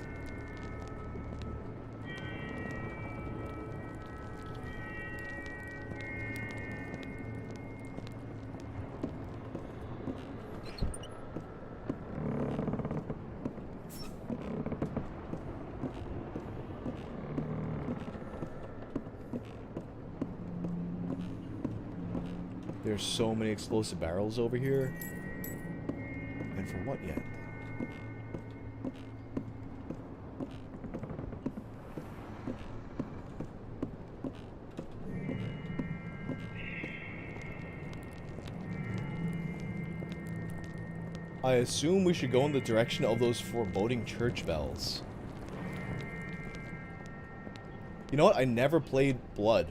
There's so many explosive barrels over here. And for what yet? I assume we should go in the direction of those foreboding church bells. You know what? I never played Blood.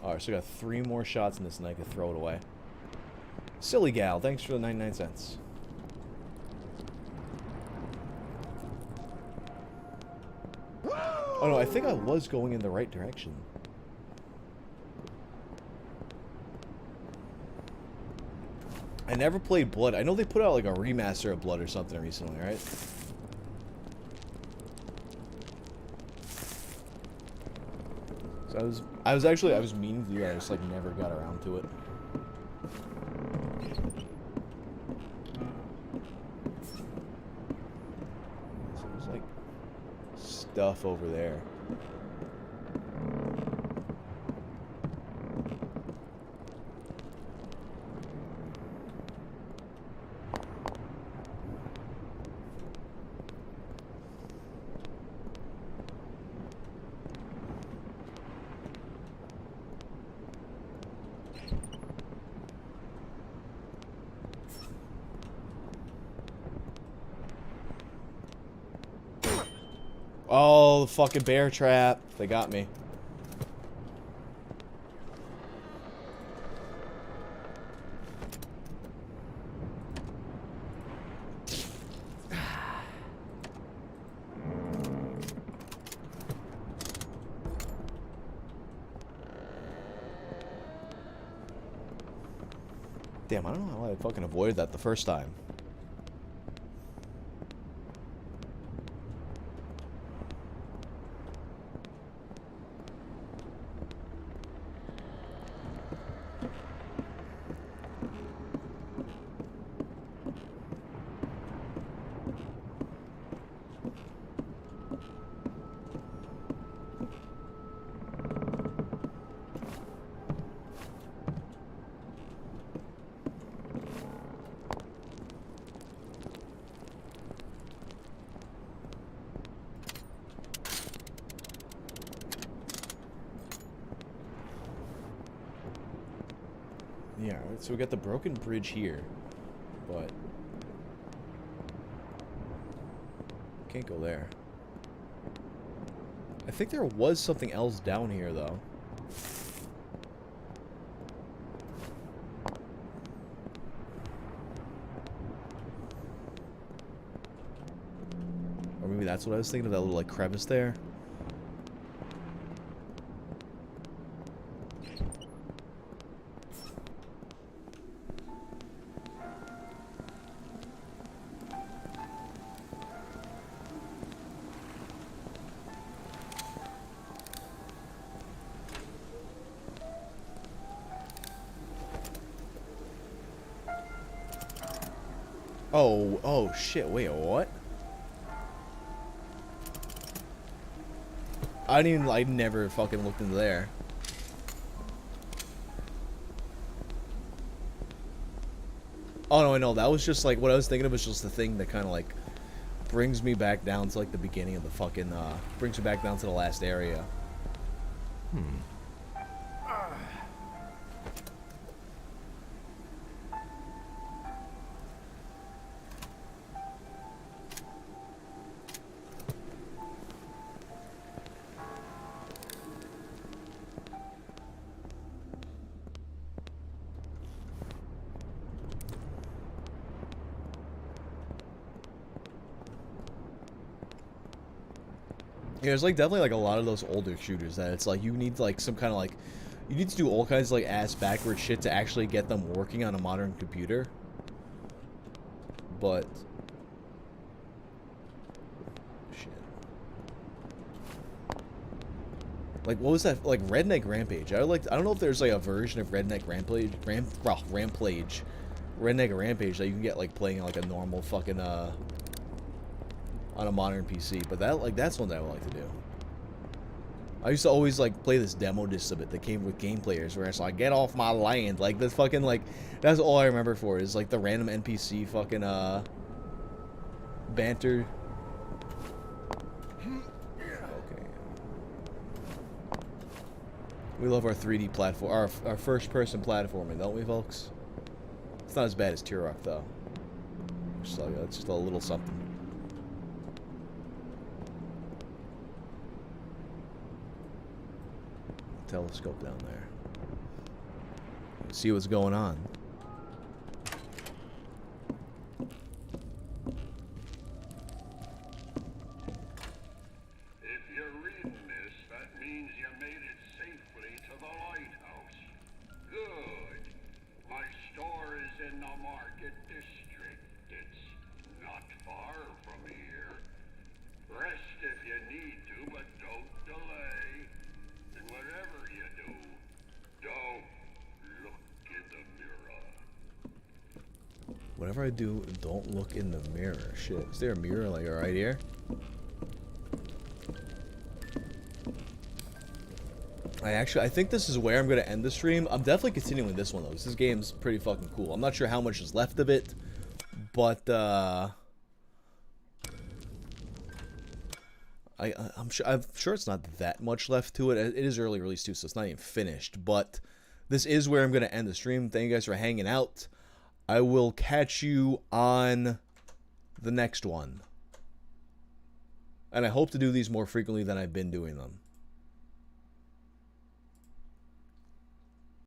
Alright, so I got 3 more shots in this and I can throw it away. Silly gal, thanks for the 99 cents. Oh no, I think I was going in the right direction. I never played Blood. I know they put out like a remaster of Blood or something recently, right? So I was meaning to do that. I just like never got around to it. So there's like stuff over there. Oh, the fucking bear trap. They got me. Damn, I don't know how I fucking avoided that the first time. Yeah, so we got the broken bridge here, but can't go there. I think there was something else down here, though. Or maybe that's what I was thinking of, that little, like, crevice there. Oh shit, wait, what? I never fucking looked into there. Oh no, I know, that was just like, what I was thinking of was just the thing that kind of like brings me back down to like the beginning of the fucking, brings me back down to the last area. Yeah, there's like definitely like a lot of those older shooters that it's like you need like some kind of like you need to do all kinds of like ass backward shit to actually get them working on a modern computer. But shit. Like what was that? Like Redneck Rampage. I don't know if there's like a version of Redneck Rampage Redneck Rampage that you can get like playing like a normal fucking on a modern PC, but that's one that I would like to do. I used to always like play this demo disc of it that came with game players where it's like get off my land, like this fucking like that's all I remember for is like the random NPC fucking banter. Okay. We love our 3D platform, our first person platforming, don't we, folks? It's not as bad as Turok though. Just like it's just a little something. Telescope down there. See what's going on. If you're reading this, that means you made it safely to the lighthouse. Good. My store is in the market district. It's not far from here. Rest if you need to, but don't delay. And whatever you do, don't look in the mirror. Whatever I do, don't look in the mirror. Shit. Is there a mirror like right here? I think this is where I'm going to end the stream. I'm definitely continuing this one though. This game's pretty fucking cool. I'm not sure how much is left of it, but I'm sure it's not that much left to it. It is early release too, so it's not even finished. But this is where I'm going to end the stream. Thank you guys for hanging out. I will catch you on the next one. And I hope to do these more frequently than I've been doing them.